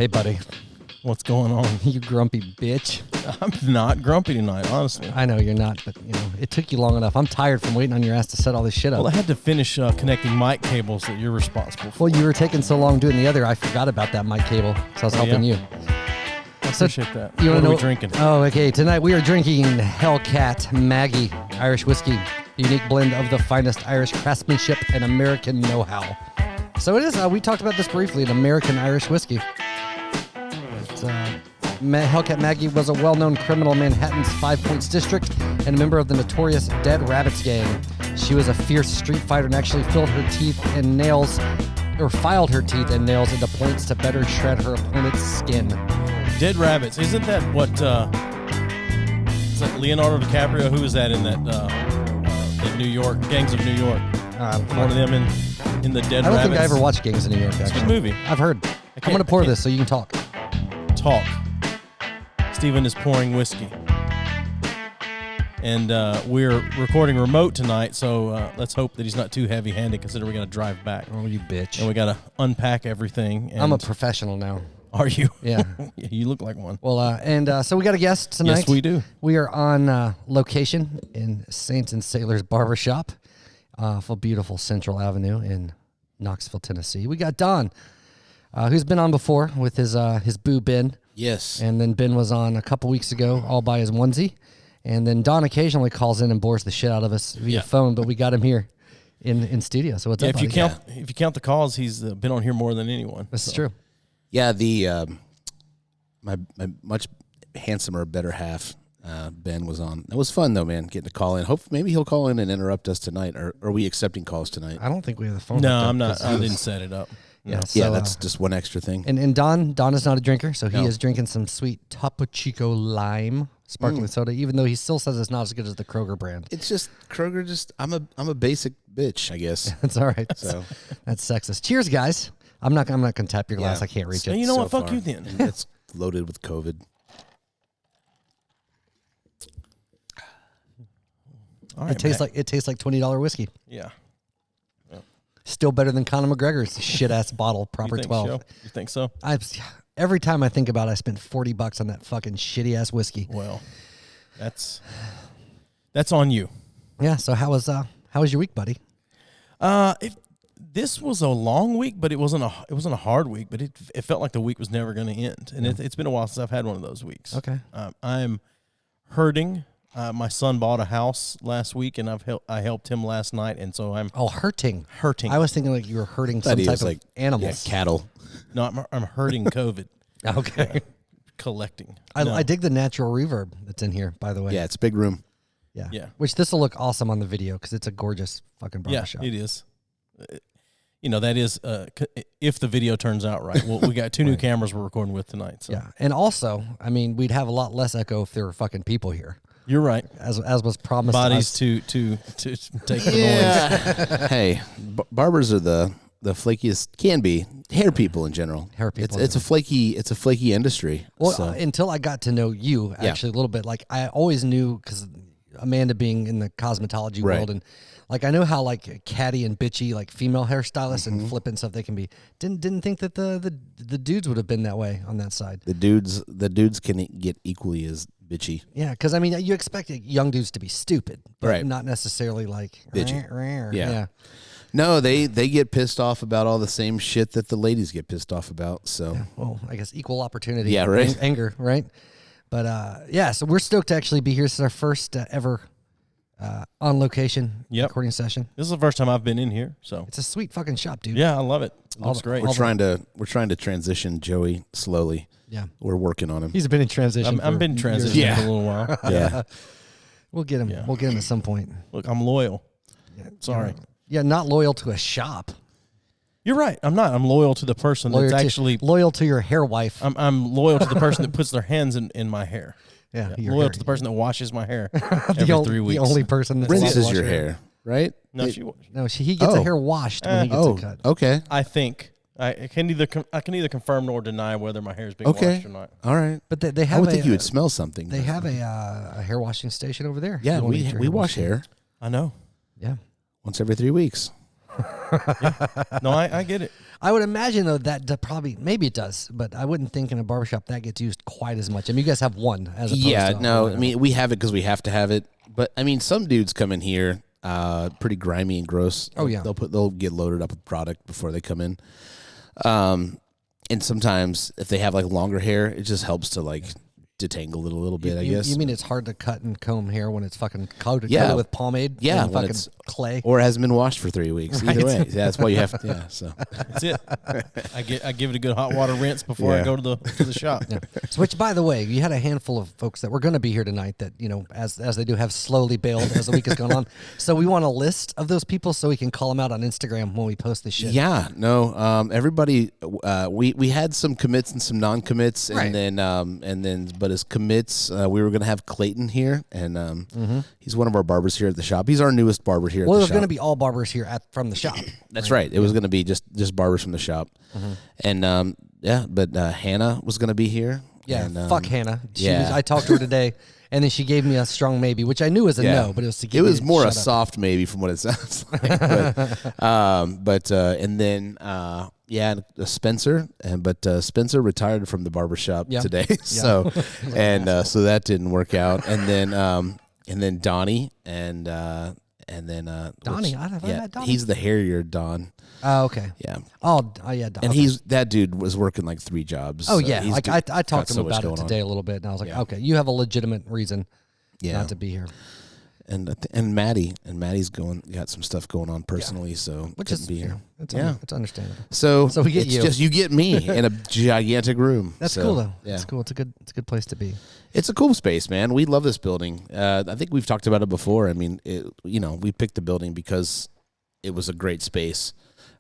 Hey, buddy. What's going on? You grumpy bitch. I'm not grumpy tonight, honestly. I know you're not, but it took you long enough. I'm tired from waiting on your ass to set all this shit up. Well, I had to finish connecting mic cables that you're responsible for. Well, you were taking so long doing the other, I forgot about that mic cable, so I was helping you. I appreciate that. You what know are we drinking? Oh, okay. Tonight we are drinking Hell-Cat Maggie Irish Whiskey, the unique blend of the finest Irish craftsmanship and American know-how. So it is, we talked about this briefly, an American Irish whiskey. Hell-Cat Maggie was a well-known criminal in Manhattan's Five Points District and a member of the notorious Dead Rabbits gang. She was a fierce street fighter and actually filed her teeth and nails into points to better shred her opponent's skin. Dead Rabbits. Isn't that what, is that Leonardo DiCaprio? Who is that in that, the New York, Gangs of New York? One of them in the Dead Rabbits. I don't think I ever watched Gangs of New York, actually. It's a good movie. I've heard. I'm going to pour this so you can talk. Talk. Steven is pouring whiskey. And we're recording remote tonight, so let's hope that he's not too heavy-handed, considering we're going to drive back. Oh, you bitch. And we got to unpack everything. And I'm a professional now. Are you? Yeah. You look like one. Well, so we got a guest tonight. Yes, we do. We are on location in Saints and Sailors Barbershop off of beautiful Central Avenue in Knoxville, Tennessee. We got Don, who's been on before with his boo Ben. Yes. And then Ben was on a couple weeks ago all by his onesie. And then Don occasionally calls in and bores the shit out of us via phone, but we got him here in studio. So what's up, if you count the calls, he's been on here more than anyone. This is true. Yeah, the my much handsomer, better half, Ben was on. It was fun though, man, getting to call in. Hope maybe he'll call in and interrupt us tonight. Or are we accepting calls tonight? I don't think we have the phone. No, I'm not. I didn't set it up. Yeah, yeah, that's just one extra thing. And Don is not a drinker, so he is drinking some sweet Topo Chico lime sparkling soda, even though he still says it's not as good as the Kroger brand. It's just Kroger. I'm a basic bitch, I guess. That's all right. So that's sexist. Cheers, guys. I'm not gonna tap your glass. I can't reach it. You know so what? Fuck far. you then. It's loaded with COVID. All right, It tastes like $20 whiskey. Yeah. Still better than Conor McGregor's shit ass bottle, proper 12. So? You think so? Every time I think about it, I spent $40 on that fucking shitty ass whiskey. Well, that's on you. Yeah. So how was your week, buddy? This was a long week, but it wasn't a hard week. But it felt like the week was never going to end, and it's been a while since I've had one of those weeks. Okay. I'm hurting. My son bought a house last week, and I helped him last night, and so I'm hurting. hurting. I was thinking like you were hurting some type of animals. Yeah, cattle. No, I'm hurting COVID. Okay. Collecting. I dig the natural reverb that's in here, by the way. Yeah, it's a big room. Yeah. Which this will look awesome on the video because it's a gorgeous fucking barbershop. Yeah, it is. That is if the video turns out right. Well, we got two new cameras we're recording with tonight. So. Yeah, and also, I mean, we'd have a lot less echo if there were fucking people here. You're right. As was promised. Bodies to take the noise. Hey, barbers are the flakiest can be. Hair people in general. Hair people. It's a flaky industry. Well, until I got to know you actually a little bit, like I always knew because Amanda being in the cosmetology world and. Like I know how like catty and bitchy like female hairstylists and flippant stuff they can be. Didn't think that the dudes would have been that way on that side. The dudes can get equally as bitchy. Yeah, because I mean you expect young dudes to be stupid, but not necessarily like bitchy. Yeah. No, they get pissed off about all the same shit that the ladies get pissed off about. So well, I guess equal opportunity. Yeah, right. Anger, right? But so we're stoked to actually be here. This is our first ever. On location recording session. This is the first time I've been in here, so it's a sweet fucking shop, dude. Yeah, I love it. It looks great. We're trying to transition Joey slowly. Yeah, we're working on him. He's been in transition. I've been transitioning for a little while. Yeah, we'll get him. Yeah. We'll get him at some point. Look, I'm loyal. Yeah, sorry. Yeah, not loyal to a shop. You're right. I'm not. I'm loyal to the person that's actually loyal to your hair wife. I'm loyal to the person that puts their hands in my hair. Yeah, loyal to the person that washes my hair every 3 weeks. The only person that rinses your hair, right? No, he gets a hair washed when he gets it cut. Okay. I think I can neither confirm nor deny whether my hair is being washed or not. All right, but they have. I would think you would smell something. They have a hair washing station over there. Yeah, we wash hair. I know. Yeah, once every 3 weeks. No, I get it. I would imagine, though, that probably, maybe it does, but I wouldn't think in a barbershop that gets used quite as much. I mean, you guys have one as opposed to no, I mean, we have it because we have to have it. But, I mean, some dudes come in here pretty grimy and gross. Oh, yeah. They'll get loaded up with product before they come in. And sometimes if they have, like, longer hair, it just helps to, like, detangle it a little bit, I guess. You mean it's hard to cut and comb hair when it's fucking coated with pomade? Yeah, and fucking clay. Or it hasn't been washed for 3 weeks. Right. Either way. Yeah, that's why you have to, yeah, so. That's it. I give it a good hot water rinse before I go to the shop. Yeah. So, which, by the way, you had a handful of folks that were going to be here tonight that, you know, as they do, have slowly bailed as the week has gone on. So we want a list of those people so we can call them out on Instagram when we post this shit. Yeah, no, everybody, we had some commits and some non-commits, and then, but as commits, we were going to have Clayton here, and he's one of our barbers here at the shop. He's our newest barber here at the shop. Well, it was going to be all barbers here from the shop. That's right. It was going to be just barbers from the shop. And, but Hannah was going to be here. Yeah, and, fuck Hannah. I talked to her today, and then she gave me a strong maybe, which I knew was a no, but it was to give it was me more a shut up. soft maybe from what it sounds like. And then Spencer, but Spencer retired from the barbershop today, so so that didn't work out. And then Donnie, and then Donnie. I met Donnie. he's the hairier Don. Oh, okay. Yeah. Oh, yeah. And that dude was working like 3 jobs. Oh, yeah. Like I talked to him so much about it going today a little bit, and I was like, okay, you have a legitimate reason not to be here. And Maddie's got some stuff going on personally, so which couldn't is be here. It's understandable. So we get it's you. just you get me in a gigantic room. That's cool though. Yeah. That's cool. It's a good place to be. It's a cool space, man. We love this building. I think we've talked about it before. I mean, we picked the building because it was a great space,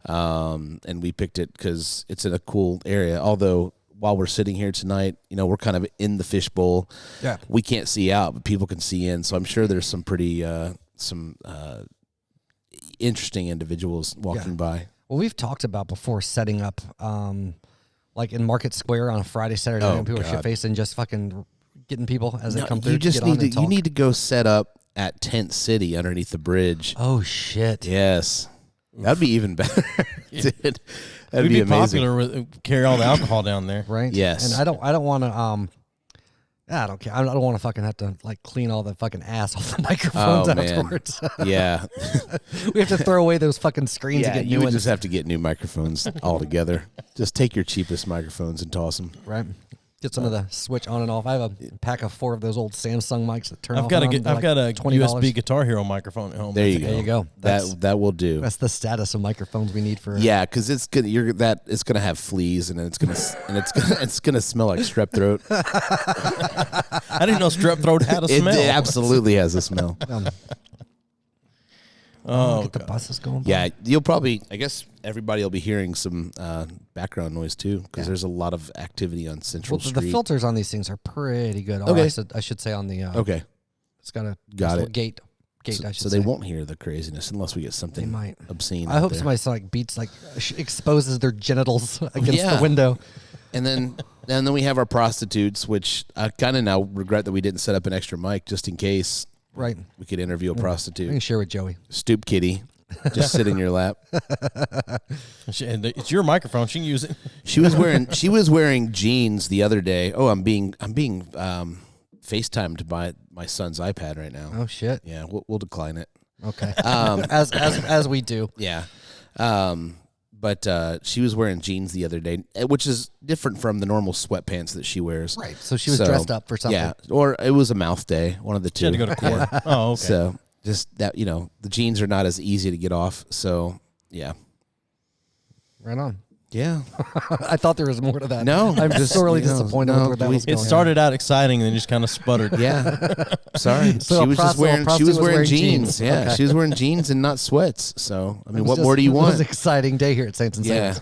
and we picked it because it's in a cool area. Although while we're sitting here tonight, we're kind of in the fishbowl. Yeah, we can't see out, but people can see in. So I'm sure there's some pretty interesting individuals walking by. Well, we've talked about before setting up, like in Market Square on a Friday, Saturday night when people are shit-faced and just fucking getting people as they come through. You need to go set up at Tent City underneath the bridge. Oh shit! Yes, that'd be even better. Dude, that'd be amazing. Popular with carry all the alcohol down there, right? Yes, and I don't want to. I don't care. I don't want to fucking have to like clean all the fucking ass off the microphones afterwards. Yeah, we have to throw away those fucking screens and get new ones. You just have to get new microphones altogether. Just take your cheapest microphones and toss them. Right. Get some of the switch on and off. I have a pack of 4 of those old Samsung mics that turn off. I've got a $20. USB Guitar Hero microphone at home. There you go. That will do. That's the status of microphones we need for. Yeah, because it's gonna have fleas, and then it's gonna smell like strep throat. I didn't know strep throat had a smell. It absolutely has a smell. Get the buses going. Yeah, you'll probably. I guess everybody will be hearing some background noise too, because there's a lot of activity on Central Street. The filters on these things are pretty good. Okay. I should say on the. Okay. It's got a gate. So, I should say. They won't hear the craziness unless we get something obscene. I hope somebody beats exposes their genitals against the window. And then we have our prostitutes, which I kind of now regret that we didn't set up an extra mic just in case. Right. We could interview a prostitute. I can share with Joey. Stoop kitty. Just sit in your lap. It's your microphone. She can use it. She was wearing jeans the other day. Oh, I'm being FaceTimed by my son's iPad right now. Oh shit. Yeah, we'll decline it. Okay. As we do. Yeah. But she was wearing jeans the other day, which is different from the normal sweatpants that she wears. Right. So she was dressed up for something. Yeah. Or it was a mouth day, one of the two. She had to go to court. Oh, okay. So just that, the jeans are not as easy to get off. So, yeah. Right on. Yeah. I thought there was more to that. No. I'm just sorely disappointed with where that was going. It started out exciting and then just kind of sputtered. Yeah. Sorry. So she was wearing jeans. Yeah. Okay. She was wearing jeans and not sweats. So, I mean, what more do you want? It was an exciting day here at Saints and Saints.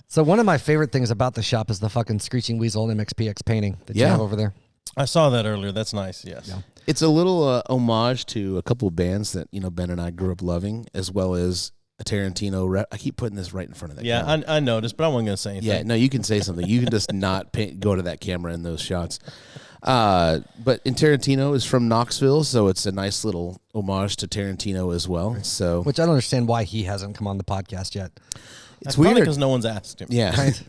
So one of my favorite things about the shop is the fucking Screeching Weasel MXPX painting that you have over there. I saw that earlier. That's nice. Yes. Yeah. It's a little homage to a couple of bands that, Ben and I grew up loving, as well as a Tarantino. I keep putting this right in front of that camera. I noticed, but I wasn't going to say anything. Yeah, no, you can say something. You can just not go to that camera in those shots. But in Tarantino is from Knoxville, so it's a nice little homage to Tarantino as well. So, which I don't understand why he hasn't come on the podcast yet. It's weird because no one's asked him. Yeah, right?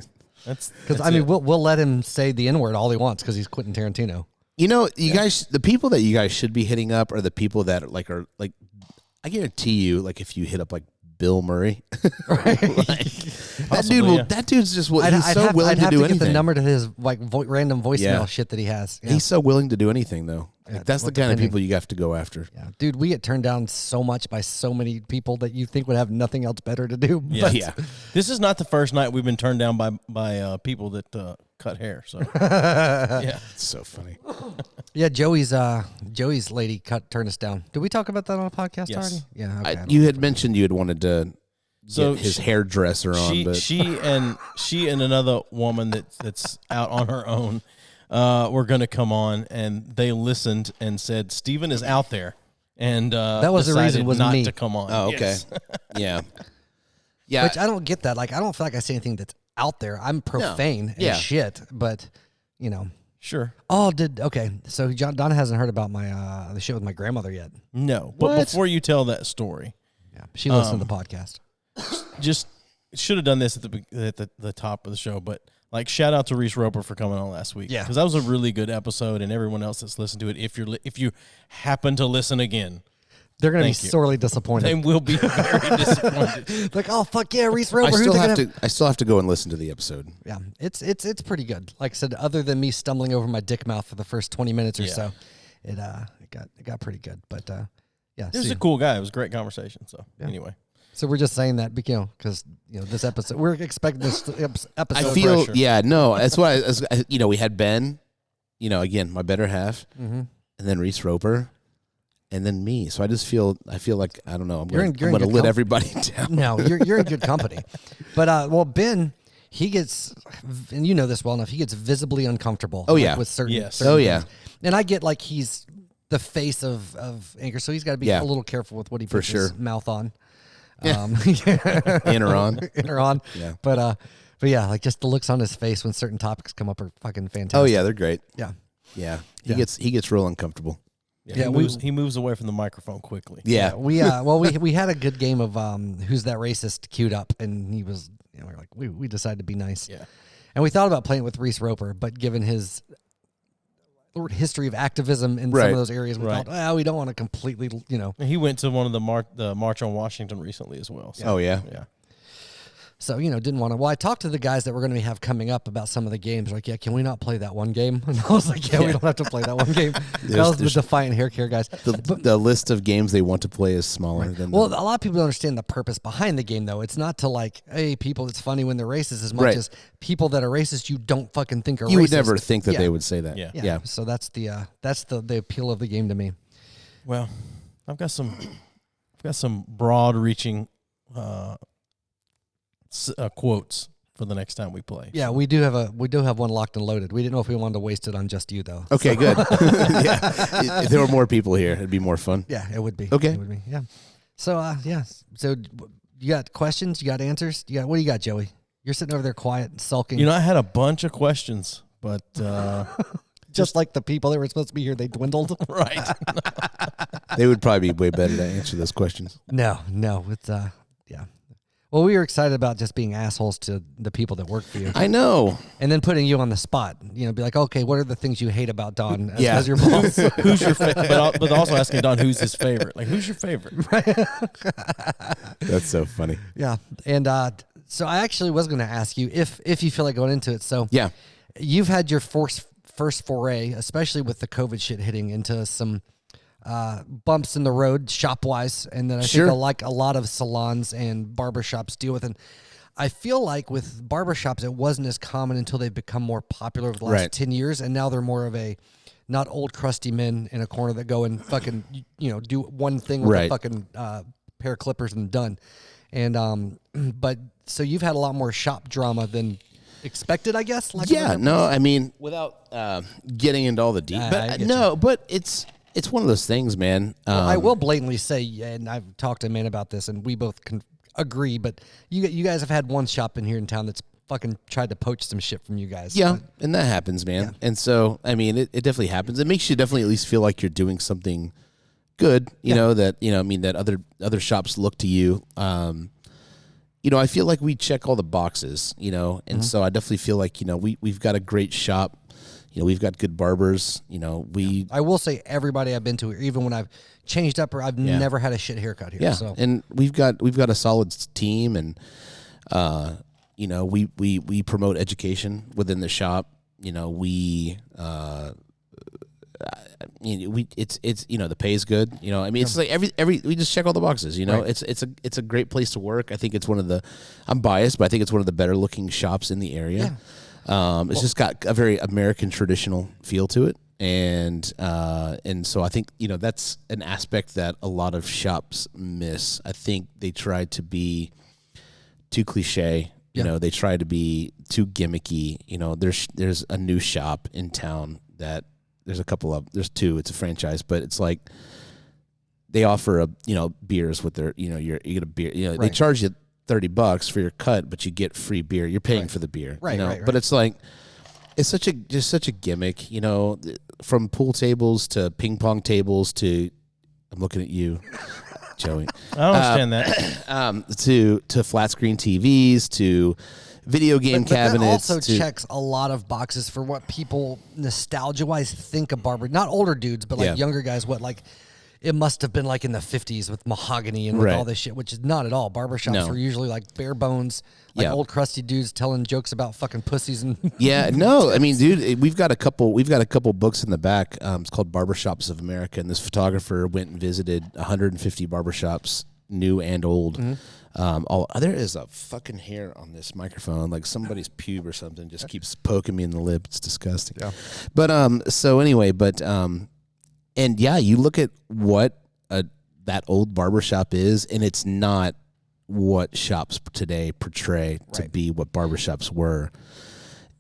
Because I mean, we'll let him say the N-word all he wants because he's Quentin Tarantino. You know, you guys, the people that you guys should be hitting up are the people that are like. I guarantee you, like if you hit up like Bill Murray, right? that dude will. Yeah. That dude's just he's so willing to do anything. Get the number to his like random voicemail shit that he has. Yeah. He's so willing to do anything though. Like, that's the kind of people you have to go after. Yeah, dude, we get turned down so much by so many people that you think would have nothing else better to do. Yeah, yeah. This is not the first night we've been turned down by people that cut hair. So yeah, it's so funny. Yeah, Joey's lady turned us down. Did we talk about that on a podcast already? Yeah, okay, you had mentioned you had wanted to get his hairdresser on, but she and another woman that's out on her own. Were going to come on, and they listened and said Steven is out there, and that was the reason was not me to come on. Oh, okay, yes. yeah. Which I don't get that. Like, I don't feel like I say anything that's out there. I'm profane and shit, but you know, sure. Oh, okay. So Donna hasn't heard about my the shit with my grandmother yet. No, but before you tell that story, yeah, she listened to the podcast. Just should have done this at the top of the show, but. Like, shout out to Reese Roper for coming on last week. Yeah. Because that was a really good episode, and everyone else that's listened to it, if you happen to listen again, they're going to be sorely disappointed. They will be very disappointed. Like, oh, fuck yeah, Reese Roper. I still have to go and listen to the episode. Yeah, it's pretty good. Like I said, other than me stumbling over my dick mouth for the first 20 minutes or so, it got pretty good. But, yeah. He was a cool guy. It was a great conversation. So, anyway. So we're just saying that, because this episode, we're expecting this episode. I feel, that's why, we had Ben, again, my better half, and then Reese Roper, and then me. So I feel like, I don't know, I'm going to let everybody down. No, you're in good company. But, Ben, he gets, and you know this well enough, he gets visibly uncomfortable. Oh, yeah. With certain things. And I get like he's the face of Anchor, so he's got to be a little careful with what he puts his mouth on. In or on. Yeah. But yeah, like just the looks on his face when certain topics come up are fucking fantastic. Oh yeah, they're great. Yeah. Yeah. He gets real uncomfortable. Yeah, he moves away from the microphone quickly. Yeah. We had a good game of Who's That Racist queued up, and he was we're like we decided to be nice. Yeah. And we thought about playing with Reese Roper, but given his history of activism in some of those areas, we thought, we don't want to completely, He went to one of the March on Washington recently as well. So. Oh, yeah. Yeah. So, didn't want to. Well, I talked to the guys that we're going to have coming up about some of the games. Like, can we not play that one game? And I was like, we don't have to play that one game. That was the Defiant Hair Care guys. The list of games they want to play is smaller than. Well, a lot of people don't understand the purpose behind the game, though. It's not to like, hey, people, it's funny when they're racist as much as people that are racist you don't fucking think are racist. You would never think that they would say that. Yeah. So that's the appeal of the game to me. Well, I've got some broad-reaching quotes for the next time we play. Yeah, we do have one locked and loaded. We didn't know if we wanted to waste it on just you though. Okay, good. If there were more people here, it'd be more fun. Yeah, it would be. Okay. It would be. Yeah. So So you got questions? You got answers? What do you got, Joey? You're sitting over there quiet and sulking. I had a bunch of questions, but just like the people that were supposed to be here, they dwindled. Right. They would probably be way better to answer those questions. No, it's yeah. Well, we were excited about just being assholes to the people that work for you. I know. And then putting you on the spot. Be like, okay, what are the things you hate about Don as your boss? Who's your but also asking Don who's his favorite. Like, who's your favorite? That's so funny. Yeah. And so I actually was going to ask you if you feel like going into it. So yeah, you've had your first foray, especially with the COVID shit hitting, into some bumps in the road shop-wise, and then I think like a lot of salons and barbershops deal with. And I feel like with barbershops, it wasn't as common until they've become more popular over the last 10 years, and now they're more of a not old crusty men in a corner that go and fucking do one thing with a fucking pair of clippers and done. And but so you've had a lot more shop drama than expected, I guess. I mean, without getting into all the details, but it's one of those things, man. Well, I will blatantly say, and I've talked to a man about this, and we both can agree, but you guys have had one shop in here in town that's fucking tried to poach some shit from you guys. Yeah, and that happens, man. Yeah. And so, I mean, it definitely happens. It makes you definitely at least feel like you're doing something good, you know, that, you know, I mean, that other shops look to you. You know, I feel like we check all the boxes, you know, and so I definitely feel like, you know, we've got a great shop. You know, we've got good barbers. You know, I will say everybody I've been to, even when I've changed up, or I've never had a shit haircut here. Yeah, so. And we've got a solid team, and you know, we promote education within the shop. You know, it's you know, the pay is good. You know, I mean, it's like every we just check all the boxes. You know, right. It's a great place to work. I think it's one of the, I'm biased, but I think it's one of the better looking shops in the area. Yeah. It's just got a very American traditional feel to it, and so I think, you know, that's an aspect that a lot of shops miss. I think they try to be too cliche. You know, they try to be too gimmicky. You know, there's a new shop in town that there's two. It's a franchise, but it's like they offer beers with their, you know, you get a beer. You know, they charge you $30 for your cut, but you get free beer. You're paying for the beer, right? You know? Right. But it's like, it's just such a gimmick, you know, from pool tables to ping pong tables to, I'm looking at you, Joey. I don't understand that. To flat screen TVs, to video game cabinets. That also checks a lot of boxes for what people nostalgia wise think of barber. Not older dudes, but like younger guys. What, like, it must have been like in the 50s with mahogany and with all this shit, which is not at all. Barbershops were usually like bare bones, like old crusty dudes telling jokes about fucking pussies and no, I mean, dude, we've got a couple books in the back. It's called Barbershops of America, and this photographer went and visited 150 barbershops, new and old. There is a fucking hair on this microphone, like somebody's pube or something just keeps poking me in the lip. It's disgusting. Yeah. But so anyway, and yeah, you look at what that old barbershop is, and it's not what shops today portray to be what barbershops were.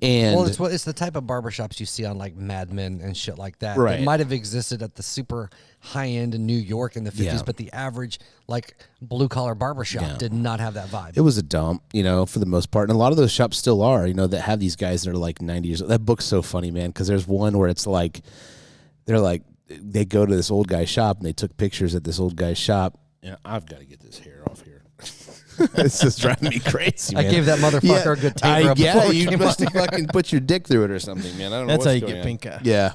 And it's the type of barbershops you see on like Mad Men and shit like that. Right. It might have existed at the super high end in New York in the 50s, but the average like blue collar barbershop did not have that vibe. It was a dump, you know, for the most part. And a lot of those shops still are, you know, that have these guys that are like 90 years old. That book's so funny, man, because there's one where it's like, they go to this old guy's shop and they took pictures at this old guy's shop. And I've got to get this hair off here. It's just driving me crazy, man. I gave that motherfucker a good tape rub before you must have fucking put your dick through it or something, man. I don't know. That's how you get pink eye. Yeah.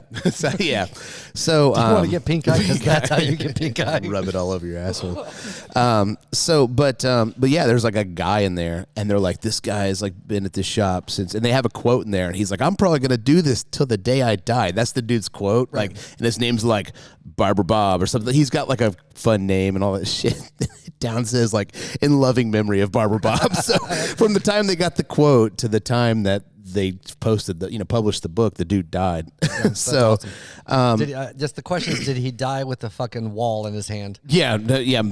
So you want to get pink eye? Because that's how you get pink eye. Rub it all over your asshole. But yeah, there's like a guy in there, and they're like, this guy has like been at this shop since, and they have a quote in there, and he's like, I'm probably gonna do this till the day I die. That's the dude's quote. Right. Like, and his name's like Barber Bob or something. He's got like a fun name and all that shit. Down says like, in loving memory of Barber Bob. So from the time they got the quote to the time that they published the book, the dude died. So awesome. Just the question is, did he die with the fucking wall in his hand? Yeah,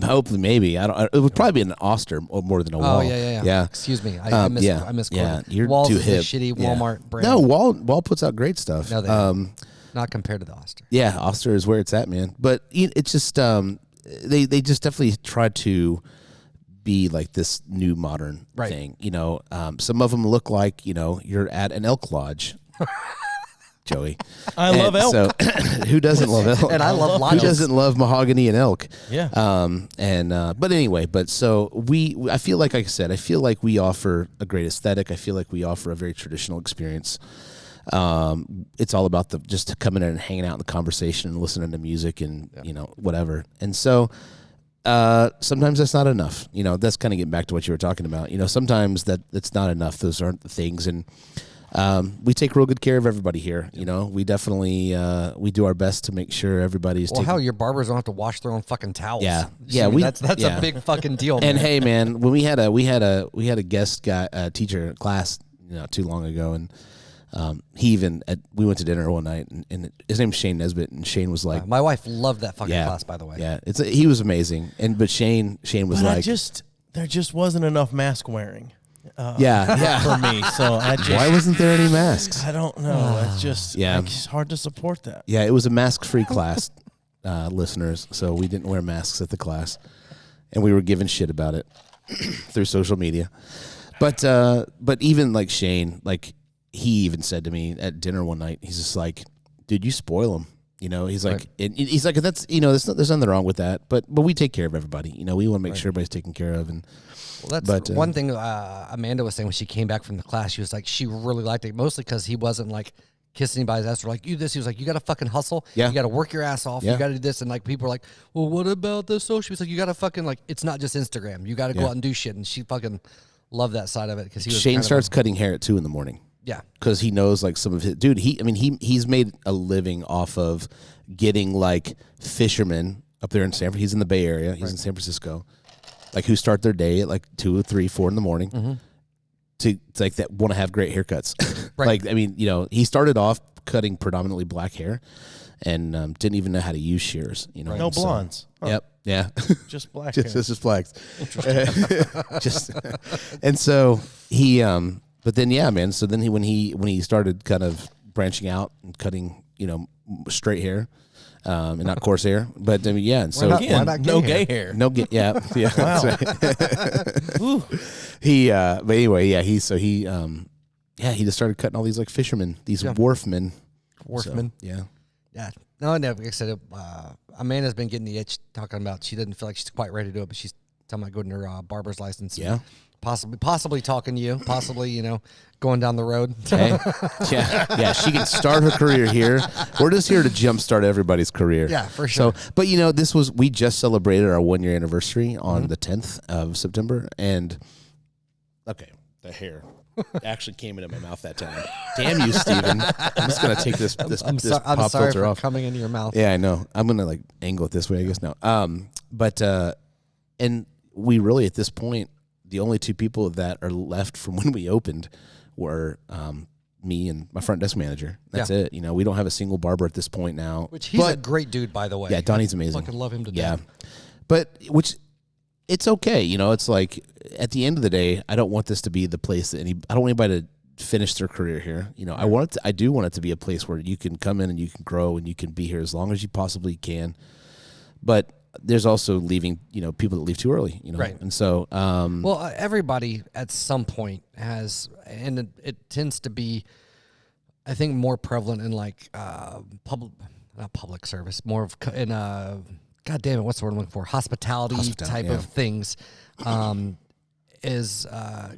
hopefully, maybe. It would probably be an Oster more than a wall. Oh yeah. Excuse me, I misquoted. Yeah, you're Walls too is hip. a shitty Walmart brand. No, Wall puts out great stuff. No, they don't. Not compared to the Oster. Yeah, Oster is where it's at, man. But it's just they just definitely try to be like this new modern thing. You know, some of them look like, you know, you're at an elk lodge. Joey. I love elk. So who doesn't love elk? And I love lodges. Who doesn't love mahogany and elk? Yeah. But anyway, so I feel like I said, I feel like we offer a great aesthetic. I feel like we offer a very traditional experience. It's all about just coming in and hanging out in the conversation and listening to music and, you know, whatever. And so, sometimes that's not enough. You know, that's kind of getting back to what you were talking about. You know, sometimes that's not enough. Those aren't the things. And, we take real good care of everybody here. You know, we definitely, we do our best to make sure everybody's hell, your barbers don't have to wash their own fucking towels. Yeah. That's a big fucking deal. And hey, man, when we had a guest guy, teacher class, you know, too long ago, and, we went to dinner one night, and his name's Shane Nesbitt, and Shane was like, my wife loved that fucking class, by the way. Yeah, he was amazing, but Shane was like, there just wasn't enough mask wearing. For me. So why wasn't there any masks? I don't know. It's just it's hard to support that. Yeah, it was a mask-free class, listeners. So we didn't wear masks at the class, and we were giving shit about it through social media. But even like Shane, like he even said to me at dinner one night, he's just like, dude, you spoil him. You know, he's like, and he's like, that's, you know, there's nothing wrong with that, but we take care of everybody. You know, we want to make sure everybody's taken care of. And that's one thing Amanda was saying when she came back from the class. She was like, she really liked it, mostly because he wasn't like kissing anybody's ass or like, you this. He was like, you got to fucking hustle. Yeah. You got to work your ass off. You got to do this. And like, people are like, well, what about this social? She was like, you got to fucking like, it's not just Instagram. You got to go out and do shit. And she fucking loved that side of it because he was. Shane starts cutting hair at 2 a.m. Yeah, because he knows like some of his dude. He's made a living off of getting like fishermen up there in he's in the Bay Area. He's in San Francisco, like who start their day at like 2, 3, 4 in the morning to like that want to have great haircuts. Like, I mean, you know, he started off cutting predominantly black hair and didn't even know how to use shears. You know, no blondes. Huh. Yep. Yeah. Just black. just blacks. Just and so he but then yeah, man. So then when he started kind of branching out and cutting, you know, straight hair, and not coarse hair, but I mean, yeah. And so why not gay hair? No gay. Yeah. Wow. That's right. He but anyway, yeah. He just started cutting all these like fishermen, these wharfmen. Wharfmen. So, yeah. Yeah. No, like I said, Amanda's been getting the itch talking about she doesn't feel like she's quite ready to do it, but she's talking about getting her barber's license. Yeah. Possibly talking to you, possibly, you know, going down the road. Okay. Yeah, she can start her career here. We're just here to jumpstart everybody's career. Yeah, for sure. So, but you know, we just celebrated our 1-year anniversary on the 10th of September, and okay, the hair actually came into my mouth that time. Damn you, Steven. I'm just gonna take this I'm pop sorry filter for off. coming into your mouth. Yeah, I know. I'm gonna like angle it this way, I guess now. But and we really at this point, the only 2 people that are left from when we opened were me and my front desk manager. That's it. You know, we don't have a single barber at this point now. Which he's a great dude, by the way. Yeah, Donnie's amazing. I fucking love him to death. death. But it's okay. You know, it's like at the end of the day, I don't want this to be the place that I don't want anybody to finish their career here. You know, I do want it to be a place where you can come in and you can grow and you can be here as long as you possibly can. But there's also leaving, you know, people that leave too early, you know. Right. And so everybody at some point has, and it tends to be, I think, more prevalent in like not public service, more of in God damn it, what's the word I'm looking for? Hospitality type of things. Is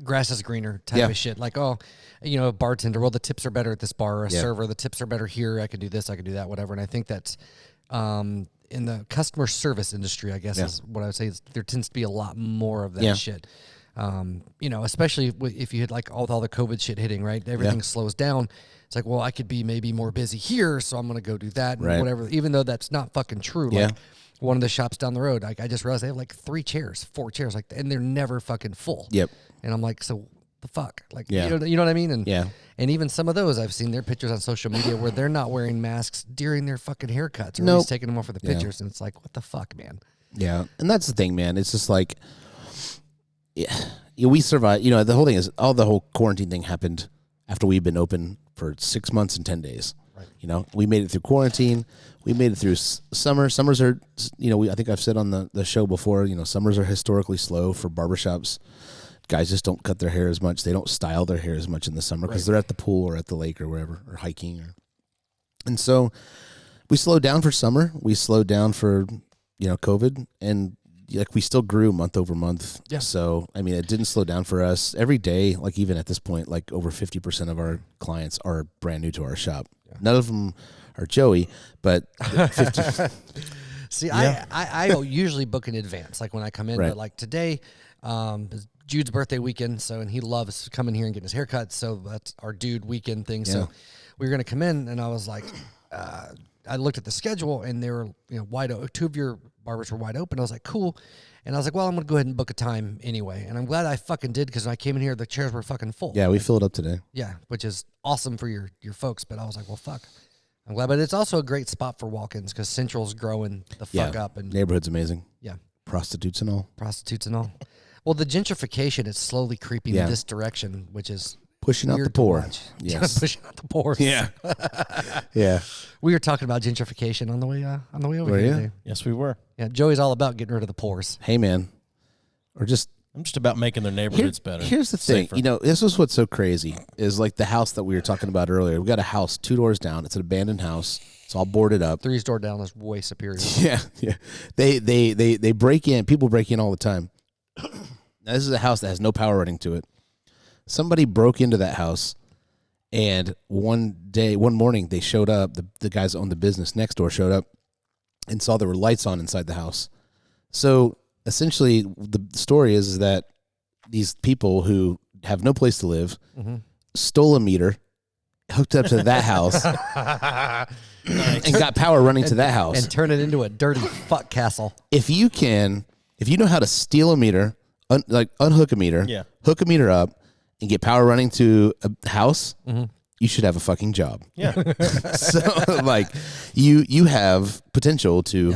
grass is greener type of shit. Like, oh, you know, a bartender, well, the tips are better at this bar, or a server, the tips are better here. I can do this, I can do that, whatever. And I think that's in the customer service industry, I guess is what I would say. Is there tends to be a lot more of that shit. You know, especially if you hit like all the COVID shit hitting, right? Everything slows down. It's like, well, I could be maybe more busy here, so I'm going to go do that and whatever. Even though that's not fucking true. Like one of the shops down the road, like I just realized they have like 4 chairs, like, and they're never fucking full. Yep. And I'm like, so the fuck, like, you know what I mean? And and even some of those, I've seen their pictures on social media where they're not wearing masks during their fucking haircuts, or at least taking them off for the pictures, and it's like, what the fuck, man? Yeah, and that's the thing, man. It's just like, we survived. You know, the whole thing is, the whole quarantine thing happened after we've been open for 6 months and 10 days. Right. You know, we made it through quarantine. We made it through summer. Summers are, you know, I think I've said on the show before, you know, summers are historically slow for barbershops. Guys just don't cut their hair as much. They don't style their hair as much in the summer because they're at the pool or at the lake or wherever, or hiking. And so we slowed down for summer. We slowed down for, you know, COVID, and like we still grew month over month. Yeah. So, I mean, it didn't slow down for us. Every day, like even at this point, like over 50% of our clients are brand new to our shop. Yeah. None of them are Joey, but 50. See, I usually book in advance, like when I come in, but like today, is Jude's birthday weekend, and he loves coming here and getting his haircut, so that's our dude weekend thing. So we were going to come in, and I was like, I looked at the schedule, and they were, you know, wide open. 2 of your barbers were wide open. I was like, cool. And I was like, well, I'm going to go ahead and book a time anyway. And I'm glad I fucking did, because when I came in here, the chairs were fucking full. Yeah, we filled up today. Yeah, which is awesome for your folks. But I was like, well, fuck. I'm glad. But it's also a great spot for walk-ins, because Central's growing the fuck up. And neighborhood's amazing. Yeah. Prostitutes and all. Well, the gentrification is slowly creeping in this direction, which is pushing out the poor. Yes, pushing out the poor. Yeah, yeah. We were talking about gentrification on the way over were here. You? Yes, we were. Yeah, Joey's all about getting rid of the pores. Hey, man, or just I'm just about making their neighborhoods better. Here's the thing. Safer. You know, this is what's so crazy is like the house that we were talking about earlier. We got a house 2 doors down. It's an abandoned house. It's all boarded up. 3 doors down is way superior. Yeah. They break in. People break in all the time. Now, this is a house that has no power running to it. Somebody broke into that house, and one morning, they showed up. The guys that owned the business next door showed up and saw there were lights on inside the house. So essentially, the story is that these people who have no place to live stole a meter, hooked up to that house, and got power running to that house. And turn it into a dirty fuck castle. If you know how to steal a meter, unhook a meter, hook a meter up, and get power running to a house, you should have a fucking job. Yeah. So, like, you have potential to,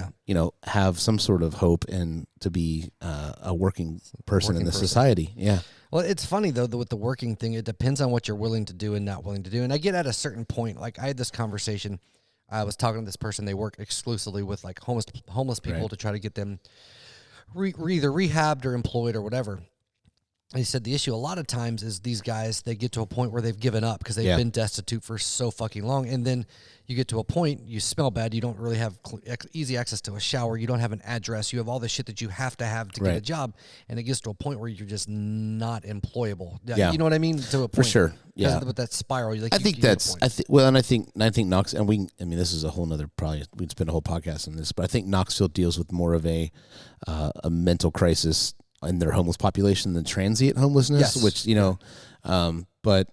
have some sort of hope and to be a working person in the society. Yeah. Well, it's funny, though, with the working thing, it depends on what you're willing to do and not willing to do. And I get at a certain point, like, I had this conversation. I was talking to this person. They work exclusively with, like, homeless people to try to get them either rehabbed or employed or whatever. He said the issue a lot of times is these guys, they get to a point where they've given up because they've been destitute for so fucking long. And then you get to a point, you smell bad, you don't really have easy access to a shower, you don't have an address, you have all the shit that you have to get a job. And it gets to a point where you're just not employable. Yeah. You know what I mean? To a point. For sure. Yeah. With that spiral. I think Knox, and this is a whole nother, probably we'd spend a whole podcast on this, but I think Knoxville deals with more of a mental crisis in their homeless population than transient homelessness, which, but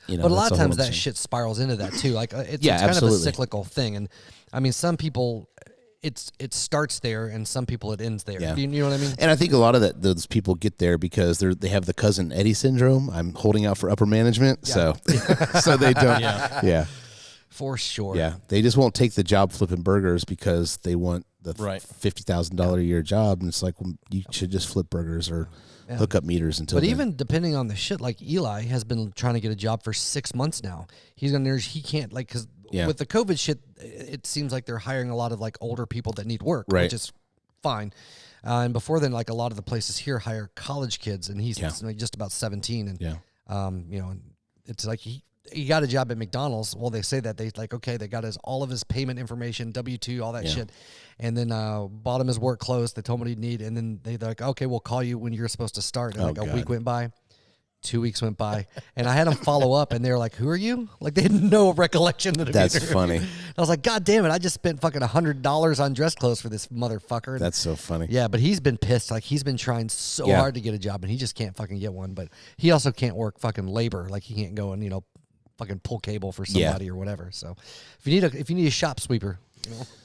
a lot of times that shit spirals into that too. Like it's kind of a cyclical thing. And I mean, some people it starts there and some people it ends there. Yeah. You know what I mean? And I think a lot of those people get there because they have the cousin Eddie syndrome. I'm holding out for upper management. Yeah. So they don't. Yeah. For sure. Yeah. They just won't take the job flipping burgers because they want the $50,000 a year job, and it's like, well, you should just flip burgers or hook up meters until. But even depending on the shit, like Eli has been trying to get a job for 6 months now. He can't because with the COVID shit, it seems like they're hiring a lot of like older people that need work, which is fine. And before then, like a lot of the places here hire college kids, and he's like just about 17, and it's like he got a job at McDonald's. Well, they say that they got all of his payment information, W-2, all that shit. And then bought him his work clothes. They told him what he'd need. And then they're like, okay, we'll call you when you're supposed to start. And a week went by, 2 weeks went by. And I had him follow up, and they were like, who are you? Like, they had no recollection of me. That's funny. I was like, God damn it. I just spent fucking $100 on dress clothes for this motherfucker. That's so funny. Yeah, but he's been pissed. Like, he's been trying so hard to get a job, and he just can't fucking get one. But he also can't work fucking labor. Like, he can't go and, fucking pull cable for somebody or whatever. So if you need a shop sweeper,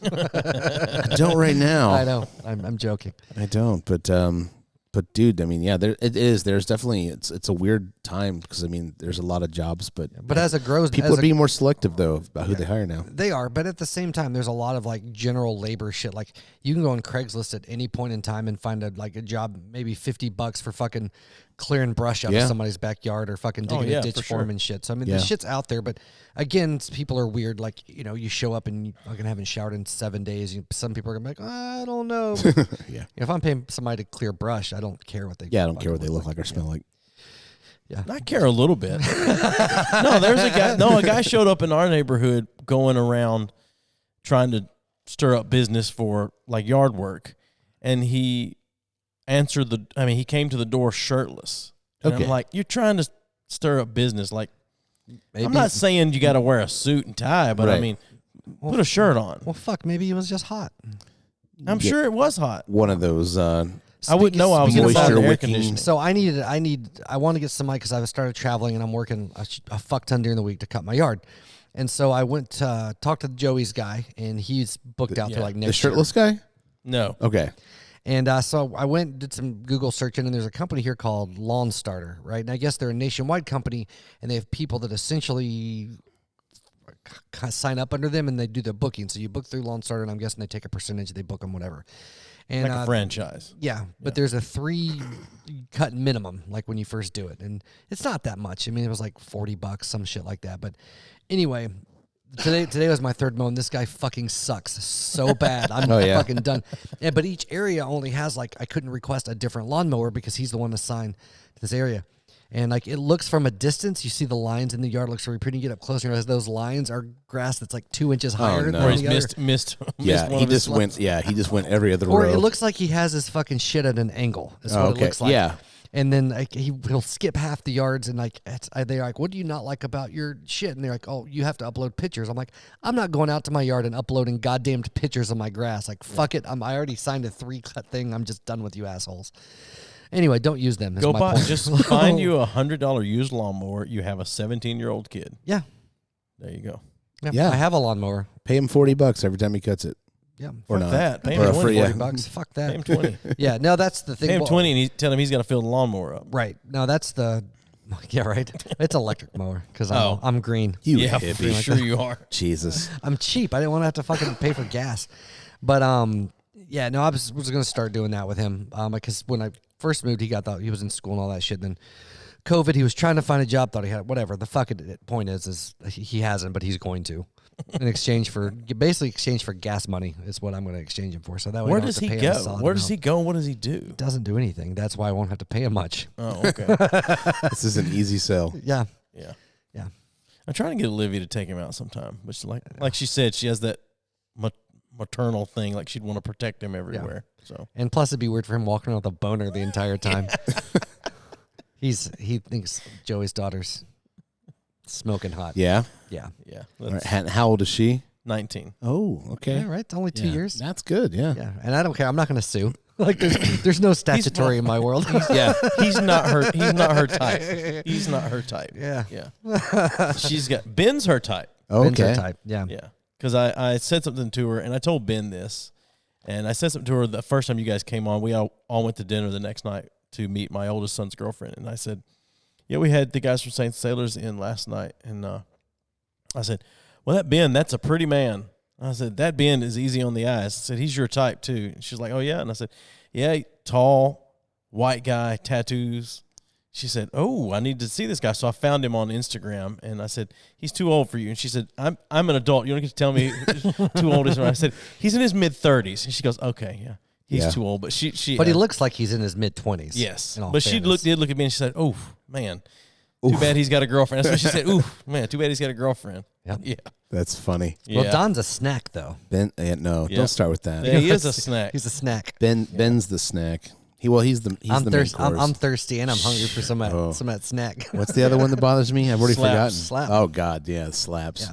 I don't right now. I know. I'm joking. I don't, but dude, I mean, it is. There's definitely it's a weird time because I mean, there's a lot of jobs, but as it grows, people are being more selective though about who they hire now. They are, but at the same time, there's a lot of like general labor shit. Like you can go on Craigslist at any point in time and find a job, maybe $50 for fucking clearing brush out of somebody's backyard or fucking digging a ditch for him and shit. So I mean, this shit's out there, but again, people are weird. Like you show up and you fucking haven't showered in 7 days. Some people are gonna be like, I don't know. If I'm paying somebody to clear brush, I don't care what they. I don't care what they look like or smell like. Yeah, I care a little bit. A guy showed up in our neighborhood going around trying to stir up business for like yard work, and he he came to the door shirtless. And I'm like, you're trying to stir up business. Like, I'm not saying you got to wear a suit and tie, but I mean, put a shirt on. Well, fuck, maybe it was just hot. I'm sure it was hot. One of those. I wouldn't know I was moisture air conditioning. So I want to get somebody because I started traveling and I'm working a fuck ton during the week to cut my yard. And so I went to talk to Joey's guy, and he's booked out for like next year. The shirtless guy? No. Okay. And so I went and did some Google searching, and there's a company here called Lawn Starter, right? And I guess they're a nationwide company, and they have people that essentially sign up under them, and they do the booking. So you book through Lawn Starter, and I'm guessing they take a percentage, they book them, whatever. And like a franchise. Yeah, but there's a 3-cut minimum, like when you first do it. And it's not that much. I mean, it was like $40, some shit like that. But anyway, Today was my third mow, and this guy fucking sucks so bad. I'm fucking done. Yeah, but each area only has I couldn't request a different lawnmower because he's the one assigned to this area. And it looks from a distance, you see the lines in the yard, looks really pretty. You get up closer, and those lines are grass that's 2 inches higher. Or he's missed. Yeah, he just went. Yeah, he just went every other row. Or it looks like he has his fucking shit at an angle. Is what it looks like. Yeah. And then he'll skip half the yards, and they're like, "What do you not like about your shit?" And they're like, "Oh, you have to upload pictures." I'm like, "I'm not going out to my yard and uploading goddamned pictures of my grass. Fuck it. I already signed a 3-cut thing. I'm just done with you assholes." Anyway, don't use them. Go buy. Just find you $100 used lawnmower. You have a 17-year-old kid. Yeah. There you go. Yeah. I have a lawnmower. Pay him $40 every time he cuts it. Yeah. Or Fuck not. that. Pay him $40. Fuck that. Pay him 20. Yeah. No, that's the thing. Pay him 20 and tell him he's got to fill the lawnmower up. Right. No, that's the. Yeah, right. It's an electric mower because I'm green. You hippie. Sure you are. Jesus. I'm cheap. I didn't want to have to fucking pay for gas. But yeah, no, I was going to start doing that with him because when I first moved, he was in school and all that shit. And then COVID, he was trying to find a job, thought he had whatever. The point is he hasn't, but he's going to. In exchange for gas money is what I'm going to exchange him for. So that way, where does he go? Where does he go? What does he do? Doesn't do anything. That's why I won't have to pay him much. Oh, okay. This is an easy sell. Yeah. I'm trying to get Olivia to take him out sometime, but like she said, she has that maternal thing. She'd want to protect him everywhere. Yeah. So, and plus, it'd be weird for him walking around with a boner the entire time. He thinks Joey's daughter's smoking hot. Yeah. Yeah. Right. How old is she? 19. Oh, okay. Yeah, right. It's only 2 years. That's good. Yeah. Yeah, and I don't care. I'm not going to sue. There's no statutory in my world. He's not her. He's not her type. He's not her type. Yeah. She's got Ben's her type. Okay. Ben's her type. Yeah. Because I said something to her, and I told Ben this, and I said something to her the first time you guys came on. We all went to dinner the next night to meet my oldest son's girlfriend, and I said, "Yeah, we had the guys from Saint Sailors in last night," and I said, "Well, that Ben, that's a pretty man." I said, "That Ben is easy on the eyes." I said, "He's your type too." And she's like, "Oh yeah," and I said, "Yeah, tall, white guy, tattoos." She said, "Oh, I need to see this guy." So I found him on Instagram, and I said, "He's too old for you." And she said, "I'm an adult. You don't get to tell me too old is." I said, "He's in his mid-30s." And she goes, "Okay, yeah, he's too old." But but he looks like he's in his mid-20s. Yes, but she did look at me and she said, "Oh man, too bad he's got a girlfriend." That's what she said. "Ooh, man, too bad he's got a girlfriend." Yep. Yeah, that's funny. Well, Don's a snack though. Ben, no, don't start with that. Yeah, he is a snack. He's a snack. Ben's the snack. He's the main course. I'm thirsty and I'm hungry for some of that snack. What's the other one that bothers me? I've already forgotten. Slap. Oh God, yeah, slaps.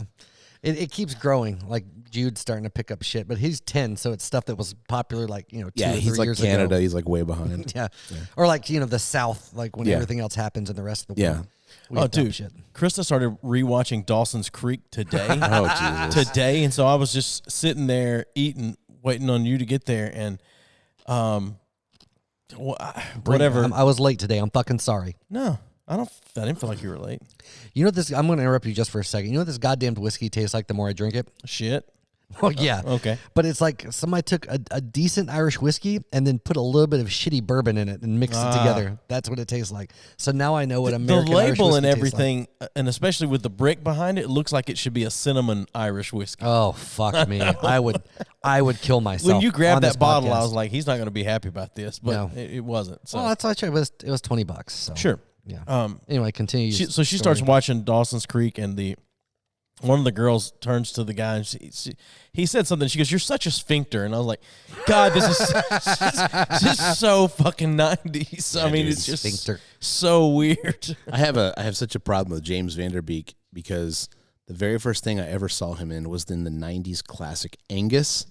Yeah, it keeps growing. Jude's starting to pick up shit, but he's 10, so it's stuff that was popular 2 or 3 he's years Canada. ago. He's way behind. Yeah, or the South, when everything else happens in the rest of the world. Yeah. Dude, shit. Krista started rewatching Dawson's Creek today. Oh Jesus, today, and so I was just sitting there eating, waiting on you to get there, and whatever. I was late today. I'm fucking sorry. No, I didn't feel like you were late. You know this. I'm going to interrupt you just for a second. You know what this goddamned whiskey tastes like the more I drink it? Shit. Well, yeah. Okay. But it's like somebody took a decent Irish whiskey and then put a little bit of shitty bourbon in it and mixed it together. That's what it tastes like. So now I know what American Irish label whiskey and everything, tastes like. and especially with the brick behind it, it looks like it should be a cinnamon Irish whiskey. Oh fuck me! I would kill myself. When you grabbed that bottle, podcast. I was like, he's not going to be happy about this, but No. it wasn't. So. Well, that's why I tried. It was $20. So. Sure. Yeah. Anyway, continue. So she starts watching Dawson's Creek, and one of the girls turns to the guy, and he said something. She goes, "You're such a sphincter," and I was like, "God, this is just so fucking 90s." I mean, it's just sphincter. So weird. I have such a problem with James Vanderbeek because the very first thing I ever saw him in was in the 90s classic Angus.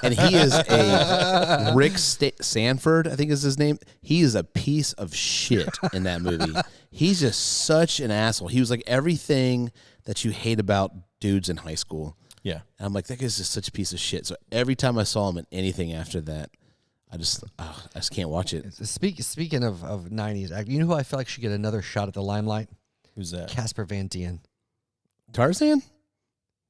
And he is a Rick Sanford, I think is his name. He is a piece of shit in that movie. He's just such an asshole. He was like everything that you hate about dudes in high school. Yeah. And I'm like, that guy's just such a piece of shit. So every time I saw him in anything after that, I just can't watch it. Speaking of 90s, you know who I feel like should get another shot at the limelight? Who's that? Casper Van Dien. Tarzan?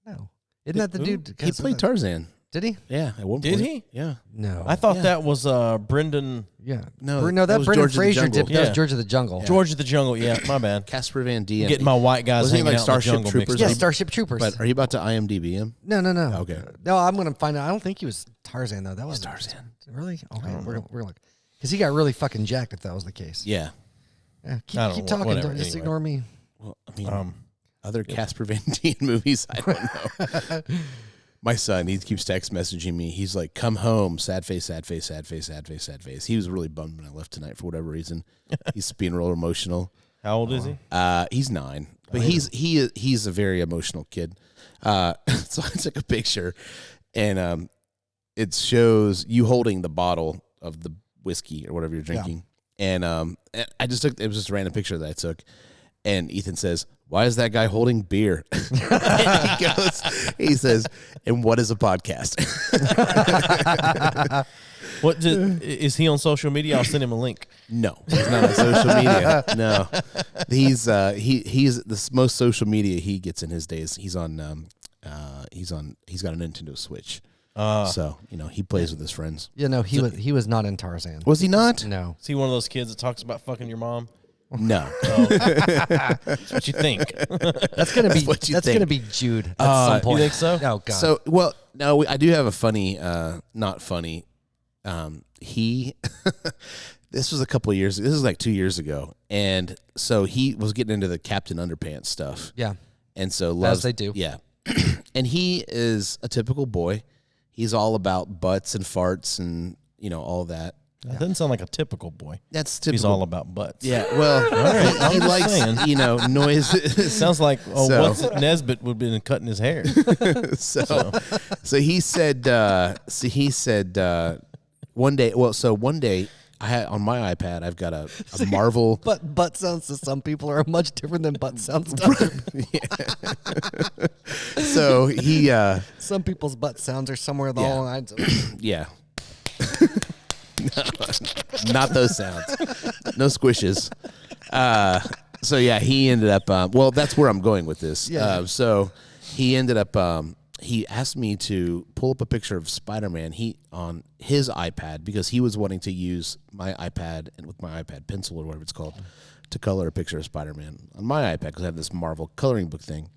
No. Isn't that the dude? He played Tarzan. Did he? Yeah, at one Did point. he? Yeah. No. I thought that was Brendan. Yeah. No, that that was Brendan George of the Fraser Jungle. did. That was Yeah. George of the Jungle. George of the Jungle. Yeah, my bad. Casper Van Dien. Getting my white guys Wasn't he hanging like out in the Starship jungle Troopers? mixed Yeah, up. Starship Troopers. But are you about to IMDb him? No. Okay. No, I'm going to find out. I don't think he was Tarzan, though. That was Tarzan. Really? Okay, we're going to look. Because he got really fucking jacked if that was the case. Yeah. Yeah, I don't keep know, talking. whatever, Don't just anyway. ignore me. Well, I mean, other Casper Van Dien movies, I don't know. My son, he keeps text messaging me. He's like, "Come home, sad face, sad face, sad face, sad face, sad face." He was really bummed when I left tonight for whatever reason. He's being real emotional. How old is he? He's 9, but he's a very emotional kid. So I took a picture, and it shows you holding the bottle of the whiskey or whatever you're drinking, and I just took it was just a random picture that I took, and Ethan says, "Why is that guy holding beer?" And he says, "And what is a podcast?" Is he on social media? I'll send him a link. No, he's not on social media. No, he's the most social media he gets in his days. He's got a Nintendo Switch. So he plays with his friends. Yeah, no, he was not in Tarzan. Was he not? No. Is he one of those kids that talks about fucking your mom? No. That's what you think. That's gonna be what you that's think. going to be Jude at some point. You think so? Oh god. So no, I do have a funny, not funny. He, this was a couple of years. This was like 2 years ago, and so he was getting into the Captain Underpants stuff. Yeah. And so loves, as they do. Yeah. And he is a typical boy. He's all about butts and farts and all that. That doesn't sound like a typical boy. That's typical. He's all about butts. Yeah, well, he I'm likes saying. noise. Sounds like So- once Nesbitt would have been cutting his hair. So he said. One day I had on my iPad. I've got a Marvel. But butt sounds to some people are much different than butt sounds to others. So he. Some people's butt sounds are somewhere along the lines of Yeah. No, not those sounds. No squishes. So yeah, he ended up. Well, that's where I'm going with this. Yeah. So he ended up. He asked me to pull up a picture of Spider-Man on his iPad because he was wanting to use my iPad and with my iPad pencil or whatever it's called to color a picture of Spider-Man on my iPad because I have this Marvel coloring book thing.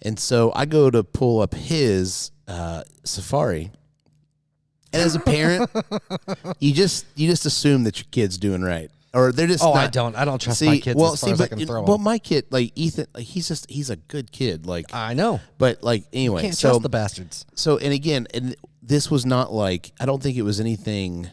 And so I go to pull up his Safari. And as a parent, you just assume that your kid's doing right, or they're just. Oh, not, I don't trust my kids as far as I can throw them. Well, my kid, like Ethan, like he's a good kid, like I know. But like anyway, Can't so trust the bastards. So and again, and this was not like I don't think it was anything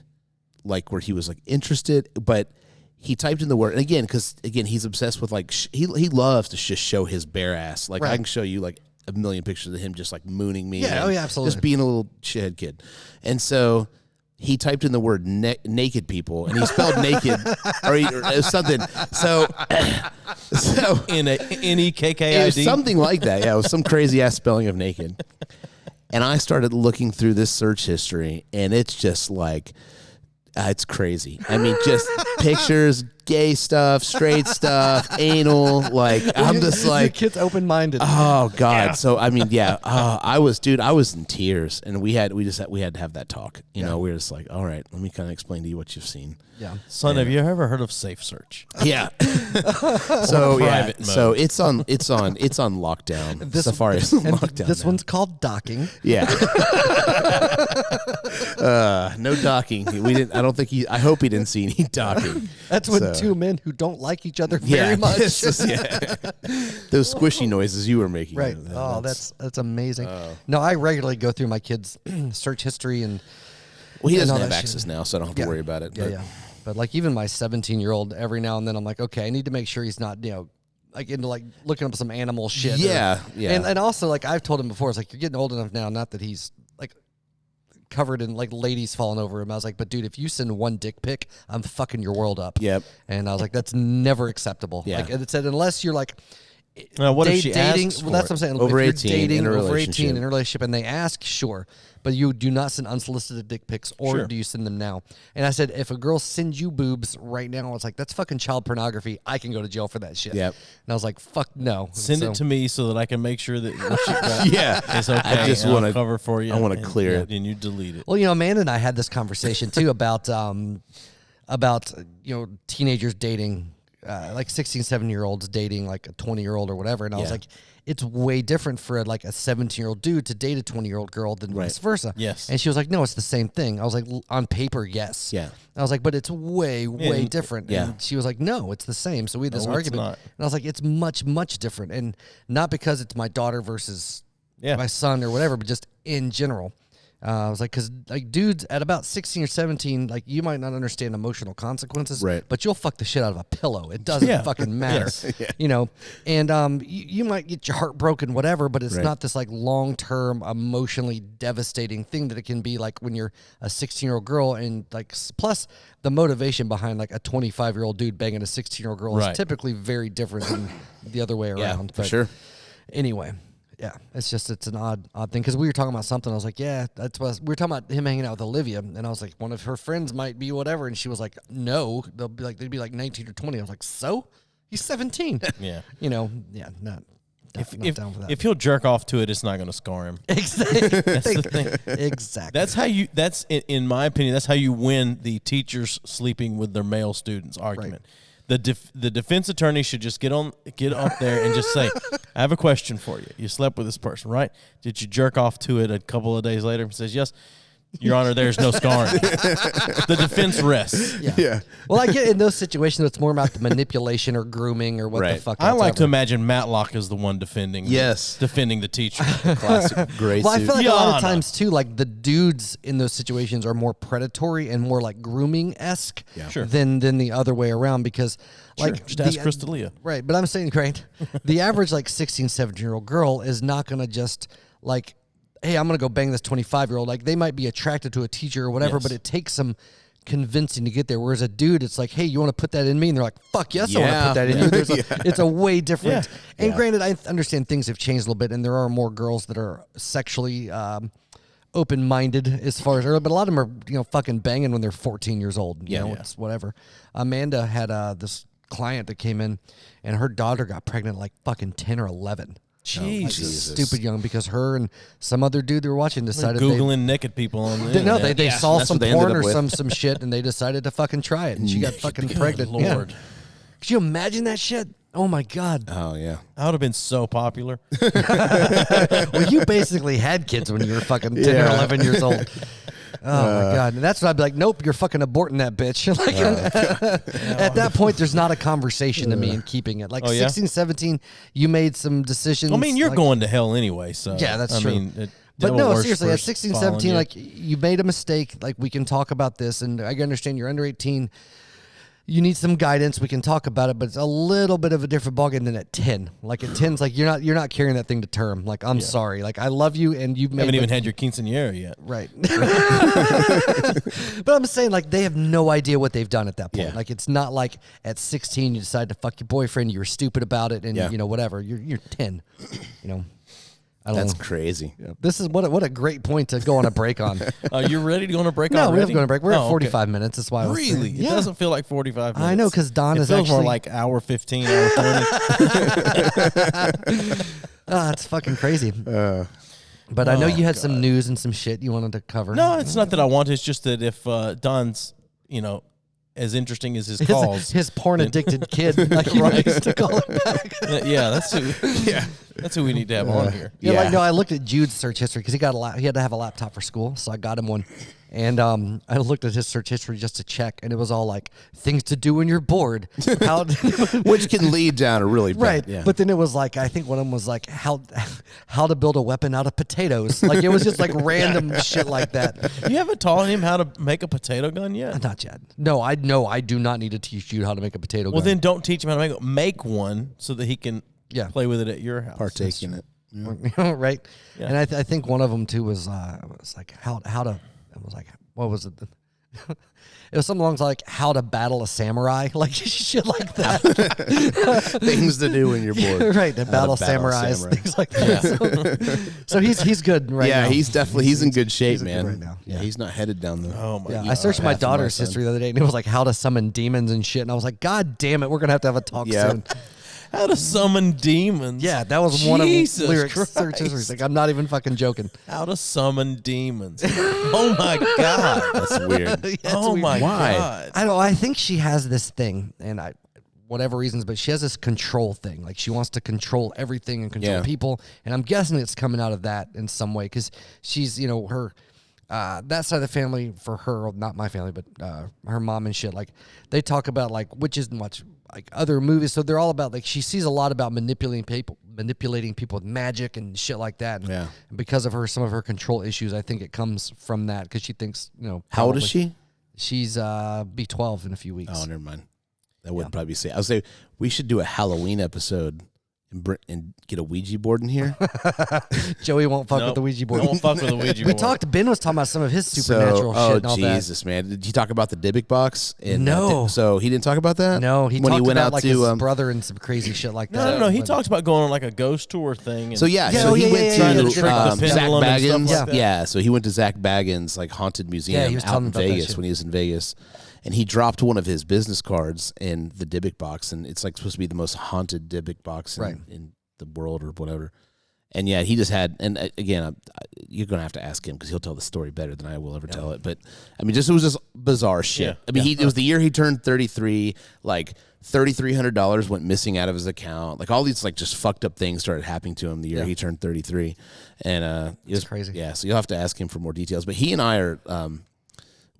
like where he was like interested, but he typed in the word, and again, because again he's obsessed with like he loves to just show his bare ass. Like I can show you like a million pictures of him just like mooning me. Yeah, absolutely. Just being a little shithead kid. And so he typed in the word naked people, and he spelled naked or something. So N-E-K-K-I-D. it was something like that. Yeah, it was some crazy ass spelling of naked. And I started looking through this search history, and it's just like, it's crazy. I mean, just pictures, gay stuff, straight stuff, anal. Like I'm just like, your kid's open-minded. oh god. Yeah. So I mean, yeah. I was in tears, and we had to have that talk. You know, we were just like, all right, let me kind of explain to you what you've seen. Yeah, son, have you ever heard of Safe Search? Yeah. So yeah. Private mode. So it's on lockdown. Safari is on lockdown. This now. one's called docking. Yeah. No docking. We didn't. I hope he didn't see any docking. That's when two men who don't like each other very much. Those squishy noises you were making. Right. That's amazing. No, I regularly go through my kids' search history and. Well, he doesn't have access now, so I don't have to worry about it. Yeah. But like even my 17-year-old, every now and then I'm like, okay, I need to make sure he's not, like into like looking up some animal shit. Yeah. And also like I've told him before, it's like you're getting old enough now, not that he's like covered in like ladies falling over him. I was like, but dude, if you send one dick pic, I'm fucking your world up. Yep. And I was like, that's never acceptable. Yeah. Like it said, unless you're like Now, what if she dating? asks Well, that's for what I'm saying. Over if 18 you're dating in a over 18 relationship. in a relationship, and they ask, sure, but you do not send unsolicited dick pics, or Sure. do you send them now? And I said, if a girl sends you boobs right now, I was like, that's fucking child pornography. I can go to jail for that shit. Yep. And I was like, fuck no. Send it to me so that I can make sure that what you got Yeah. is okay. I just and I'll wanna- cover for you. I wanna and- clear it. and you delete it. Well, Amanda and I had this conversation too about teenagers dating, like 16, 17-year-olds dating like a 20-year-old or whatever. And I was like, it's way different for a 17-year-old dude to date a 20-year-old girl than vice versa. Yes. And she was like, no, it's the same thing. I was like, on paper, yes. Yeah. I was like, but it's way different. Yeah. And she was like, no, it's the same. So we had this No, it's argument. not. And I was like, it's much, much different. And not because it's my daughter versus Yeah. my son or whatever, but just in general. I was like, because dudes at about 16 or 17, you might not understand emotional consequences, Right. but you'll fuck the shit out of a pillow. It doesn't fucking matter, And you might get your heart broken, whatever, but it's not this long-term emotionally devastating thing that it can be like when you're a 16-year-old girl, and plus the motivation behind a 25-year-old dude banging a 16-year-old girl is typically very different than the other way around. Yeah, for sure. Anyway. Yeah, it's an odd thing, because we were talking about something. I was like, yeah, that's what we were talking about, him hanging out with Olivia, and I was like, one of her friends might be whatever, and she was like, no, they'd be 19 or 20. I was like, so he's 17. Yeah. Not If down for that. if he'll jerk off to it, it's not going to scar him. Exactly. That's the thing. Exactly. That's how you. That's in my opinion. That's how you win the teachers sleeping with their male students argument. The defense attorney should just get up there and just say, I have a question for you. You slept with this person, right? Did you jerk off to it a couple of days later? He says, yes. Your Honor, there's no scarring. The defense rests. Yeah. Well, I get in those situations, it's more about the manipulation or grooming or what the fuck. I like to ever. imagine Matlock is the one defending. Defending the teacher. Classic gray Well, I suit. feel like a lot of times too, the dudes in those situations are more predatory and more grooming-esque than the other way around, because just ask Crystalia. Right, but I'm saying, great. The average 16, 17-year-old girl is not going to just hey, I'm going to go bang this 25-year-old. They might be attracted to a teacher or whatever, but it takes some convincing to get there. Whereas a dude, it's like, hey, you want to put that in me? And they're like, fuck yes, I want to put that in you. It's a way different. Yeah. And granted, I understand things have changed a little bit, and there are more girls that are sexually open-minded as far as, but a lot of them are, fucking banging when they're 14 years old. You know, it's whatever. Amanda had this client that came in, and her daughter got pregnant at fucking 10 or 11. Jesus. Stupid young, because her and some other dude they were watching decided Googling naked people on the internet. they saw that's some what they ended porn up or with. some shit, and they decided to fucking try it, and she got fucking pregnant. Lord. Yeah. Could you imagine that shit? Oh my God. Oh, yeah. I would have been so popular. Well, you basically had kids when you were fucking 10 or 11 years old. Oh my God. And that's what I'd be like, nope, you're fucking aborting that bitch. At that point, there's not a conversation to me in keeping it. 16, 17, you made some decisions. I mean, you're going to hell anyway, so. Yeah, that's true. But devil no, worshippers seriously, at 16, following 17, you made a mistake. We can talk about this, and I understand you're under 18. You need some guidance. We can talk about it, but it's a little bit of a different ballgame than at 10. At 10's you're not carrying that thing to term. I'm sorry. I love you, and you haven't even had your quinceañera yet. Right. But I'm saying they have no idea what they've done at that point. Yeah. It's not at 16 you decide to fuck your boyfriend, you were stupid about it, and whatever. You're 10. I don't That's know. crazy. This is what a great point to go on a break on. You're ready to go on a break No, already? we have to go on a break. We're at okay. 45 minutes. That's why I was Really? saying. It doesn't feel like 45 minutes. I know, because Don is feels actually more like hour 15, hour 20. it's fucking crazy. But I know you had some news and some shit you wanted to cover. No, it's not that I want. It's just that if Don's, as interesting as his calls. His porn addicted kid, he likes to call it back. Yeah, that's who we need to have on here. Yeah, I looked at Jude's search history because he had to have a laptop for school, so I got him one. And I looked at his search history just to check, and it was all things to do when you're bored. Which can lead down a really bad. Right, Yeah. but then it was I think one of them was how to build a weapon out of potatoes. It was just random shit like that. You haven't taught him how to make a potato gun yet? Not yet. No, I do not need to teach you how to make a potato gun. Well, then don't teach him how to make one so that he can play with it at your house. Partake in it. Right. Yeah. And I think one of them too was how to. It was what was it? It was something along like how to battle a samurai, like shit like that. Things to do when you're bored. Right, to battle samurais, things like that. So he's good right now. Yeah, he's in good shape, man. right now. Yeah, he's not headed down the. Oh my God. I searched my daughter's history the other day, and it was like how to summon demons and shit. And I was like, God damn it, we're gonna have a talk soon. How to summon demons. Yeah, that was one of the lyrics search histories. Like, I'm not even fucking joking. How to summon demons. Oh my God. That's weird. Oh my God. I don't. I think she has this thing, and whatever reasons, but she has this control thing. Like she wants to control everything and control people. And I'm guessing it's coming out of that in some way because she's, her. That side of the family for her, not my family, but her mom and shit. Like they talk about like witches and much like other movies. So they're all about like she sees a lot about manipulating people with magic and shit like that. And because of some of her control issues, I think it comes from that because she thinks How old is she? She's be 12 in a few weeks. Oh, never mind. That would probably say. I would say we should do a Halloween episode and get a Ouija board in here. Joey won't fuck with the Ouija board. Won't fuck with the Ouija board. Ben was talking about some of his supernatural shit and all that. Oh, Jesus, man. Did he talk about the Dybbuk box? No. So he didn't talk about that? No, he when talked he went about out like to, his brother and some crazy shit like that. No. He talks about going on like a ghost tour thing. And So he went to Zach Baggins. like that. Yeah, so he went to Zach Baggins' like haunted museum out in Vegas when he was in Vegas. And he dropped one of his business cards in the Dybbuk box, and it's like supposed to be the most haunted Dybbuk box in the world or whatever. And yeah, he just had, and again, you're going to have to ask him because he'll tell the story better than I will ever tell it. But I mean, it was just bizarre shit. Yeah. I mean, it was the year he turned 33, like $3,300 went missing out of his account. Like all these like just fucked up things started happening to him the year he turned 33. And it was crazy. Yeah. So you'll have to ask him for more details, but he and I are,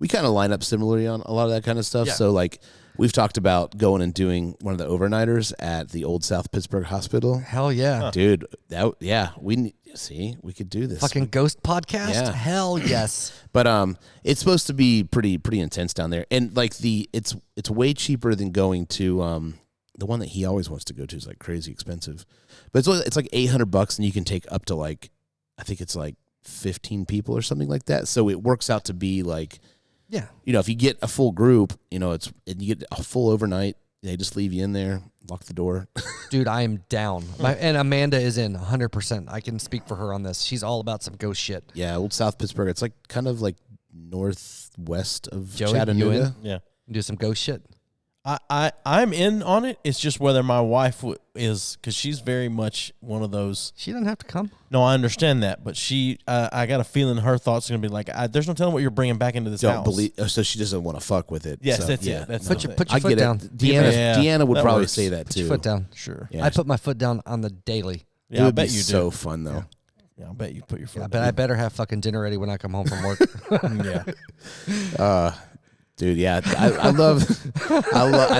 we kind of line up similarly on a lot of that kind of stuff. Yeah. So like we've talked about going and doing one of the overnighters at the Old South Pittsburgh Hospital. Hell yeah. Dude, we could do this. Fucking ghost podcast? Yeah. Hell yes. But it's supposed to be pretty intense down there. And like it's way cheaper than going to the one that he always wants to go to is like crazy expensive. But it's like $800 and you can take up to like I think it's like 15 people or something like that. So it works out to be like if you get a full group, you get a full overnight, they just leave you in there, lock the door. Dude, I am down. And Amanda is in 100%. I can speak for her on this. She's all about some ghost shit. Yeah, Old South Pittsburgh. It's like kind of like northwest of Joey, Chattanooga. you in? Yeah. Do some ghost shit. I'm in on it. It's just whether my wife is, because she's very much one of those. She doesn't have to come. No, I understand that, but she, I got a feeling her thoughts are gonna be like, there's no telling what you're bringing back into this house. So she doesn't want to fuck with it. Yes, so, that's it. That's Put your foot down. Deanna would probably works. say that Put too. your foot down. Sure. Yeah. I put my foot down on the daily. It Yeah, I would bet be you do. so fun though. Yeah, I bet you put your foot. Yeah, but I better have fucking dinner ready when I come home from work. Yeah. Dude, yeah, I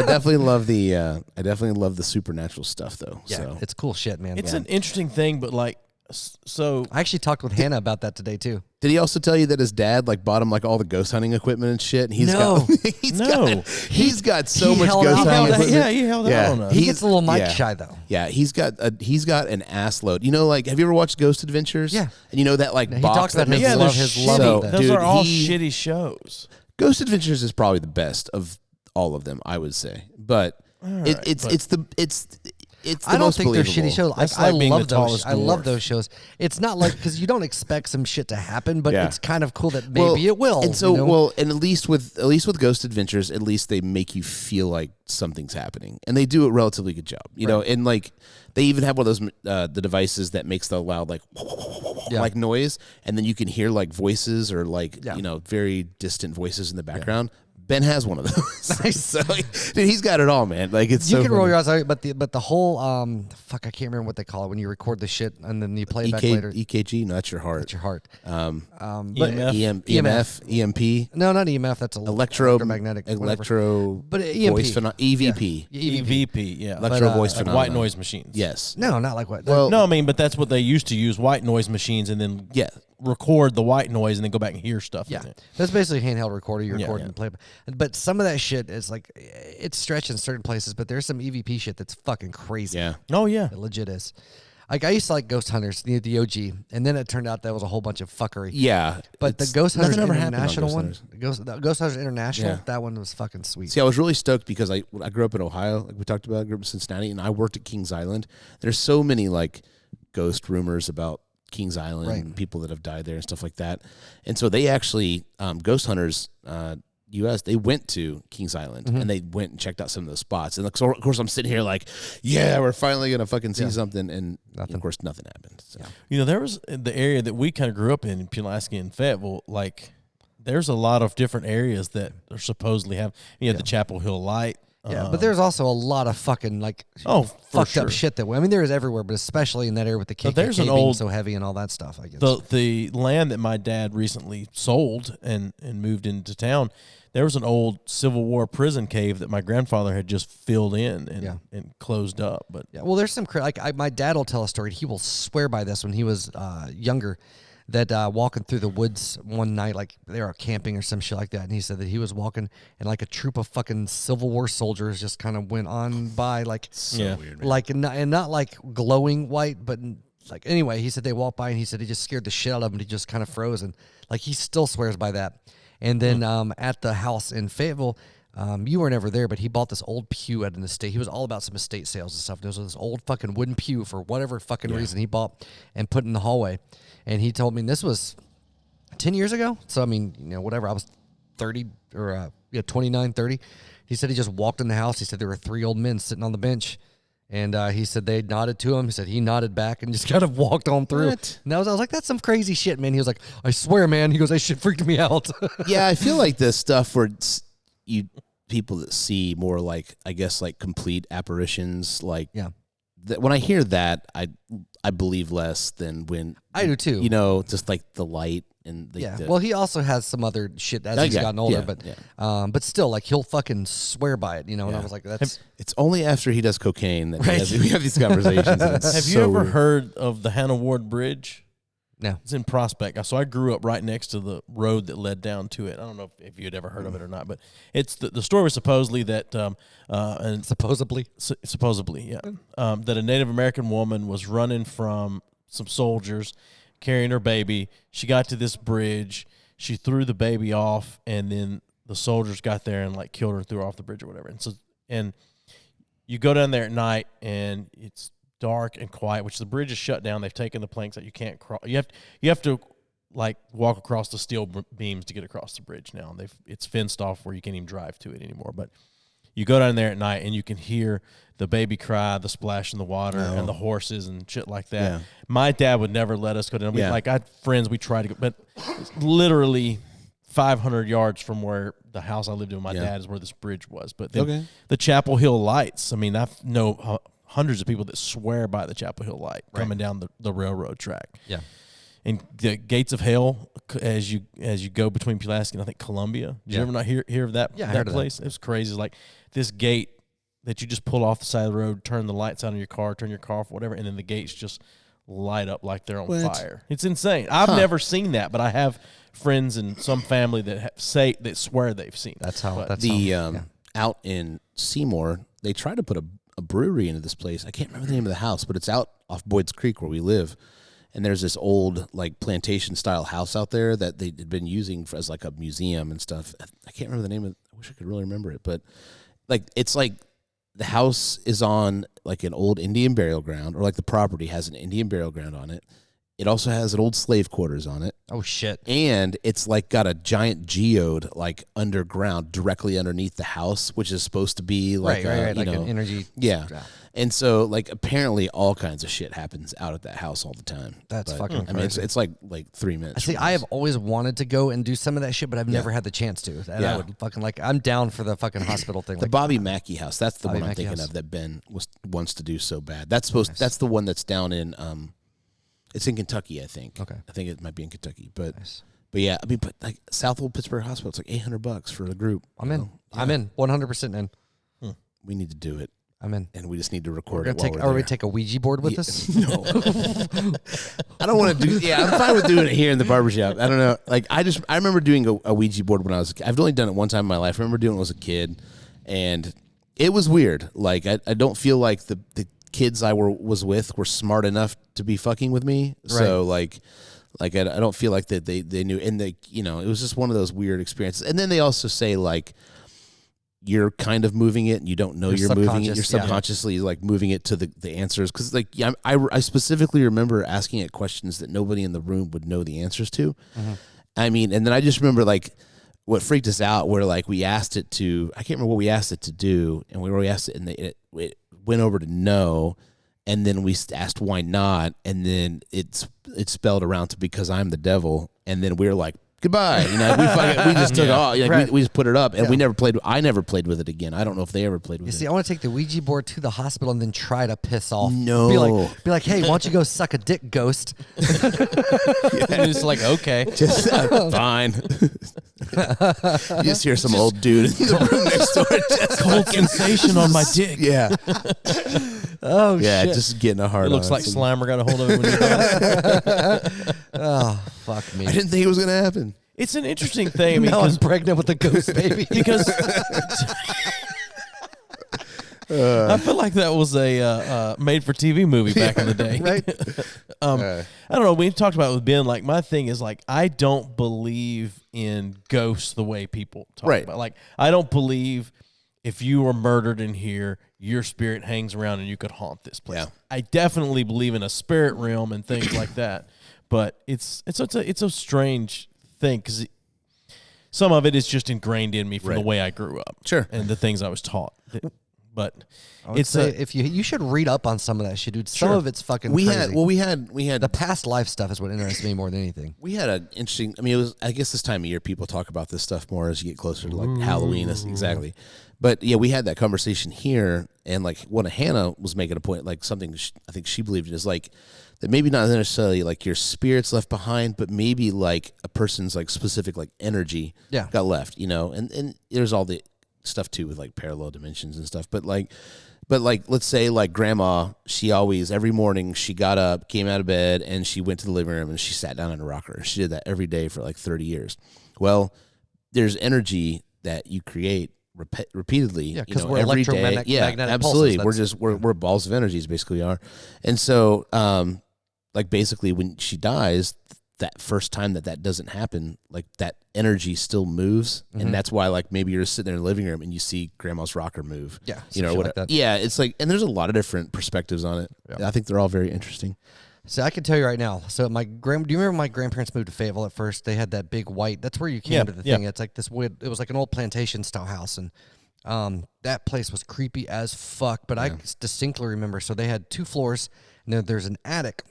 definitely love the supernatural stuff though. Yeah, so. it's cool shit, man. It's an interesting thing, but like, so I actually talked with Hannah about that today too. Did he also tell you that his dad like bought him like all the ghost hunting equipment and shit? And he's got so much ghost hunting equipment. Yeah, he held out on us. He gets a little mic shy though. Yeah, he's got an ass load. You know, like have you ever watched Ghost Adventures? Yeah. And you know that like He box talks about that makes his love of that. Those dude, are all shitty shows. Ghost Adventures is probably the best of all of them, I would say. But it's the I don't most think they're believable. shitty shows. That's I like being love the those. tallest I love dwarf. those shows. It's not like because you don't expect some shit to happen, but Yeah. it's kind of cool that maybe it will. And so, you know? and at least with Ghost Adventures, at least they make you feel like something's happening, and they do a relatively good job. You know, and like they even have one of those the devices that makes the loud like like noise, and then you can hear like voices or like very distant voices in the background. Ben has one of those. Nice. So, dude, he's got it all, man. Like it's you so can roll funny. your eyes, but the whole I can't remember what they call it when you record the shit and then you play it back later. EKG, no, that's your heart. That's your heart. But EMF? EMF, EMP, No, not EMF. That's electromagnetic. But EMP. voice EVP, EVP, yeah. electro But, voice Like phenomenon. white noise machines. Yes. No, not like what. Well, No, I mean, but that's what they used to use, white noise machines, and then record the white noise and then go back and hear stuff. Yeah, in it. that's basically a handheld recorder. You Yeah, record yeah. and play. But some of that shit is like it's stretched in certain places. But there's some EVP shit that's fucking crazy. Yeah. Oh yeah. It legit is. Like I used to like Ghost Hunters, the OG, and then it turned out that was a whole bunch of fuckery. Yeah, but the Ghost Hunters International Ghost one, the Ghost Hunters International, Yeah. that one was fucking sweet. See, I was really stoked because I grew up in Ohio, like we talked about. I grew up in Cincinnati, and I worked at Kings Island. There's so many like ghost rumors about Kings Island and people that have died there and stuff like that. And so they actually, Ghost Hunters US, they went to Kings Island and they went and checked out some of those spots. And so, of course, I'm sitting here like, yeah, we're finally going to fucking see something. And of course, nothing happened. So. Yeah. You know, there was the area that we kind of grew up in Pulaski and Fayetteville, like there's a lot of different areas that are supposedly have, you have the Chapel Hill Light. Yeah, but there's also a lot of fucking like fucked up shit that way. I mean, there is everywhere, but especially in that area with the KKK being so heavy and all that stuff. I guess the land that my dad recently sold and moved into town, there was an old Civil War prison cave that my grandfather had just filled in and closed up. But well, there's some my dad will tell a story. He will swear by this when he was younger. That walking through the woods one night, like they were camping or some shit like that, and he said that he was walking and like a troop of fucking Civil War soldiers just kind of went on by, like Weird, man. like and not like glowing white, but like anyway, he said they walked by and he said he just scared the shit out of him. And he just kind of froze, and like he still swears by that. And then at the house in Fayetteville. You were never there, but he bought this old pew at an estate. He was all about some estate sales and stuff. There was this old fucking wooden pew for whatever fucking reason he bought and put in the hallway. And he told me this was 10 years ago. So, I mean, whatever. I was 30 or 29, 30. He said he just walked in the house. He said there were 3 old men sitting on the bench. And he said they nodded to him. He said he nodded back and just kind of walked on through. What? And I was like, that's some crazy shit, man. He was like, I swear, man. He goes, that shit freaked me out. Yeah, I feel like this stuff where people that see more like, I guess, like complete apparitions, like when I hear that, I believe less than when I do too. Just like the light and well, he also has some other shit as he's gotten older, but still, like he'll fucking swear by it, And I was like, that's it's only after he does cocaine that we have these conversations. Have you ever heard of the Hannah Ward Bridge? No. It's in Prospect. So I grew up right next to the road that led down to it. I don't know if you had ever heard of it or not, but it's the story was supposedly that supposedly, that a Native American woman was running from some soldiers carrying her baby. She got to this bridge. She threw the baby off, and then the soldiers got there and like killed her and threw her off the bridge or whatever. And you go down there at night, and it's dark and quiet, which the bridge is shut down. They've taken the planks out. You can't cross. You have to like walk across the steel beams to get across the bridge now. It's fenced off where you can't even drive to it anymore. But you go down there at night and you can hear the baby cry, the splash in the water, and the horses and shit like that. Yeah. My dad would never let us go down. I had friends, we tried to go, but literally 500 yards from where the house I lived in with my dad is where this bridge was. But the Chapel Hill lights, I mean, I know hundreds of people that swear by the Chapel Hill light coming down the railroad track. Yeah. And the gates of hell as you go between Pulaski and I think Columbia. Did you ever not hear of that? Yeah, that place? It was crazy. It's like this gate that you just pull off the side of the road, turn the lights out on your car, turn your car off, whatever, and then the gates just light up like they're on fire. It's insane. I've never seen that, but I have friends and some family that swear they've seen. Out in Seymour, they try to put a brewery into this place. I can't remember the name of the house, but it's out off Boyd's Creek where we live. And there's this old like plantation style house out there that they had been using as like a museum and stuff. I can't remember the name of it. I wish I could really remember it, but like it's like the house is on like an old Indian burial ground, or like the property has an Indian burial ground on it. It also has an old slave quarters on it. Oh shit. And it's like got a giant geode like underground directly underneath the house, which is supposed to be like like an energy. Yeah. And so like apparently all kinds of shit happens out at that house all the time. That's fucking crazy. I mean it's like 3 minutes. See, I have always wanted to go and do some of that shit, but I've never had the chance to. And I would fucking I'm down for the fucking hospital thing. The Bobby Mackey house, that's the one I'm thinking of that Ben wants to do so bad. That's that's the one that's down in it's in Kentucky, I think. Okay. I think it might be in Kentucky. But yeah, I mean, but like South Old Pittsburgh Hospital, it's like $800 for the group. I'm in. Yeah. I'm in. 100% in. We need to do it. I'm in. And we just need to record it. Are we take a Ouija board with us? No. I don't want to do. Yeah, I'm fine with doing it here in the barbershop. I don't know. Like I remember doing a Ouija board when I was. I've only done it one time in my life. I remember doing it when I was a kid, and it was weird. Like I don't feel like the kids I was with were smart enough to be fucking with me. Right. So like I don't feel like that they knew, and they, you know, it was just one of those weird experiences. And then they also say like, you're kind of moving it and you don't know you're moving it. You're subconsciously like moving it to the answers. Cause like, I specifically remember asking it questions that nobody in the room would know the answers to. Mm-hmm. I mean, and then I just remember like what freaked us out where like we asked it to, I can't remember what we asked it to do. And we asked it and it went over to no. And then we asked why not. And then it spelled around to because I'm the devil. And then we were like, goodbye. You know, we just took off. Like, right. we just put it up, and I never played with it again. I don't know if they ever played with it. You see, I want to take the Ouija board to the hospital and then try to piss off. No. Be like, hey, why don't you go suck a dick, ghost? And it's like, okay. Just fine. You just hear some old dude in the room next door. Just cold sensation on my dick. Yeah. Oh, yeah, shit. Just getting a hard on. It looks like Slimer got a hold of it when you got it. Oh, fuck me. I didn't think it was going to happen. It's an interesting thing. Now I'm pregnant with a ghost baby. Because I feel like that was a made-for-TV movie back in the day. Right? I don't know. We talked about it with Ben. Like, my thing is, like, I don't believe in ghosts the way people talk about. Like, I don't believe if you were murdered in here, your spirit hangs around and you could haunt this place. Yeah. I definitely believe in a spirit realm and things like that. But it's a strange thing because some of it is just ingrained in me from the way I grew up. Sure. And the things I was taught. But it's if you should read up on some of that shit, dude. Some of it's fucking crazy. We had the past life stuff is what interests me more than anything. We had an interesting. I mean, it was. I guess this time of year people talk about this stuff more as you get closer to like Halloween. Exactly. But yeah, we had that conversation here, and like when Hannah was making a point, like something I think she believed in is like that maybe not necessarily like your spirit's left behind, but maybe like a person's like specific like energy got left, you know, and there's all the stuff too with like parallel dimensions and stuff, but like let's say like grandma, she always every morning she got up, came out of bed, and she went to the living room and she sat down in a rocker. She did that every day for like 30 years. Well, there's energy that you create repeatedly, because we're every day. Absolutely. Pulses. We're balls of energies, basically are. And so like basically when she dies, that first time that doesn't happen, like that energy still moves, and that's why like maybe you're sitting there in the living room and you see grandma's rocker move. Yeah, you know what? Like yeah, it's like, and there's a lot of different perspectives on it. Yeah. I think they're all very interesting. So I can tell you right now. So do you remember my grandparents moved to Fayetteville at first? They had that big white. That's where you came to the thing. It's like this wood. It was like an old plantation style house, and that place was creepy as fuck. But I distinctly remember. So they had 2 floors, and then there's an attic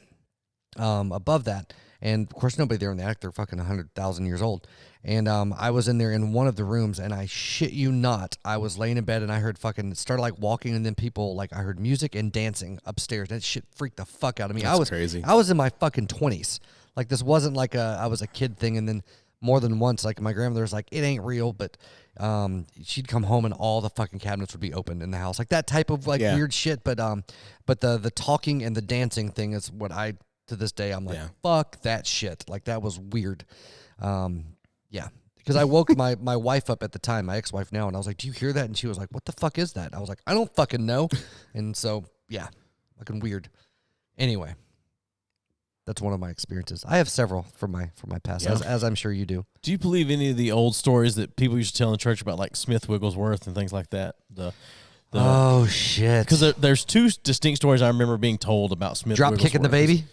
above that. And, of course, nobody there in the attic. They're fucking 100,000 years old. And I was in there in one of the rooms, and I shit you not, I was laying in bed, and I heard it started, like, walking, and then people, like, I heard music and dancing upstairs. That shit freaked the fuck out of me. That's crazy. I was in my fucking 20s. Like, this wasn't like I was a kid thing. And then more than once, like, my grandmother was like, it ain't real, but she'd come home, and all the fucking cabinets would be opened in the house. Like, that type of, like, weird shit. But the talking and the dancing thing is what to this day, I'm like, fuck that shit. Like, that was weird. Because I woke my wife up at the time, my ex-wife now, and I was like, do you hear that? And she was like, what the fuck is that? I was like, I don't fucking know. And so, yeah, fucking weird. Anyway, that's one of my experiences. I have several from my past, as I'm sure you do. Do you believe any of the old stories that people used to tell in church about, like, Smith Wigglesworth and things like that? Oh, shit. Because there's 2 distinct stories I remember being told about Smith Drop Wigglesworth. kicking the baby?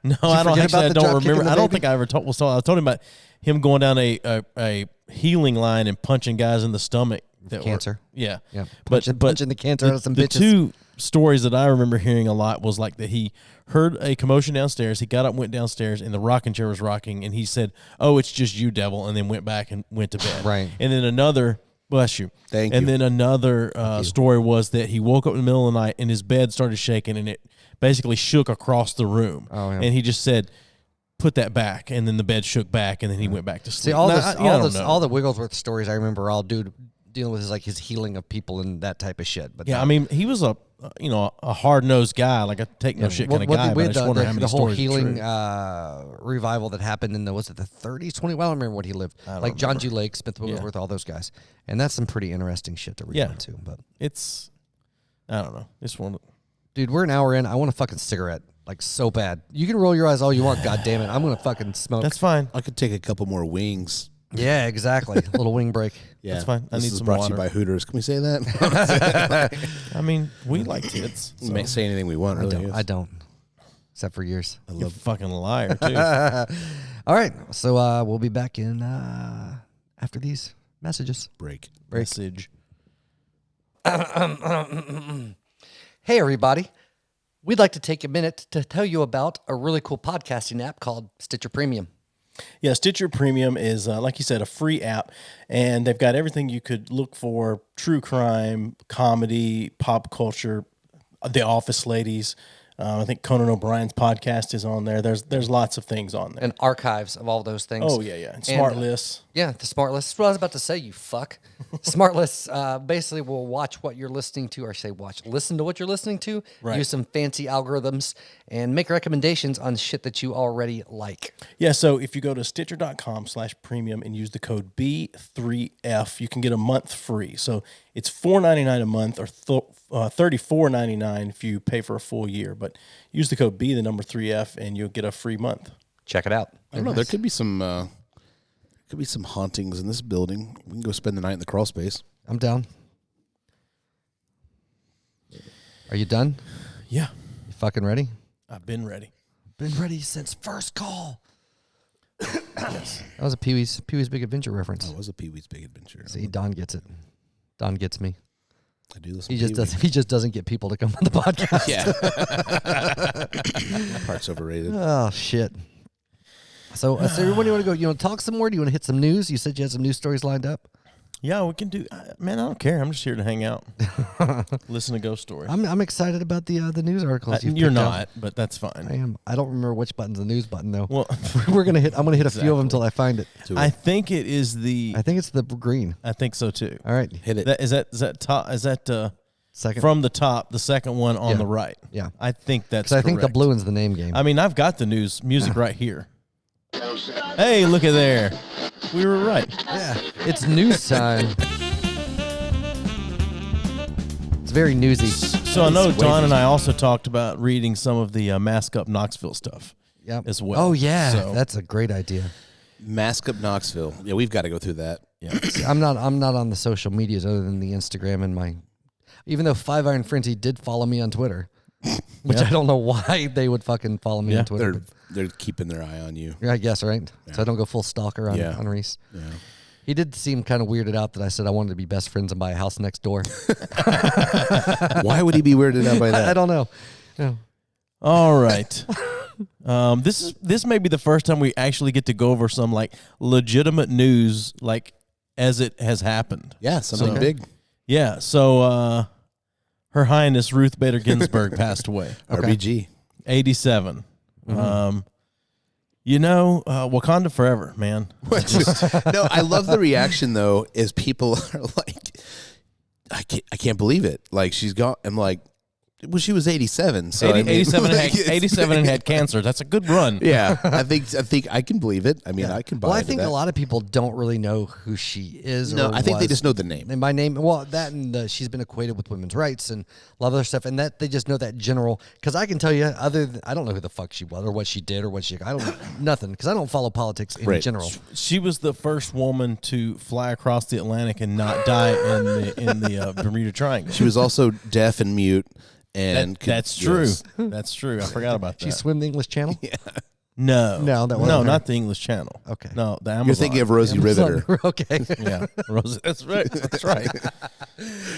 No, I don't remember. I don't think I ever told. I told him about him going down a healing line and punching guys in the stomach. Cancer. Yeah. Punching the cancer out of some bitches. The 2 stories that I remember hearing a lot was like that he heard a commotion downstairs. He got up, went downstairs, and the rocking chair was rocking, and he said, "Oh, it's just you, devil," and then went back and went to bed. Right. And then another. Bless you. Thank you. And then another story was that he woke up in the middle of the night and his bed started shaking, and it basically shook across the room. Oh, yeah. And he just said, put that back. And then the bed shook back, and then he went back to sleep. See, all the Wigglesworth stories I remember are all dealing with his healing of people and that type of shit. But I mean, he was a hard-nosed guy, like a take-no-shit kind of guy. But I just wonder how many the whole stories healing revival that happened in was it the 30s, 20s? Well, I don't remember what he lived. Like John G. Lake, Smith Wigglesworth, all those guys. And that's some pretty interesting shit to read into. But I don't know. This one, dude, we're an hour in. I want a fucking cigarette, like so bad. You can roll your eyes all you want. God damn it, I'm gonna fucking smoke. that's fine. I could take a couple more wings. Yeah, exactly. A little wing break. Yeah, That's fine. I this need is some brought water. to you by Hooters. Can we say that? I mean, we like tits. We may say anything we want. Really. I don't. Except for years. You're a fucking liar too. All right, so we'll be back in after these messages. Break. Message. Hey, everybody. We'd like to take a minute to tell you about a really cool podcasting app called Stitcher Premium. Yeah, Stitcher Premium is, like you said, a free app, and they've got everything you could look for: true crime, comedy, pop culture, The Office ladies. I think Conan O'Brien's podcast is on there. There's lots of things on there. And archives of all those things. Oh, yeah. And smart lists. Yeah, the smart list. That's what I was about to say, you fuck. Smart lists basically will watch what you're listening to, or say listen to what you're listening to, Right. use some fancy algorithms, and make recommendations on shit that you already like. Yeah, so if you go to Stitcher.com/premium and use the code B3F, you can get a month free. So it's $4.99 a month, or $34.99 if you pay for a full year. But use the code B3F and you'll get a free month. Check it out. I don't know. There could be some hauntings in this building. We can go spend the night in the crawl space. I'm down. Are you done? Yeah, You fucking ready? I've been ready. Been ready since first call. That was a Pee-wee's Big Adventure reference. Oh, it was a Pee-wee's Big Adventure. See, Don gets it. Don gets me. I do listen. He to just doesn't. He just doesn't get people to come on the podcast. Yeah, that part's overrated. Oh shit. So everyone, you want to go? You want to talk some more? Do you want to hit some news? You said you had some news stories lined up. Yeah, we can do. Man, I don't care. I'm just here to hang out, listen to ghost stories. I'm excited about the news articles. You're not, but that's fine. I am. I don't remember which button's the news button though. Well, I'm gonna hit a few of them until I find it. I think it is the. I think it's the green. I think so too. All right, Hit it. Is that top? Is that second from the top? The second one on the right. Yeah, I think that's. because I think the correct. blue one's the name game. I mean, I've got the music right here. Hey, look at there. We were right. Yeah, it's news time. It's very newsy. So I know Don and I also talked about reading some of the Mask Up Knoxville stuff. Yep. As well. Oh yeah, So- that's a great idea. Mask Up Knoxville. Yeah, we've got to go through that. Yeah. See, I'm not on the social medias other than the Instagram and my. Even though Five Iron Frenzy did follow me on Twitter, which Yeah. I don't know why they would fucking follow me on Twitter. They're keeping their eye on you. I guess, right? So I don't go full stalker on Yeah. Reese. Yeah. He did seem kind of weirded out that I said I wanted to be best friends and buy a house next door. Why would he be weirded out by that? I don't know. No. All right. This may be the first time we actually get to go over some like legitimate news, like as it has happened. Yeah, something So- big. Yeah. So, Her Highness Ruth Bader Ginsburg passed away, RBG. 87. Wakanda forever, man. No, I love the reaction though. Is people are like, I can't believe it. Like she's gone. I'm like, well, she was 87. So 87 like, and 87 and had cancer. That's a good run. Yeah, I think I can believe it. I mean, I can buy. Well, I into think that. a lot of people don't really know who she is. No, or I think they was. just know the name. And my name, well, that and she's been equated with women's rights and a lot of other stuff, and that they just know that general. Because I can tell you, I don't know who the fuck she was or what she did or what she. I don't nothing because I don't follow politics in general. She was the first woman to fly across the Atlantic and not die in the Bermuda Triangle. She was also deaf and mute. And That's true. yes. That's true. I forgot about that. She swam the English Channel. No, that wasn't her. not the English Channel. Okay. No, the Amazon. You're thinking of Rosie Riveter. Okay. Yeah, Rosie. That's right. That's right.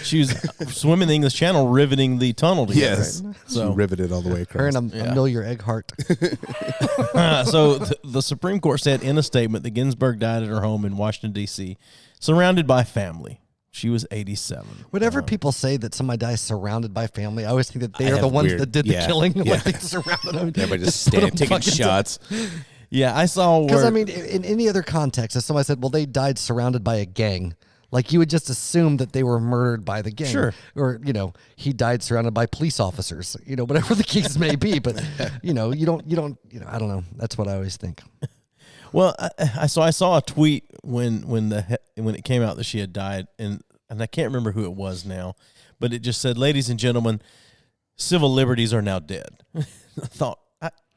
She was swimming the English Channel, riveting the tunnel together. Yes. So She riveted all the way across. Her and Amelia Earhart. so the Supreme Court said in a statement that Ginsburg died at her home in Washington, D.C., surrounded by family. She was 87. Whenever people say that somebody dies surrounded by family, I always think that they are have the ones weird- that did yeah, the killing. yeah. Like they surrounded them. Everybody just put 'em stand taking fucking shots. Yeah, I saw Because where. I mean, in any other context, if somebody said, "Well, they died surrounded by a gang," like you would just assume that they were murdered by the gang, Sure. Or he died surrounded by police officers, whatever the case may be. But you don't, I don't know. That's what I always think. Well, I saw a tweet when it came out that she had died, and and I can't remember who it was now, but it just said, "Ladies and gentlemen, civil liberties are now dead." I thought,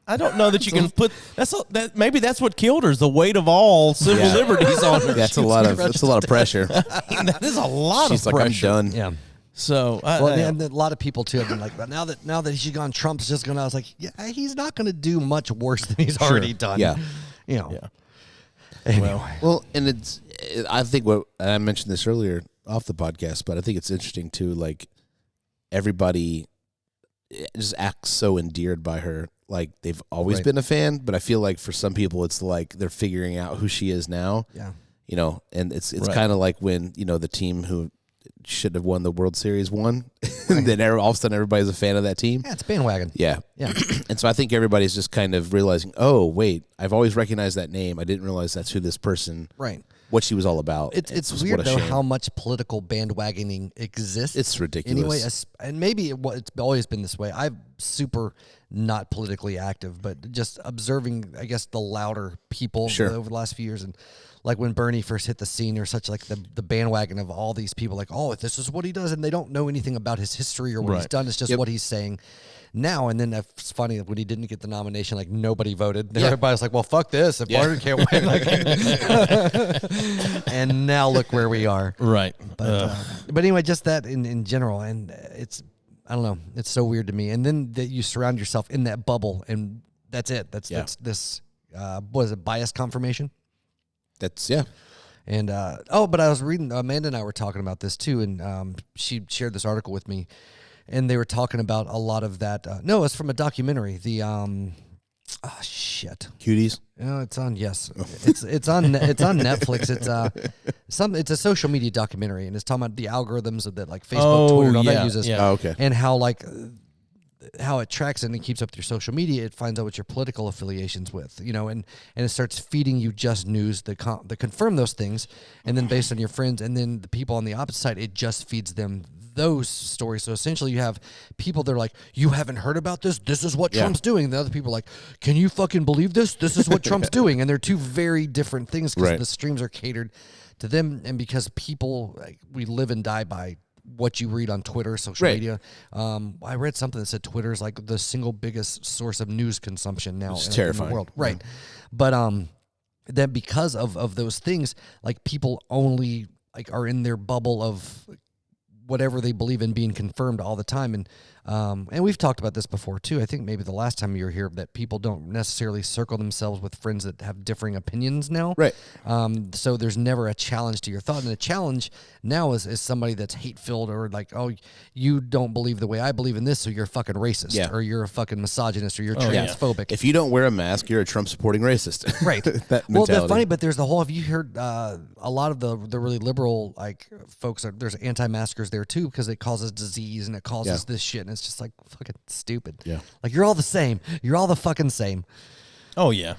I don't know that you can put that. Maybe that's what killed her, is the weight of all civil liberties on her. That's a lot of pressure. That is a lot She's of like, pressure. I'm done. Yeah. So, and a lot of people too have been like, but now that she's gone, Trump's just gonna. I was like, yeah, he's not gonna do much worse than he's already done. Yeah. You know. Yeah. Anyway. Well, and I think and I mentioned this earlier off the podcast, but I think it's interesting too. Like, everybody just acts so endeared by her. Like, they've always been a fan, but I feel like for some people, it's like they're figuring out who she is now. Yeah. You know, and it's kind of like when, the team who should have won the World Series won, and then all of a sudden everybody's a fan of that team. Yeah, it's bandwagon. Yeah. Yeah. And so I think everybody's just kind of realizing, oh, wait, I've always recognized that name. I didn't realize that's who this person, what she was all about. It's weird, though, how much political bandwagoning exists. It's ridiculous. Anyway, and maybe it's always been this way. I'm super not politically active, but just observing, I guess, the louder people over the last few years. And like when Bernie first hit the scene, or such, like the bandwagon of all these people, like, oh, this is what he does, and they don't know anything about his history or what he's done. It's just what he's saying now. And then it's funny that when he didn't get the nomination, like, nobody voted. Everybody's like, well, fuck this. If Biden can't win, and now look where we are. Right. But anyway, just that in general, and I don't know. It's so weird to me. And then that you surround yourself in that bubble, and that's it. That's this. What is it? Bias confirmation. That's And but I was reading. Amanda and I were talking about this too, and she shared this article with me, and they were talking about a lot of that. No, it's from a documentary. The Cuties. Oh, it's on. Yes, it's on Netflix. It's a social media documentary, and it's talking about the algorithms of that, like Facebook, Twitter, and all that uses. Yeah. Oh, okay. And how it tracks and it keeps up your social media. It finds out what your political affiliations with, and it starts feeding you just news that confirm those things, and then based on your friends, and then the people on the opposite side, it just feeds them those stories. So essentially you have people that are like, you haven't heard about this? This is what Trump's doing. The other people are like, can you fucking believe this? This is what Trump's doing. And they're two very different things, because the streams are catered to them, and because people, we live and die by what you read on Twitter, social media. I read something that said Twitter is like the single biggest source of news consumption now in the world. Right. But then because of those things, like, people only are in their bubble of whatever they believe in being confirmed all the time. And we've talked about this before too. I think maybe the last time you were here, that people don't necessarily circle themselves with friends that have differing opinions now. Right. So there's never a challenge to your thought. And a challenge now is somebody that's hate-filled, or like, oh, you don't believe the way I believe in this, so you're a fucking racist, or you're a fucking misogynist, or you're transphobic. If you don't wear a mask, you're a Trump-supporting racist. Right. Well, that's funny, but there's have you heard a lot of the really liberal folks, there's anti-maskers there too, because it causes disease and it causes this shit, and it's just like fucking stupid. Yeah. Like, you're all the same. You're all the fucking same. Oh, yeah.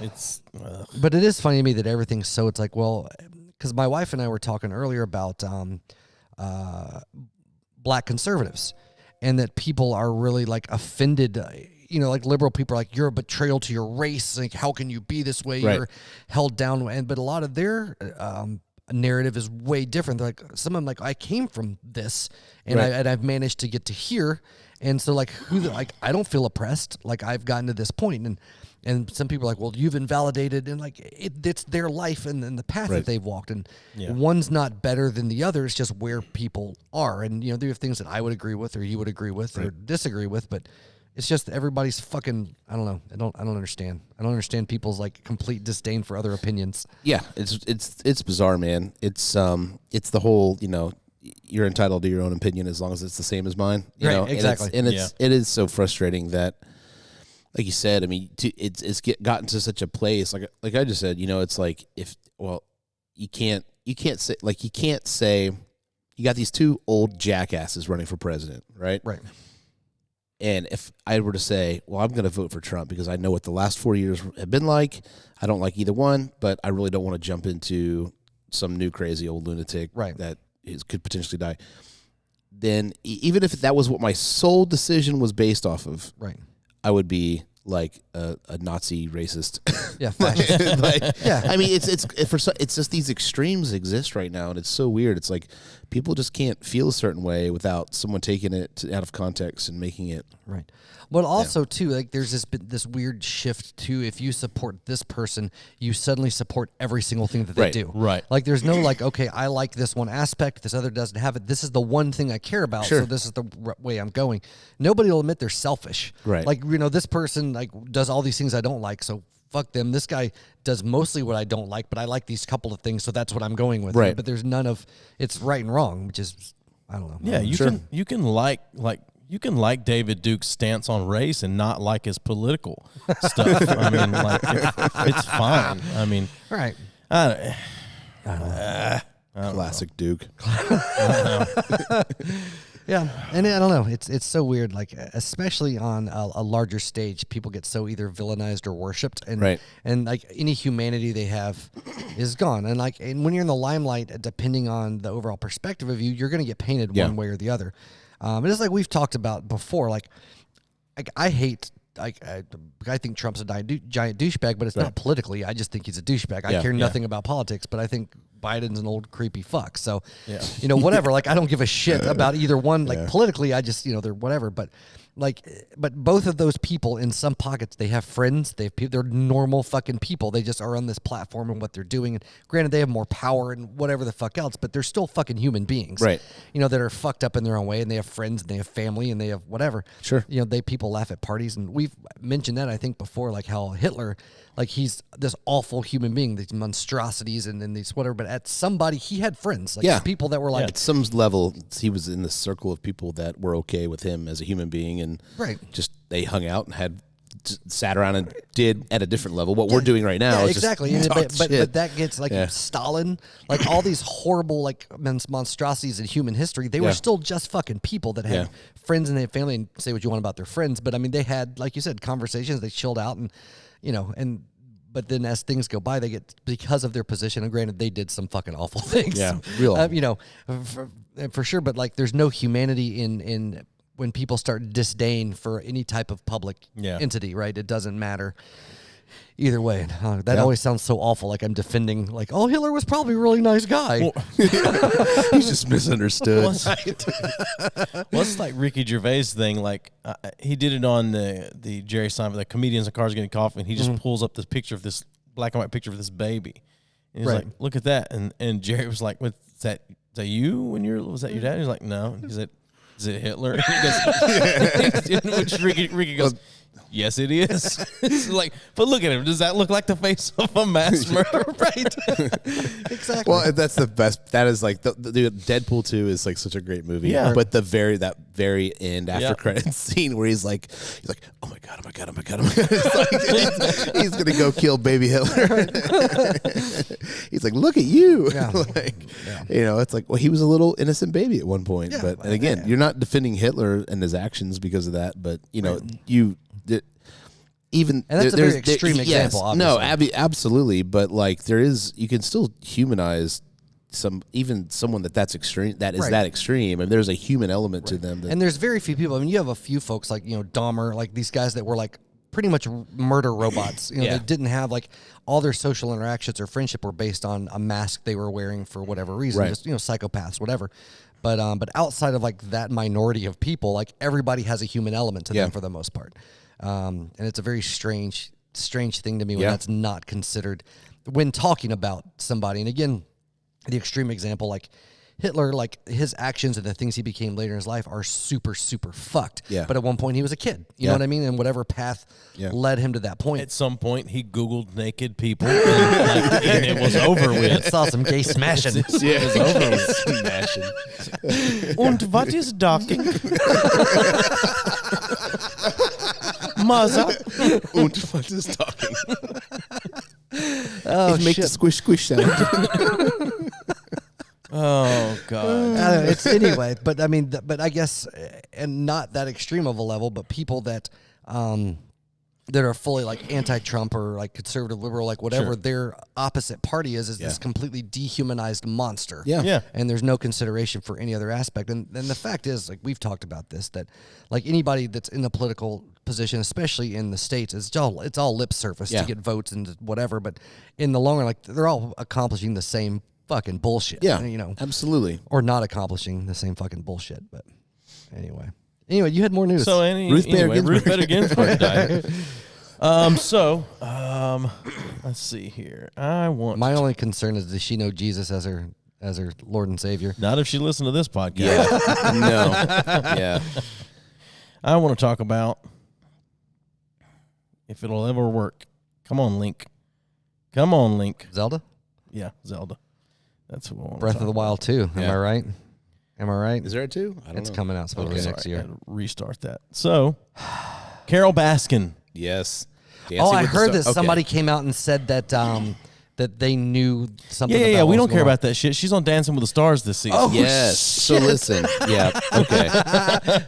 It's... But it is funny to me that everything's so, it's like, well, because my wife and I were talking earlier about black conservatives, and that people are really offended. Like, liberal people are like, you're a betrayal to your race. Like, how can you be this way? Right. You're held down. But a lot of their narrative is way different. They're like, some of them, I came from this, and I've managed to get to here. And so, I don't feel oppressed. Like, I've gotten to this point. And some people are like, well, you've invalidated, and it's their life and the path that they've walked. And one's not better than the other. It's just where people are. And, there are things that I would agree with, or you would agree with, or disagree with, but it's just everybody's fucking, I don't know. I don't understand. I don't understand people's complete disdain for other opinions. Yeah, it's bizarre, man. It's the whole, you're entitled to your own opinion as long as it's the same as mine. You know? Exactly. It is so frustrating that, like you said, I mean, it's gotten to such a place. Like I just said, it's like, you can't say you got these two old jackasses running for president, right? Right. And if I were to say, well, I'm going to vote for Trump because I know what the last 4 years have been like, I don't like either one, but I really don't want to jump into some new crazy old lunatic that could potentially die. Then even if that was what my sole decision was based off of, right, I would be like a Nazi racist. Yeah, fascist. Yeah. I mean, it's just these extremes exist right now, and it's so weird. It's like people just can't feel a certain way without someone taking it out of context and making it right. But also too, like there's this weird shift too. If you support this person, you suddenly support every single thing that they do. Right. Like there's no like, okay, I like this one aspect, this other doesn't have it. This is the one thing I care about, so this is the way I'm going. Nobody will admit they're selfish. Right. Like this person like does all these things I don't like, so fuck them. This guy does mostly what I don't like, but I like these couple of things, so that's what I'm going with. Right. But there's none of it's right and wrong, which is I don't know. Yeah, you can like David Duke's stance on race and not like his political stuff. I mean, like it's fine. I mean, right. I don't know. classic Duke. Yeah, and I don't know. It's so weird. Like especially on a larger stage, people get so either villainized or worshipped, and like any humanity they have is gone. And when you're in the limelight, depending on the overall perspective of you, you're going to get painted one way or the other. And it's like we've talked about before. Like I hate. I think Trump's a giant douchebag, but it's not politically. I just think he's a douchebag. I care nothing about politics, but I think Biden's an old creepy fuck. So, whatever. Like, I don't give a shit about either one. Like, politically, I just, they're whatever. But both of those people in some pockets, they have friends. They're normal fucking people. They just are on this platform and what they're doing. And granted, they have more power and whatever the fuck else, but they're still fucking human beings. Right. That are fucked up in their own way, and they have friends and they have family and they have whatever. Sure. People laugh at parties, and we've mentioned that I think before, like how Hitler, like he's this awful human being, these monstrosities and these whatever, but at somebody he had friends, like people that were like at some level he was in the circle of people that were okay with him as a human being, and just they hung out and had sat around and did at a different level what we're doing right now. Yeah, exactly. But that gets like Stalin, like all these horrible like monstrosities in human history. They were still just fucking people that had friends and they had family, and say what you want about their friends. But I mean, they had, like you said, conversations. They chilled out and but then as things go by, they get, because of their position, and granted, they did some fucking awful things. Yeah, real awful. For sure. But like, there's no humanity in when people start disdain for any type of public entity, right? It doesn't matter either way. That always sounds so awful. Like I'm defending, like, oh, Hitler was probably a really nice guy. Well, he's just misunderstood. Well, it's like Ricky Gervais thing. Like he did it on the Jerry Seinfeld, the Comedians in Cars Getting Coffee, and he just pulls up this picture of this black and white picture of this baby. And he's like, look at that. And Jerry was like, "Is that you? Was that your dad?" He's like, "No." He's like, "Is it Hitler?" And he goes, which Ricky goes, "Yes, it is." It's like, but look at him. Does that look like the face of a mass murderer? Right. Exactly. Well, that's the best. That is like the Deadpool 2 is like such a great movie. Yeah. But that very end after credits scene where he's like, oh my god. It's like, he's gonna go kill baby Hitler. He's like, look at you. Yeah. It's like, well, he was a little innocent baby at one point. Yeah. But and again, you're not defending Hitler and his actions because of that. But even and that's a very extreme example. Obviously. No, absolutely. But like, you can still humanize someone that's extreme. That is that extreme, and there's a human element to them. And there's very few people. I mean, you have a few folks like Dahmer, like these guys that were like pretty much murder robots. They didn't have like all their social interactions or friendship were based on a mask they were wearing for whatever reason. Just psychopaths, whatever. But outside of like that minority of people, like everybody has a human element to them for the most part. And it's a very strange thing to me when that's not considered when talking about somebody. And again, the extreme example, like Hitler, like his actions and the things he became later in his life are super, super fucked. Yeah. But at one point he was a kid. You know what I mean? And whatever path led him to that point. At some point he Googled naked people and it was over with. Saw some gay smashing. It was over with. Smashing. Und what is docking? Mother. Und what is talking? Make the squish sound. Oh God! It's anyway, but I mean, but I guess, and not that extreme of a level, but people that, that are fully like anti-Trump or like conservative liberal, like whatever their opposite party is this completely dehumanized monster. Yeah. And there's no consideration for any other aspect. And the fact is, like we've talked about this, that like anybody that's in a political position, especially in the States, it's all lip service to get votes and whatever. But in the long run, like they're all accomplishing the same fucking bullshit. Yeah, you know, absolutely. Or not accomplishing the same fucking bullshit. But anyway, you had more news. So Ruth Bader Ginsburg died. Let's see here. My only concern is, does she know Jesus as her Lord and Savior? Not if she listened to this podcast. Yeah. No. Yeah. I want to talk about if it'll ever work. Come on, Link. Zelda? Yeah, Zelda. That's who I want. Breath of the Wild 2. Am I right? Is there a 2? I don't know. It's coming out supposedly next year. Restart that. So, Carol Baskin. Yes. I heard that somebody came out and said that that they knew something. Yeah. We don't care about that shit. She's on Dancing with the Stars this season. Oh, yes. Shit. So listen. Yeah. Okay.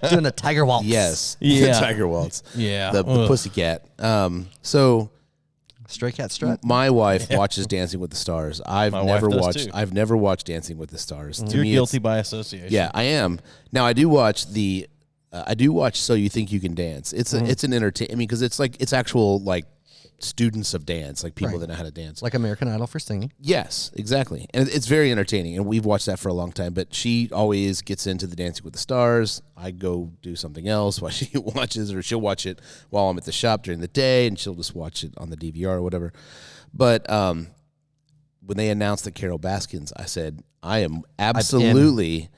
Doing the Tiger Waltz. Yes. Yeah. The Tiger Waltz. Yeah. The pussycat. So. Stray Cat Strut. My wife watches Dancing with the Stars. I've never watched Dancing with the Stars. You're guilty by association. Yeah, I am. Now I do watch So You Think You Can Dance. It's an entertainment. I mean, because it's actual like students of dance, like people that know how to dance, like American Idol for singing. Yes, exactly, and it's very entertaining. And we've watched that for a long time. But she always gets into the Dancing with the Stars. I go do something else while she watches, or she'll watch it while I'm at the shop during the day, and she'll just watch it on the DVR or whatever. But when they announced that Carol Baskins, I said I am absolutely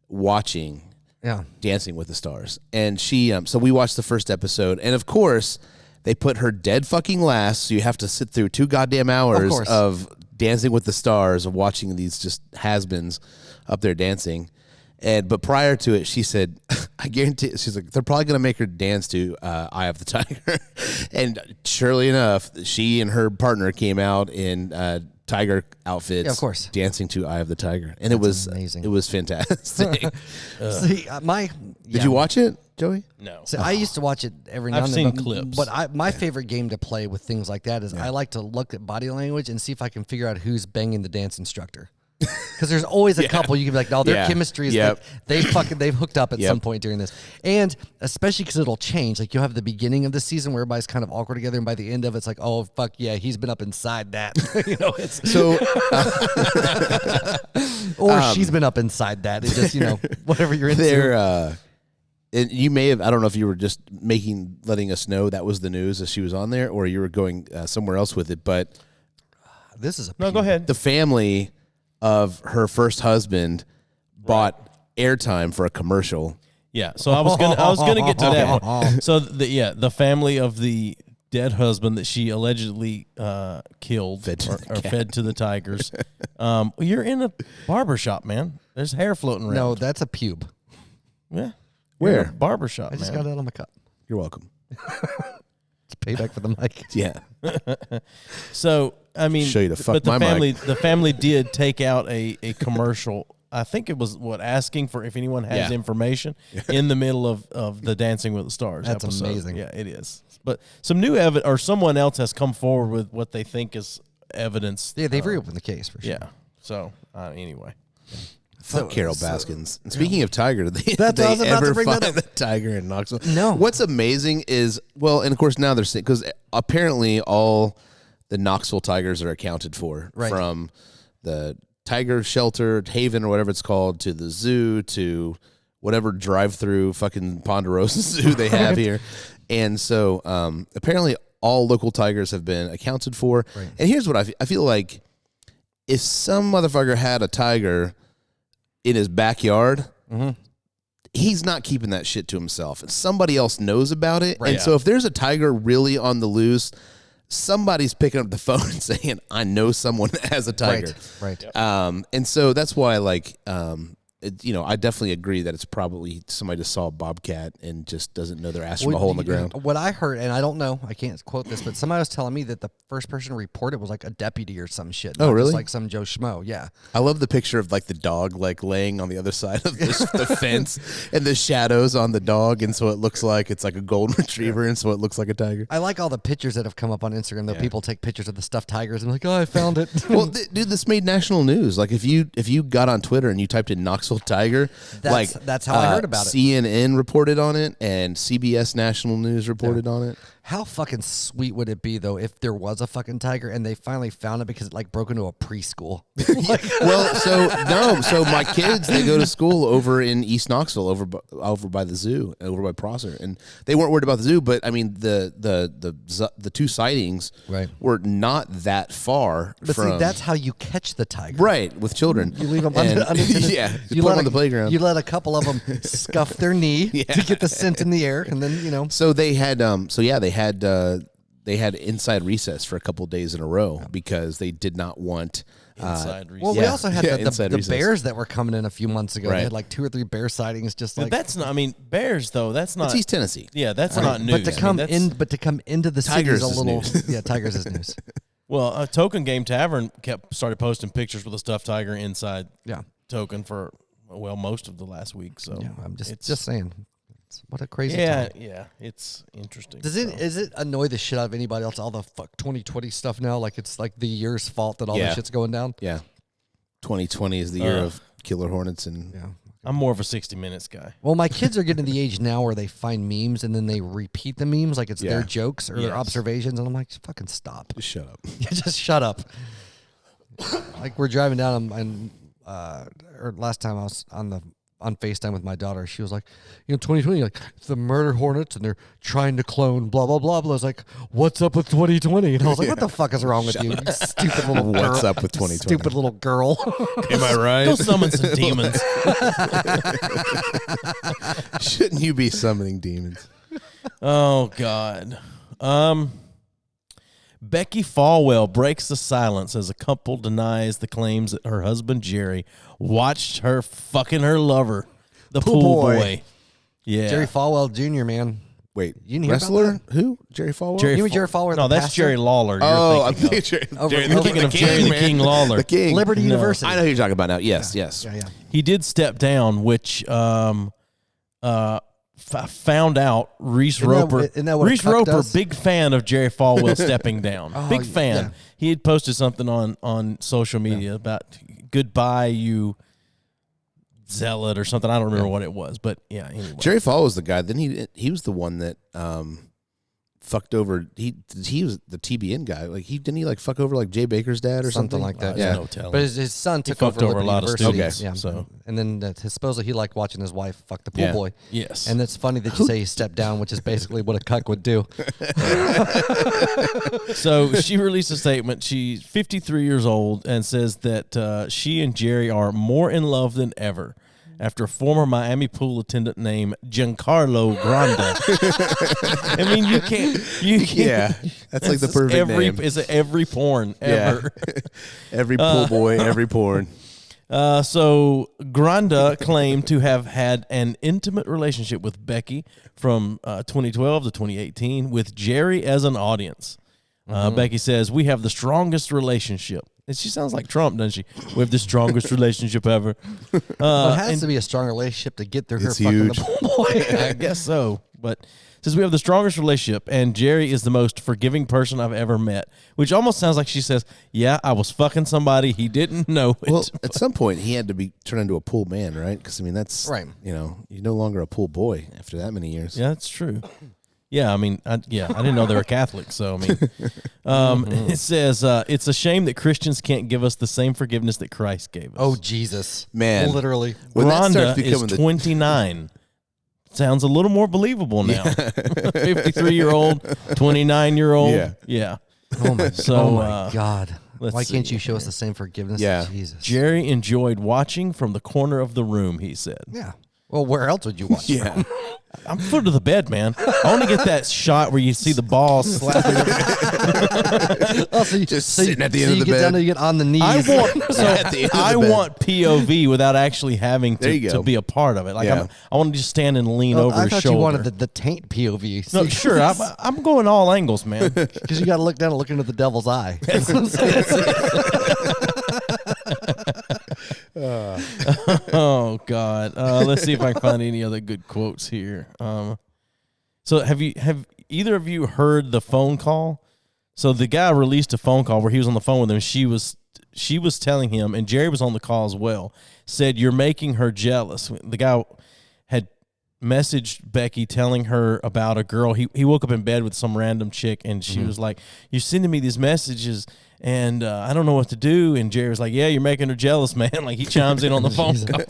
watching. Yeah, Dancing with the Stars. And she, so we watched the first episode, and of course, they put her dead fucking last, so you have to sit through 2 goddamn hours of Dancing with the Stars, of watching these just has-beens up there dancing. But prior to it, she said, I guarantee, she's like, they're probably going to make her dance to Eye of the Tiger. And surely enough, she and her partner came out in tiger outfits, of course, dancing to Eye of the Tiger, and it was amazing. It was fantastic. See, did you watch it, Joey? No. So I used to watch it every now and then. I've seen clips. But my favorite game to play with things like that is I like to look at body language and see if I can figure out who's banging the dance instructor. Because there's always a couple you can be like, no, their chemistry is like they've hooked up at some point during this, and especially because it'll change. Like you'll have the beginning of the season where everybody's kind of awkward together, and by the end of it's like, oh fuck yeah, he's been up inside that, It's so, or she's been up inside that. It's just whatever you're into. And you may have, I don't know if you were just letting us know that was the news as she was on there, or you were going somewhere else with it. But this is go ahead. The family of her first husband bought airtime for a commercial. Yeah, so I was gonna get to that one. So the family of the dead husband that she allegedly killed fed to the tigers. You're in a barbershop, man. There's hair floating around. No, that's a pube. Yeah. Where? Barbershop. I just got it on my cup. You're welcome. It's payback for the mic. Yeah. So I mean, show you to fuck but the my family, mic. The family did take out a commercial. I think it was asking for if anyone has information in the middle of the Dancing with the Stars. That's episode. amazing. Yeah, it is. But some new evidence, or someone else has come forward with what they think is evidence. Yeah, they've reopened the case for sure. Yeah. So anyway. Fuck Carol Baskins. And speaking of tiger, did I they was about to ever bring that find up. the tiger in Knoxville? No. What's amazing is, and of course now they're saying, because apparently all the Knoxville tigers are accounted for, from the tiger shelter, Haven, or whatever it's called, to the zoo, to whatever drive-through fucking Ponderosa zoo they have here. And so apparently all local tigers have been accounted for. Right. And here's what I feel like. If some motherfucker had a tiger in his backyard, he's not keeping that shit to himself. And somebody else knows about it. Right. And so if there's a tiger really on the loose, somebody's picking up the phone and saying, I know someone that has a tiger. Right. And so that's why, I definitely agree that it's probably somebody just saw a bobcat and just doesn't know their ass from a hole in the ground. What I heard, and I don't know, I can't quote this, but somebody was telling me that the first person to report it was like a deputy or some shit. Oh, really? Just like some Joe Schmo, yeah. I love the picture of like the dog like laying on the other side of the fence and the shadows on the dog, and so it looks like it's like a golden retriever, and so it looks like a tiger. I like all the pictures that have come up on Instagram that people take pictures of the stuffed tigers and like, oh, I found it. Well, dude, this made national news. Like if you got on Twitter and you typed in Knoxville tiger, that's how I heard about it. CNN reported on it and CBS National News reported on it. How fucking sweet would it be though if there was a fucking tiger and they finally found it because it like broke into a preschool? So my kids, they go to school over in East Knoxville, over by the zoo, over by Prosser, and they weren't worried about the zoo. But I mean, the two sightings were not that far. But see, that's how you catch the tiger, right? With children, you leave them unattended. Yeah, you put them on the playground. You let a couple of them scuff their knee to get the scent in the air, and then So they had, they had inside recess for a couple of days in a row because they did not want inside recess. Well, we also had the recess. Bears that were coming in a few months ago. Right. They had like 2 or 3 bear sightings. Just like that's not. I mean, bears though. That's not. It's East Tennessee. Yeah, that's not news. But to come into the city is a little. Yeah, Tigers is news. Well, Token Game Tavern started posting pictures with a stuffed tiger inside. Yeah. Token for most of the last week. So yeah, I'm just saying. What a crazy time. Yeah, it's interesting. Does it annoy the shit out of anybody else? All the 2020 stuff now, like it's like the year's fault that all this shit's going down. Yeah, 2020 is the year of killer hornets and. Yeah. I'm more of a 60 Minutes guy. Well, my kids are getting to the age now where they find memes and then they repeat the memes like it's their jokes or their observations, and I'm like, fucking stop. Just shut up. Just shut up. Like we're driving down and or last time I was on FaceTime with my daughter, she was like, 2020, like the murder hornets and they're trying to clone blah, blah, blah, blah. I was like, what's up with 2020? And I was like, what the fuck is wrong with you stupid little girl? What's up with 2020? Stupid little girl. Am I right? Go summon some demons. Shouldn't you be summoning demons? Oh, God. Becky Falwell breaks the silence as a couple denies the claims that her husband Jerry watched her fucking her lover, the pool boy. Yeah, Jerry Falwell Jr., man. Wait, you didn't hear wrestler? about that? Who? Jerry Falwell? Jerry Falwell. No, that's pastor? Jerry Lawler. I'm thinking Jerry. You're thinking of Jerry the King Lawler. The King. Liberty University. I know who you're talking about now. Yes. Yeah. He did step down, which found out Reese Roper. Reese Roper, big fan of Jerry Falwell stepping down. Big fan. Yeah. He had posted something on social media about goodbye, you zealot or something. I don't remember what it was, but yeah. Anyway. Jerry Falwell was the guy. Then he was the one that fucked over. He was the TBN guy. Like didn't he fuck over like Jay Baker's dad or something like that? Yeah, no telling. But his son took over a lot of students. Yeah. So and then supposedly he liked watching his wife fuck the pool boy. Yes, and it's funny that you say he stepped down, which is basically what a cuck would do. So she released a statement. She's 53 years old and says that she and Jerry are more in love than ever. After a former Miami pool attendant named Giancarlo Granda. I mean, you can't. Yeah, that's like the perfect name. It's every porn ever. Yeah. Every pool boy, every porn. So Granda claimed to have had an intimate relationship with Becky from 2012 to 2018 with Jerry as an audience. Becky says, we have the strongest relationship. And she sounds like Trump, doesn't she? We have the strongest relationship ever. Well, it has to be a strong relationship to get through her fucking huge. the pool boy. I guess so. But says we have the strongest relationship, and Jerry is the most forgiving person I've ever met. Which almost sounds like she says, yeah, I was fucking somebody. He didn't know it. Well, at some point, he had to be turned into a pool man, right? Because, I mean, that's, right. You're no longer a pool boy after that many years. Yeah, that's true. Yeah, I mean, I didn't know they were Catholic, so I mean, it says it's a shame that Christians can't give us the same forgiveness that Christ gave us. Oh, Jesus. Man. Literally. When that starts Rhonda is 29. Sounds a little more believable now. 53-year-old, 29-year-old. Yeah. Oh, my God. Why can't you show us the same forgiveness? Yeah. Jesus. Jerry enjoyed watching from the corner of the room, he said. Yeah. Well, where else would you watch? Yeah. I'm foot of the bed, man. I want to get that shot where you see the ball slapping. Sitting at the end of the get bed. Down to get on the knees. I bed. want POV without actually having to be a part of it. Like I want to just stand and lean over his shoulder. I thought you wanted the taint POV. No, sure. I'm going all angles, man. Because you got to look down and look into the devil's eye. That's what I'm saying. Oh God! Let's see if I can find any other good quotes here. So have either of you heard the phone call? So the guy released a phone call where he was on the phone with him. She was telling him, and Jerry was on the call as well. Said, "You're making her jealous." The guy had messaged Becky telling her about a girl. He woke up in bed with some random chick, and she was like, "You're sending me these messages, and I don't know what to do." And Jerry was like, "Yeah, you're making her jealous, man." Like he chimes in on the phone call.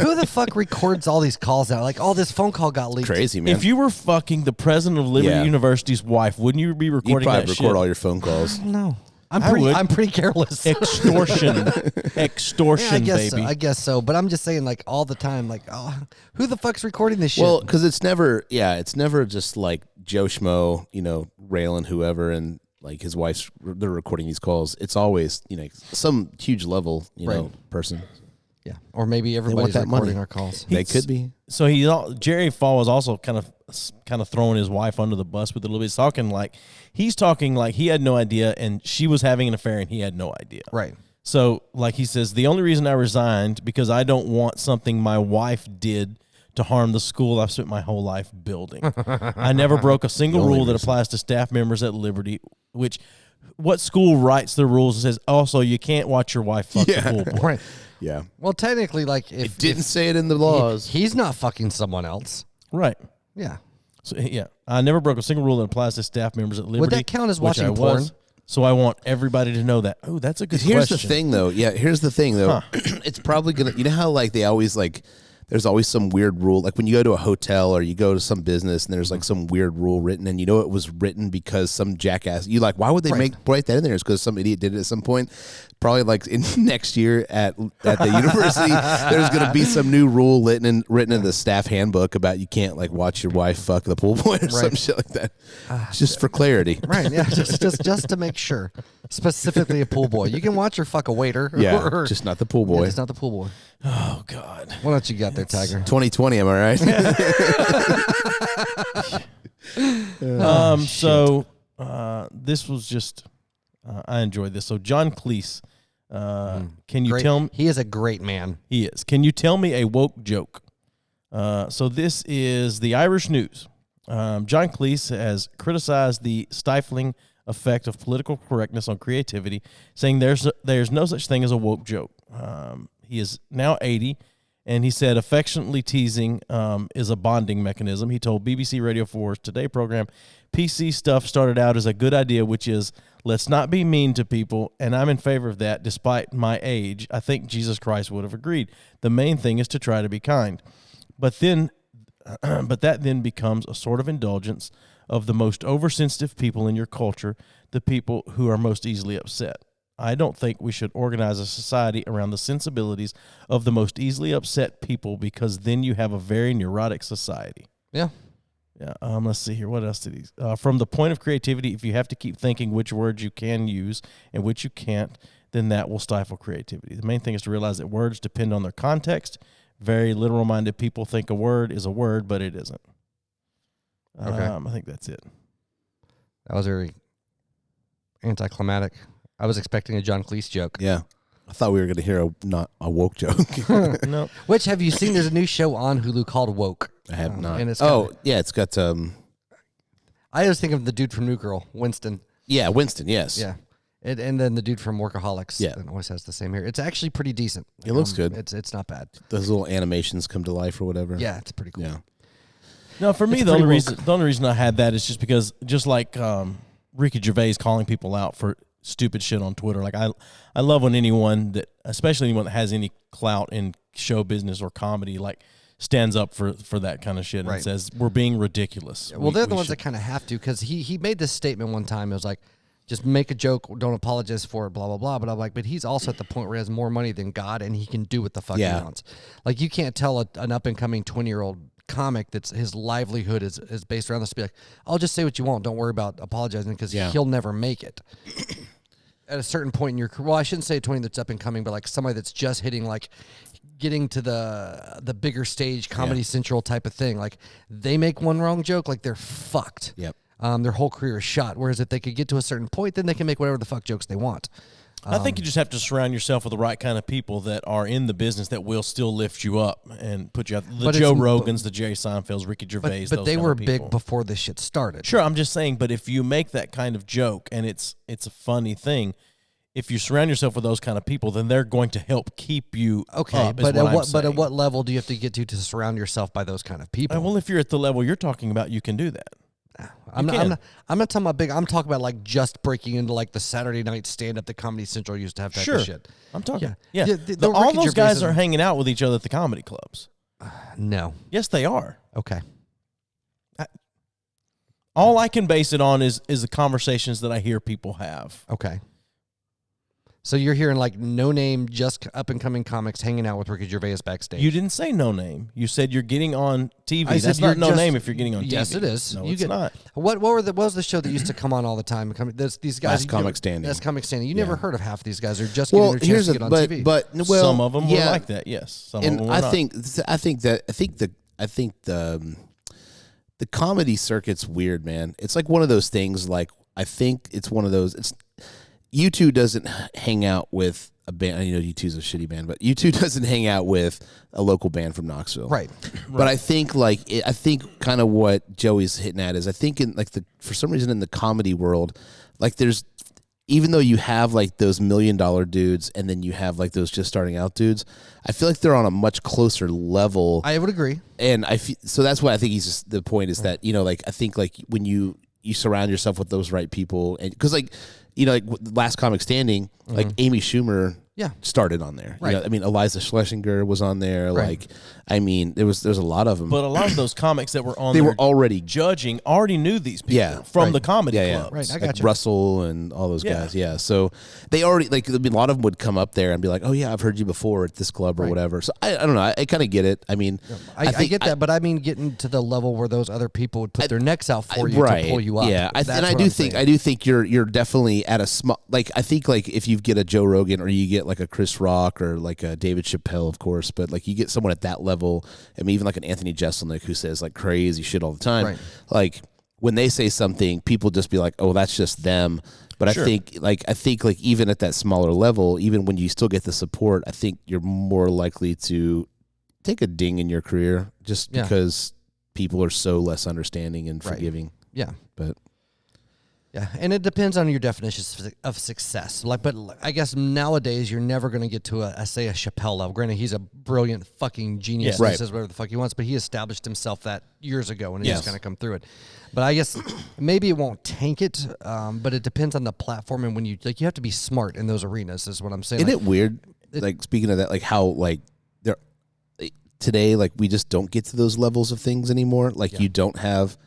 Who the fuck records all these calls now? Like, this phone call got leaked. Crazy, man. If you were fucking the president of Liberty University's wife, wouldn't you be recording You'd probably that record shit? all your phone calls. No. would. I'm pretty careless. Extortion, baby. I guess so. But I'm just saying, like, all the time, like, who the fuck's recording this shit? Well, because it's never just like Joe Schmo, railing whoever and like his wife's, they're recording these calls. It's always, some huge level, person. Yeah. Or maybe everybody's recording our calls. They could be. So Jerry Fall was also kind of throwing his wife under the bus with a little bit. He's talking like he had no idea, and she was having an affair, and he had no idea. Right. So, like he says, the only reason I resigned because I don't want something my wife did to harm the school I've spent my whole life building. I never broke a single rule that applies to staff members at Liberty, which what school writes the rules and says, also, you can't watch your wife fuck the pool boy. Right. Yeah. Well, technically, like, if it didn't say it in the laws. He's not fucking someone else. Right. Yeah. So, yeah, I never broke a single rule that applies to staff members at Liberty. Would that count as watching porn? So I want everybody to know that. Oh, that's a good question. Here's the thing, though. It's probably going to, you know how, like, they always, like, there's always some weird rule. Like, when you go to a hotel or you go to some business and there's, like, some weird rule written, and it was written because some jackass, why would they write that in there? It's because some idiot did it at some point. Probably, like, in next year at the university, there's going to be some new rule written in the staff handbook about you can't, like, watch your wife fuck the pool boy or some shit like that. Just for clarity. Right, yeah, just to make sure. Specifically a pool boy. You can watch her fuck a waiter. Yeah, just not the pool boy. Yeah, just not the pool boy. Oh, God. What else you got there, Tiger? 2020, am I right? This was just, I enjoyed this. So John Cleese, can you tell me? He is a great man. He is. Can you tell me a woke joke? So this is the Irish News. John Cleese has criticized the stifling effect of political correctness on creativity, saying there's no such thing as a woke joke. He is now 80, and he said affectionately teasing is a bonding mechanism. He told BBC Radio 4's Today program, PC stuff started out as a good idea, which is let's not be mean to people, and I'm in favor of that despite my age. I think Jesus Christ would have agreed. The main thing is to try to be kind. But that then becomes a sort of indulgence of the most oversensitive people in your culture, the people who are most easily upset. I don't think we should organize a society around the sensibilities of the most easily upset people, because then you have a very neurotic society. Yeah. Yeah. Let's see here. What else did he? From the point of creativity, if you have to keep thinking which words you can use and which you can't, then that will stifle creativity. The main thing is to realize that words depend on their context. Very literal-minded people think a word is a word, but it isn't. Okay. I think that's it. That was very anticlimactic. I was expecting a John Cleese joke. Yeah. I thought we were going to hear not a woke joke. No. Which, have you seen? There's a new show on Hulu called Woke. I have not. And it's it's got I always think of the dude from New Girl, Winston. Yeah, Winston. Yes. Yeah. And then the dude from Workaholics. Yeah. That always has the same hair. It's actually pretty decent. It looks good. It's not bad. Those little animations come to life or whatever. Yeah, it's pretty cool. Yeah. No, for me, the only reason I had that is just because, just like Ricky Gervais calling people out for stupid shit on Twitter. Like I love when anyone that, especially anyone that has any clout in show business or comedy, like stands up for that kind of shit and says we're being ridiculous. Well, they're the ones that kind of have to, because he made this statement one time. It was like, just make a joke, don't apologize for it, blah, blah, blah. But I'm like, but he's also at the point where he has more money than God, and he can do what the fuck he wants. Like, you can't tell an up-and-coming 20-year-old comic that's his livelihood is based around this to be like, I'll just say what you want, don't worry about apologizing, because he'll never make it. At a certain point in your career, well, I shouldn't say 20 that's up-and-coming, but like somebody that's just hitting, like, getting to the bigger stage, Comedy Central type of thing. Like, they make one wrong joke, like, they're fucked. Yep. Their whole career is shot. Whereas if they could get to a certain point, then they can make whatever the fuck jokes they want. I think you just have to surround yourself with the right kind of people that are in the business that will still lift you up and put you out. The Joe Rogans, the Jerry Seinfelds, Ricky Gervais. But they were big before this shit started. Sure, I'm just saying. But if you make that kind of joke and it's a funny thing, if you surround yourself with those kind of people, then they're going to help keep you up. But at what level do you have to get to surround yourself by those kind of people? Well, if you're at the level you're talking about, you can do that. I'm not talking about big. I'm talking about like just breaking into like the Saturday night stand up that Comedy Central used to have type of shit. I'm talking. Yeah. All those guys are hanging out with each other at the comedy clubs. No. Yes, they are. Okay. All I can base it on is the conversations that I hear people have. Okay. So you're hearing like no name, just up and coming comics hanging out with Ricky Gervais backstage. You didn't say no name. You said you're getting on TV. That's not no name if you're getting on TV. Yes, it is. No, it's not. What was the show that used to come on all the time? These guys. Last Comic Standing. That's Comic Standing. You never heard of half of these guys. They're just getting their chance to get on TV. But some of them were like that. Yes. Some of them were I think the comedy circuit's weird, man. It's like one of those things. Like, I think it's one of those. U2 doesn't hang out with a band. I know U2's a shitty band, but U2 doesn't hang out with a local band from Knoxville. Right. But I think I think kind of what Joey's hitting at is, I think in like for some reason in the comedy world, like there's, even though you have like those $1 million dudes and then you have like those just starting out dudes, I feel like they're on a much closer level. I would agree. And so that's why I think the point is that, you know, like I think like when you surround yourself with those right people, and because like, you know, like Last Comic Standing, like Amy Schumer started on there. Right. You know, I mean, Eliza Schlesinger was on there. Right. Like, I mean, there's a lot of them. But a lot of those comics that were on they there were already judging already knew these people from the comedy clubs. Right, I like got you. Russell and all those guys. Yeah. So they already, like, I mean, a lot of them would come up there and be like, oh, yeah, I've heard you before at this club or whatever. So I don't know. I kind of get it. I mean, I get that, but I mean, getting to the level where those other people would put their necks out for you to pull you up. Yeah. I do think you're definitely at a small, like, I think like if you get a Joe Rogan or you get like a Chris Rock or like a David Chappelle, of course, but like you get someone at that level, I mean, even like an Anthony Jeselnik who says like crazy shit all the time. Right. Like when they say something, people just be like, oh, that's just them. But I think like even at that smaller level, even when you still get the support, I think you're more likely to take a ding in your career just because people are so less understanding and forgiving. Yeah. But yeah, and it depends on your definitions of success. Like, but I guess nowadays you're never going to get to a Chappelle level. Granted, he's a brilliant fucking genius. He says whatever the fuck he wants, but he established himself that years ago, and he's just going to come through it. But I guess maybe it won't tank it, but it depends on the platform and when you have to be smart in those arenas. Is what I'm saying. Isn't it weird? Like speaking of that, like how like there today, like we just don't get to those levels of things anymore. Like you don't have.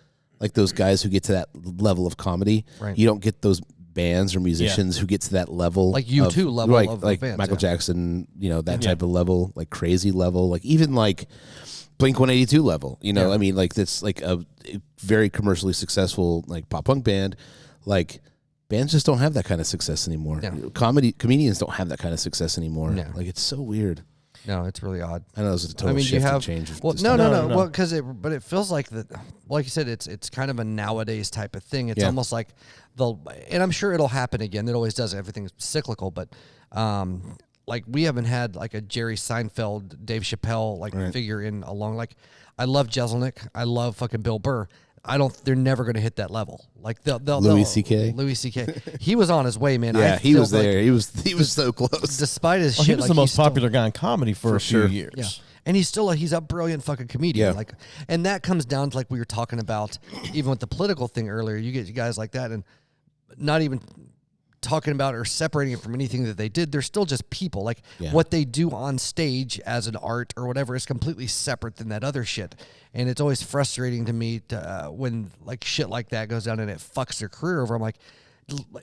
Like those guys who get to that level of comedy, you don't get those bands or musicians who get to that level, like U2 level, like bands, Michael Jackson, you know, that type of level, like crazy level, like even like Blink-182 level. You know, I mean, like that's like a very commercially successful like pop punk band. Like bands just don't have that kind of success anymore. Comedians don't have that kind you success anymore. Like it's so weird. No, it's really odd. I know it was a total shift and change. Well, no. Well, but it feels like that. Like you said, it's kind of a nowadays type of thing. It's almost like and I'm sure it'll happen again. It always does. Everything's cyclical, but like we haven't had like a Jerry Seinfeld, Dave Chappelle figure in a long. Like I love Jeselnik. I love fucking Bill Burr. They're never going to hit that level. Like Louis C.K. Louis C.K. He was on his way, man. Yeah, he was there. He was so close. Despite his shit, he was the most popular guy in comedy for a few years. Yeah. And he's a brilliant fucking comedian. Yeah. Like, and that comes down to like we were talking about, even with the political thing earlier. You get guys like that, and not even talking about or separating it from anything that they did. They're still just people. Like what they do on stage as an art or whatever is completely separate than that other shit. And it's always frustrating to me when like shit like that goes down and it fucks their career over. I'm like,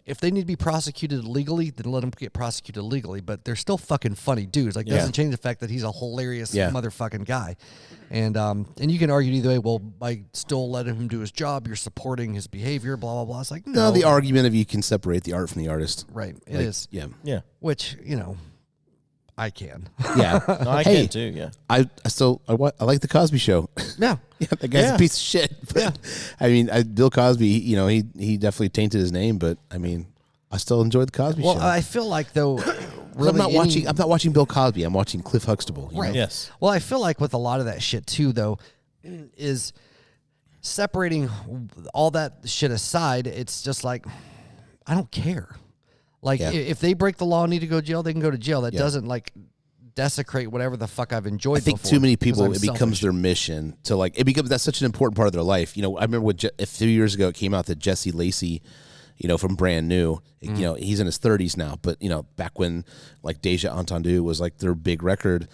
if they need to be prosecuted legally, then let them get prosecuted legally. But they're still fucking funny dudes. Like, doesn't change the fact that he's a hilarious motherfucking guy. And you can argue either way. Well, by still letting him do his job, you're supporting his behavior. Blah blah blah. It's like no. The argument of you can separate the art from the artist. Right. It is. Yeah. Which I can. Yeah. No, I can too. Yeah. I like the Cosby Show. Yeah. That guy's a piece of shit. But, I mean, Bill Cosby, he definitely tainted his name, but I mean, I still enjoy the Cosby Show. Well, I feel like though, really I'm not watching Bill Cosby. I'm watching Cliff Huxtable. Right. Yes. Well, I feel like with a lot of that shit too, though, is separating all that shit aside. It's just like I don't care. Like, if they break the law and need to go to jail, they can go to jail. That doesn't, like, desecrate whatever the fuck I've enjoyed. I think too many people, it becomes their mission to, like, that's such an important part of their life. I remember a few years ago it came out that Jesse Lacey, from Brand New, he's in his 30s now, but, back when, like, Deja Entendu was, like, their big record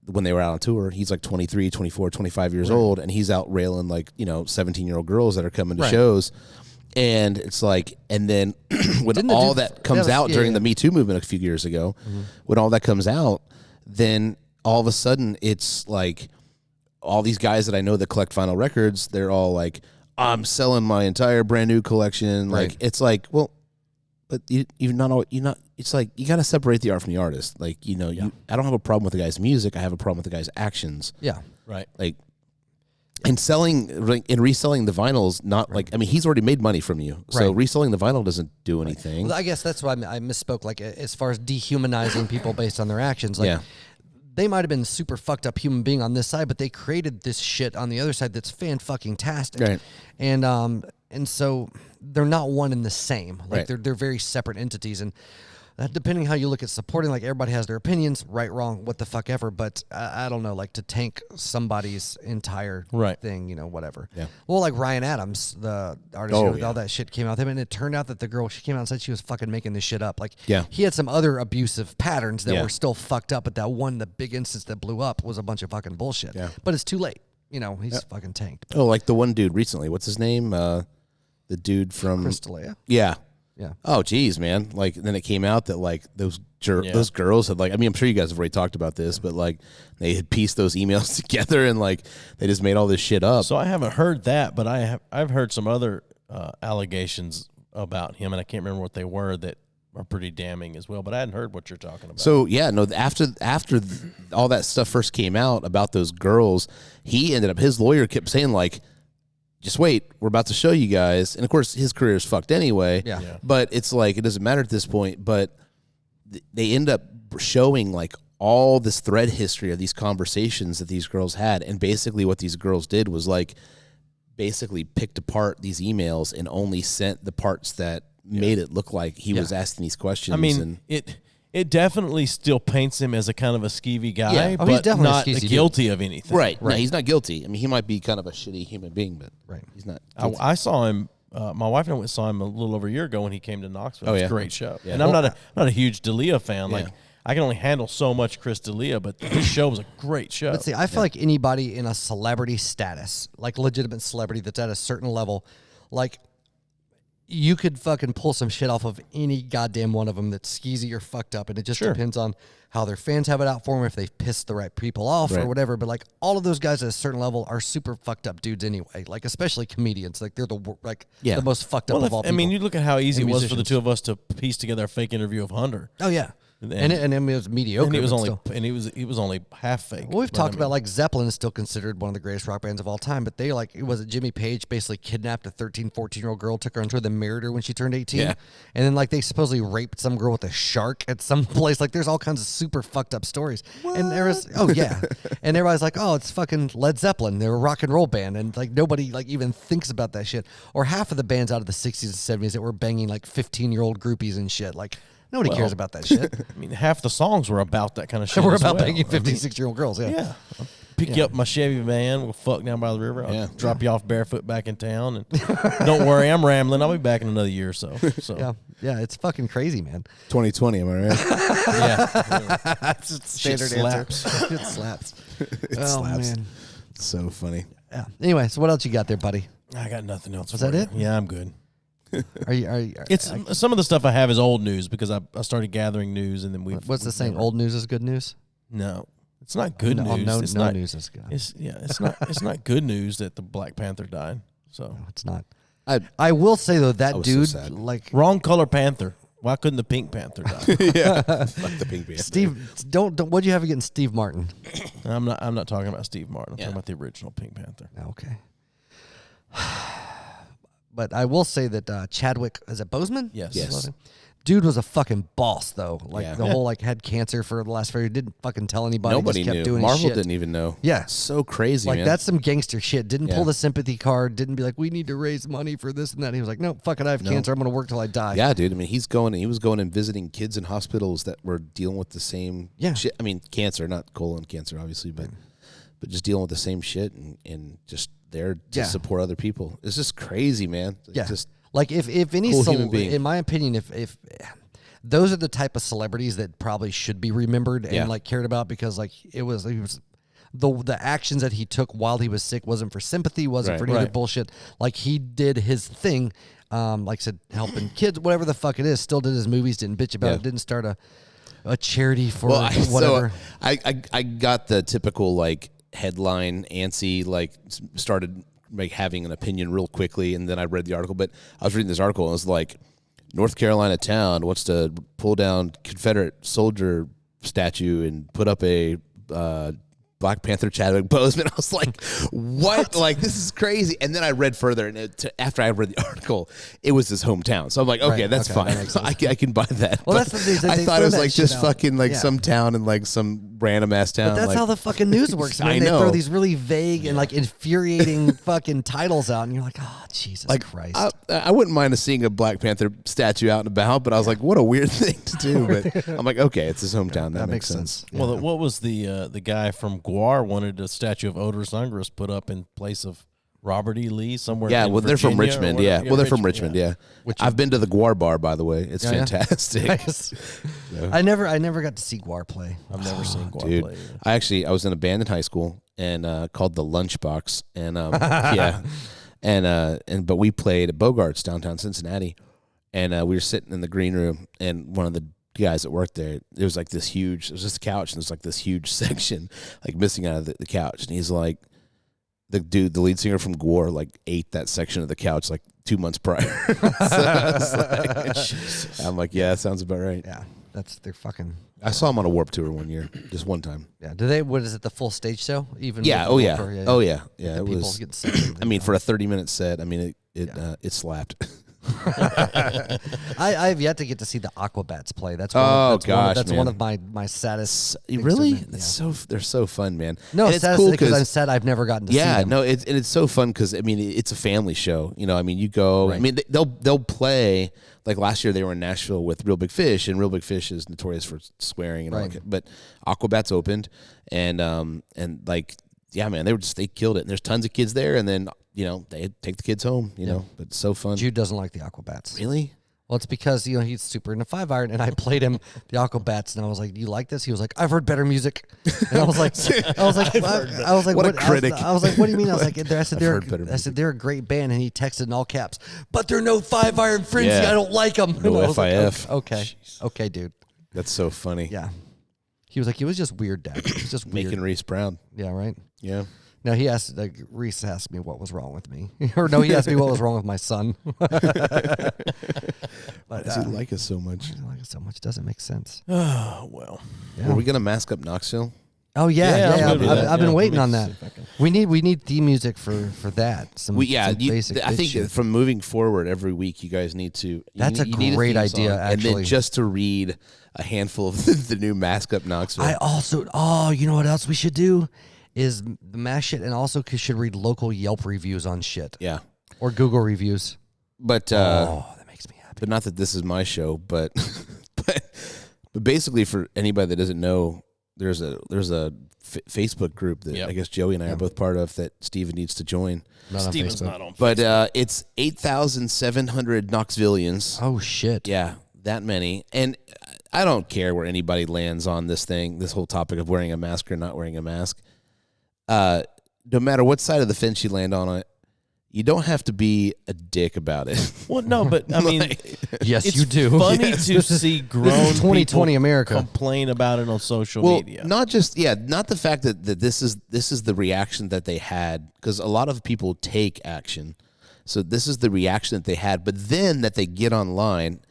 when they were out on tour, he's, like, 23, 24, 25 years old, and he's out railing, like, 17-year-old girls that are coming to shows. And it's like, and then when all that comes out during the Me Too movement a few years ago, when all that comes out, then all of a sudden it's like all these guys that I know that collect vinyl records, they're all like, I'm selling my entire Brand New collection. Like, it's like, well, but it's like, you got to separate the art from the artist. Like, I don't have a problem with the guy's music. I have a problem with the guy's actions. Yeah. Right. Like, and reselling the vinyls, not like, I mean, he's already made money from you. So reselling the vinyl doesn't do anything. Well, I guess that's why I misspoke. Like, as far as dehumanizing people based on their actions, like, they might have been super fucked up human being on this side, but they created this shit on the other side that's fan-fucking-tastic. Right. And so they're not one and the same. Like, they're very separate entities. And depending how you look at supporting, like, everybody has their opinions, right, wrong, what the fuck ever. But I don't know, like, to tank somebody's entire thing, whatever. Yeah. Well, like Ryan Adams, the artist, all that shit came out with him, and it turned out that the girl, she came out and said she was fucking making this shit up. Like, he had some other abusive patterns that were still fucked up, but that one, the big instance that blew up, was a bunch of fucking bullshit. Yeah. But it's too late. He's fucking tanked. But. Oh, like the one dude recently. What's his name? The dude from Chris D'Elia? Yeah. Yeah. Oh, geez, man. Like, then it came out that, like, those girls had, like, I mean, I'm sure you guys have already talked about this, but, like, they had pieced those emails together and, like, they just made all this shit up. So I haven't heard that, but I've heard some other allegations about him, and I can't remember what they were, that are pretty damning as well, but I hadn't heard what you're talking about. So, after all that stuff first came out about those girls, his lawyer kept saying, like, just wait, we're about to show you guys. And, of course, his career is fucked anyway. Yeah. But it's like, it doesn't matter at this point. But they end up showing, like, all this thread history of these conversations that these girls had. And basically what these girls did was, like, basically picked apart these emails and only sent the parts that made it look like he was asking these questions. I mean, it definitely still paints him as a kind of a skeevy guy, but not guilty of anything. Right. No, he's not guilty. I mean, he might be kind of a shitty human being, but he's not guilty. I saw him, my wife and I saw him a little over a year ago when he came to Knoxville. It was a great show. Yeah. And I'm not a huge D'Elia fan. Like, I can only handle so much Chris D'Elia, but this show was a great show. Let's see, I feel like anybody in a celebrity status, like legitimate celebrity that's at a certain level, like, you could fucking pull some shit off of any goddamn one of them that's skeezy or fucked up, and it just depends on how their fans have it out for them, if they've pissed the right people off or whatever. But, like, all of those guys at a certain level are super fucked up dudes anyway. Like, especially comedians, like, they're the most fucked up of all people. I mean, you look at how easy it was for the two of us to piece together a fake interview of Hunter. Oh yeah. And it was mediocre. And he was only half fake. Well, we've talked about, like, Zeppelin is still considered one of the greatest rock bands of all time, but it was Jimmy Page basically kidnapped a 13, 14-year-old girl, took her on tour, then married her when she turned 18. Yeah. And then, like, they supposedly raped some girl with a shark at some place. Like, there's all kinds of super fucked up stories. What? And there was, and everybody's like, oh, it's fucking Led Zeppelin. They're a rock and roll band. And, like, nobody, like, even thinks about that shit. Or half of the bands out of the 60s and 70s that were banging, like, 15-year-old groupies and shit. Like, nobody cares about that shit. I mean, half the songs were about that kind of shit. We're about banging 15, 16-year-old girls, Yeah. I'll pick you up in my Chevy van. We'll fuck down by the river. I'll drop you off barefoot back in town. And don't worry, I'm rambling. I'll be back in another year or so. Yeah, it's fucking crazy, man. 2020, am I right? Yeah. It's standard answer. It slaps. It slaps. Man. So funny. Yeah. Anyway, so what else you got there, buddy? I got nothing else. Was that it? Yeah, I'm good. It's some of the stuff I have is old news because I started gathering news and then What's the saying? Old news is good news. No, it's not good news. No, it's no not, news is good. It's not good news that the Black Panther died. So no, it's not. I will say though that dude so like wrong color panther. Why couldn't the Pink Panther die? Yeah, like the Pink Panther. Steve, don't. What do you have against Steve Martin? I'm not talking about Steve Martin. I'm talking about the original Pink Panther. Okay. But I will say that Chadwick, is it Boseman? Yes. Dude was a fucking boss though. Like the whole like had cancer for the last 4 years. Didn't fucking tell anybody. Nobody just kept knew. Doing Marvel his shit. didn't even know. Yeah. So crazy, like man. that's some gangster shit. Didn't pull the sympathy card. Didn't be like, we need to raise money for this and that. He was like, no, fuck it, I have cancer. I'm gonna work till I die. Yeah, dude. I mean, he was going and visiting kids in hospitals that were dealing with the same shit. I mean, cancer, not colon cancer, obviously, but just dealing with the same shit and just there to support other people. It's just crazy, man. Yeah. Just like if any cool human being. in my opinion, if those are the type of celebrities that probably should be remembered and like cared about because like he was the actions that he took while he was sick wasn't for sympathy, wasn't for any other bullshit. Like he did his thing, like I said, helping kids, whatever the fuck it is. Still did his movies, didn't bitch about it, didn't start a charity for whatever. So I got the typical like headline antsy, like started like having an opinion real quickly, and then I read the article. But I was reading this article and it was like, North Carolina town wants to pull down Confederate soldier statue and put up a Black Panther Chadwick Boseman. I was like, what? Like, this is crazy. And then I read further, and after I read the article, it was his hometown. So I'm like, okay, that's fine. That I can buy that. Well, that's the thing. I thought it was like just fucking like some town in like some random ass town. But that's like, how the fucking news works, man. I They know. throw these really vague and like infuriating fucking titles out, and you're like, oh, Jesus Christ. I wouldn't mind seeing a Black Panther statue out and about, but I was like, what a weird thing to do. But I'm like, okay, it's his hometown. That makes sense. Yeah. Well, what was the guy from Guar wanted a statue of Otis Ungrus put up in place of Robert E. Lee somewhere? Yeah, well, they're from Richmond. Yeah, well, they're from Richmond. Yeah, Which I've been to the Guar bar, by the way. It's fantastic. I never got to see Guar play. I've never seen Guar Dude, play. I was in a band in high school and called the Lunchbox, and but we played at Bogart's downtown Cincinnati, and we were sitting in the green room, and one of the guys that worked there, there was like this huge, it was just a couch, and there's like this huge section like missing out of the couch, and he's like, the lead singer from Gore, like ate that section of the couch like 2 months prior. So I was like, I'm like, yeah, that sounds about right. Yeah, they're fucking. I saw him on a Warped Tour one year, just one time. Yeah, do they? What is it? The full stage show? Even yeah, with yeah. It was. I mean, for a 30-minute set, I mean, it slapped. I have yet to get to see the Aquabats play. That's one of my saddest. Really? They're so fun, man. No, it's cool because I'm sad I've never gotten to see them. No, it's so fun because I mean it's a family show. You know, I mean you go. Right. I mean they'll play. Like last year they were in Nashville with Real Big Fish, and Real Big Fish is notorious for swearing and all that. But Aquabats opened, and like yeah, man, they killed it. And there's tons of kids there, and then. You know, they take the kids home, you know, but it's so fun. Jude doesn't like the Aquabats. Really? Well, it's because, you know, he's super into 5-iron, and I played him the Aquabats, and I was like, "Do you like this?" He was like, "I've heard better music." And I was like, what a critic. I was like, "What do you mean?" I was like, I said, they're a great band, and he texted in all caps, "But they're no 5-iron frenzy. I don't like them." No FIF. Like, okay, dude. That's so funny. Yeah. He was like, "It was just weird, Dad. It was just weird." Making Reese proud. Yeah, right? Yeah. No, Reese asked me what was wrong with me. Or no, he asked me what was wrong with my son. But, why does he like us so much? Why does he like us so much? Doesn't make sense. Oh, well. Yeah. Are we going to mask up Knoxville? Oh, yeah. I've been waiting on that. We need theme music for that. I think from moving forward every week, you guys need to. That's a great idea, actually. And then just to read a handful of the new Mask Up Knoxville. You know what else we should do? Is the mash shit, and also should read local Yelp reviews on shit. Yeah. Or Google reviews. But that makes me happy. But not that this is my show, but basically for anybody that doesn't know, there's a Facebook group that I guess Joey and I are both part of that Steven needs to join. Steven's not on Facebook. But it's 8,700 Knoxvillians. Oh shit. Yeah, that many. And I don't care where anybody lands on this whole topic of wearing a mask or not wearing a mask. No matter what side of the fence you land on it, you don't have to be a dick about it. Well, no, but I mean, yes, it's you do. funny to see grown 2020 people America complain about it on social Well, media. not the fact that this is the reaction that they had, because a lot of people take action. So this is the reaction that they had, but then that they get online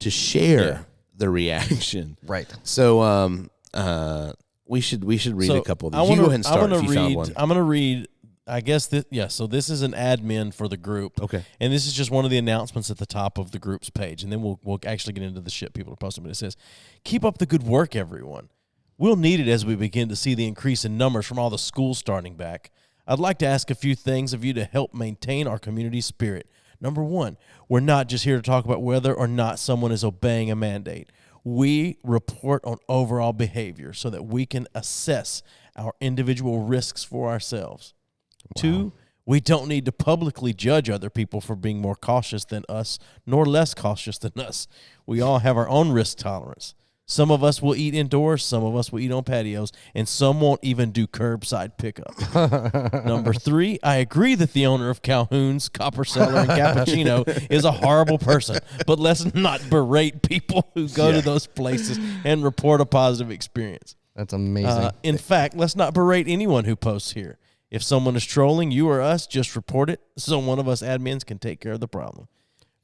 to share the reaction. Right. So we should read a couple of these. You go ahead and start if you found one. I'm going to read, I guess, so this is an admin for the group. Okay. And this is just one of the announcements at the top of the group's page. And then we'll actually get into the shit people are posting. But it says, keep up the good work, everyone. We'll need it as we begin to see the increase in numbers from all the schools starting back. I'd like to ask a few things of you to help maintain our community spirit. Number one, we're not just here to talk about whether or not someone is obeying a mandate. We report on overall behavior so that we can assess our individual risks for ourselves. Wow. 2, we don't need to publicly judge other people for being more cautious than us, nor less cautious than us. We all have our own risk tolerance. Some of us will eat indoors, some of us will eat on patios, and some won't even do curbside pickup. Number 3, I agree that the owner of Calhoun's, Copper Cellar, and Cappuccino is a horrible person, but let's not berate people who go to those places and report a positive experience. That's amazing. In fact, let's not berate anyone who posts here. If someone is trolling you or us, just report it so one of us admins can take care of the problem.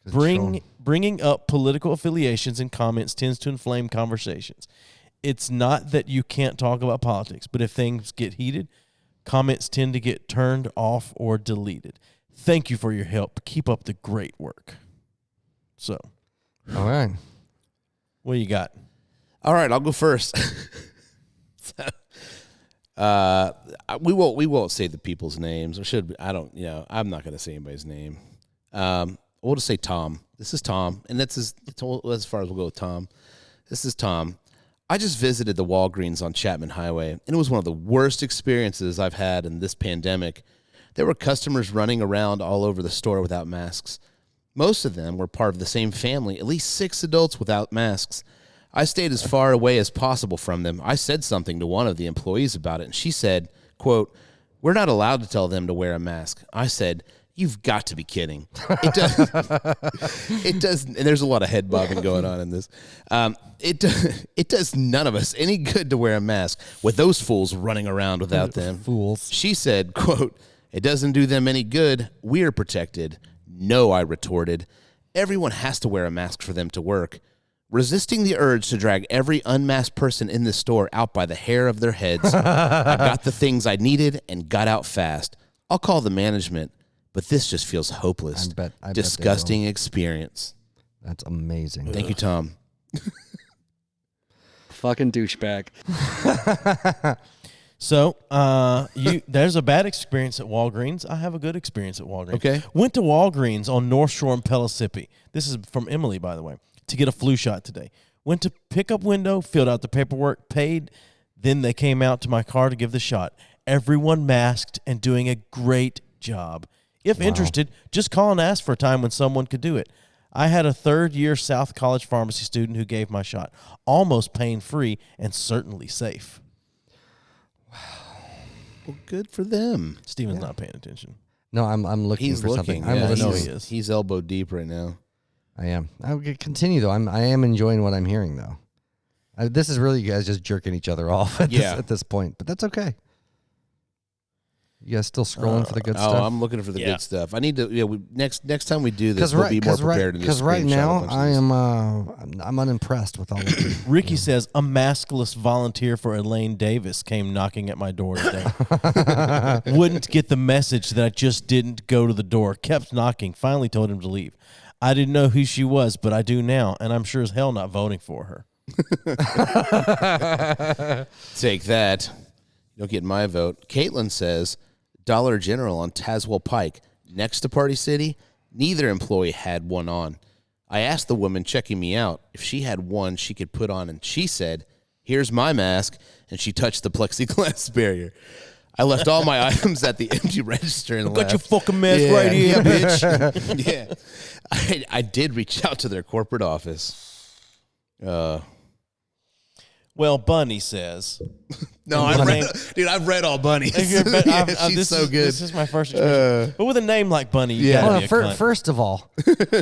Bringing up political affiliations in comments tends to inflame conversations. It's not that you can't talk about politics, but if things get heated, comments tend to get turned off or deleted. Thank you for your help. Keep up the great work. So, all right. What do you got? All right, I'll go first. We won't say the people's names, or should we? I'm not going to say anybody's name. We'll just say Tom. This is Tom, and that's as far as we'll go with Tom. This is Tom. I just visited the Walgreens on Chapman Highway, and it was one of the worst experiences I've had in this pandemic. There were customers running around all over the store without masks. Most of them were part of the same family, at least 6 adults without masks. I stayed as far away as possible from them. I said something to one of the employees about it, and she said, quote, "We're not allowed to tell them to wear a mask." I said, "You've got to be kidding." It does, and there's a lot of head bobbing going on in this. It does none of us any good to wear a mask with those fools running around without them. Fools. She said, quote, "It doesn't do them any good. We're protected." "No," I retorted. "Everyone has to wear a mask for them to work." Resisting the urge to drag every unmasked person in the store out by the hair of their heads, I got the things I needed and got out fast. I'll call the management, but this just feels hopeless. I bet disgusting experience. That's amazing. Thank you, Tom. Fucking douchebag. So, there's a bad experience at Walgreens. I have a good experience at Walgreens. Okay. Went to Walgreens on North Shore in Pellissippi. This is from Emily, by the way, to get a flu shot today. Went to pickup window, filled out the paperwork, paid. Then they came out to my car to give the shot. Everyone masked and doing a great job. If interested, just call and ask for a time when someone could do it. I had a third-year South College pharmacy student who gave my shot, almost pain-free and certainly safe. Wow. Well, good for them. Steven's not paying attention. No, I'm looking for something. Yeah, I know he is. He's elbow deep right now. I am. I will continue though. I am enjoying what I'm hearing though. This is really you guys just jerking each other off at this point, but that's okay. You guys still scrolling for the good stuff? Oh, I'm looking for the good stuff. I need to. Yeah, next time we do this, we'll be more prepared. Because right now I'm unimpressed with all of it. Ricky says a maskless volunteer for Elaine Davis came knocking at my door today. Wouldn't get the message that I just didn't go to the door. Kept knocking. Finally told him to leave. I didn't know who she was, but I do now, and I'm sure as hell not voting for her. Take that. You don't get my vote. Caitlin says, Dollar General on Tazewell Pike, next to Party City. Neither employee had one on. I asked the woman checking me out if she had one she could put on, and she said, "Here's my mask," and she touched the plexiglass barrier. I left all my items at the empty register and left. Got your fucking mask right here, bitch. Yeah. I did reach out to their corporate office. Well, Bunny says. No, I've read all bunnies. She's so good. This is my first experience. But with a name like Bunny, you gotta be a cunt. First of all,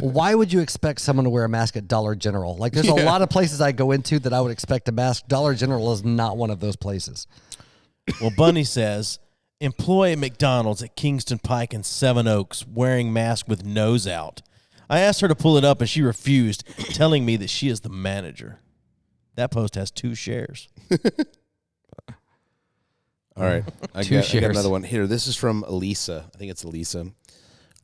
why would you expect someone to wear a mask at Dollar General? Like, there's a lot of places I go into that I would expect a mask. Dollar General is not one of those places. Well, Bunny says, employee at McDonald's at Kingston Pike and Seven Oaks wearing mask with nose out. I asked her to pull it up, and she refused, telling me that she is the manager. That post has 2 shares. All right. I got another one here. This is from Elisa. I think it's Elisa.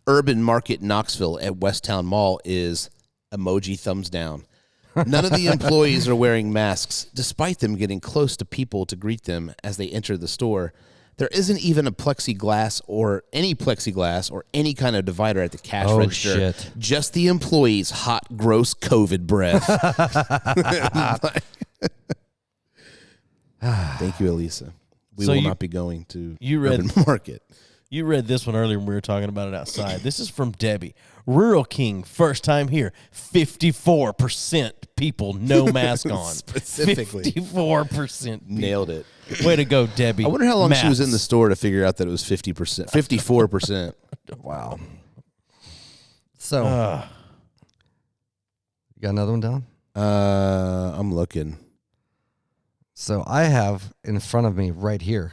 Urban Market Knoxville at Westtown Mall is emoji thumbs down. None of the employees are wearing masks, despite them getting close to people to greet them as they enter the store. There isn't even a plexiglass or any kind of divider at the cash register. Shit. Just the employees' hot, gross COVID breath. Thank you, Elisa. We will not be going to Urban Market. You read this one earlier when we were talking about it outside. This is from Debbie. Rural King, first time here. 54% people no mask on. Specifically. 54%. Nailed it. Way to go, Debbie. I wonder how long she was in the store to figure out that it was 50%. 54%. Wow. So, you got another one down? I'm looking. So I have in front of me right here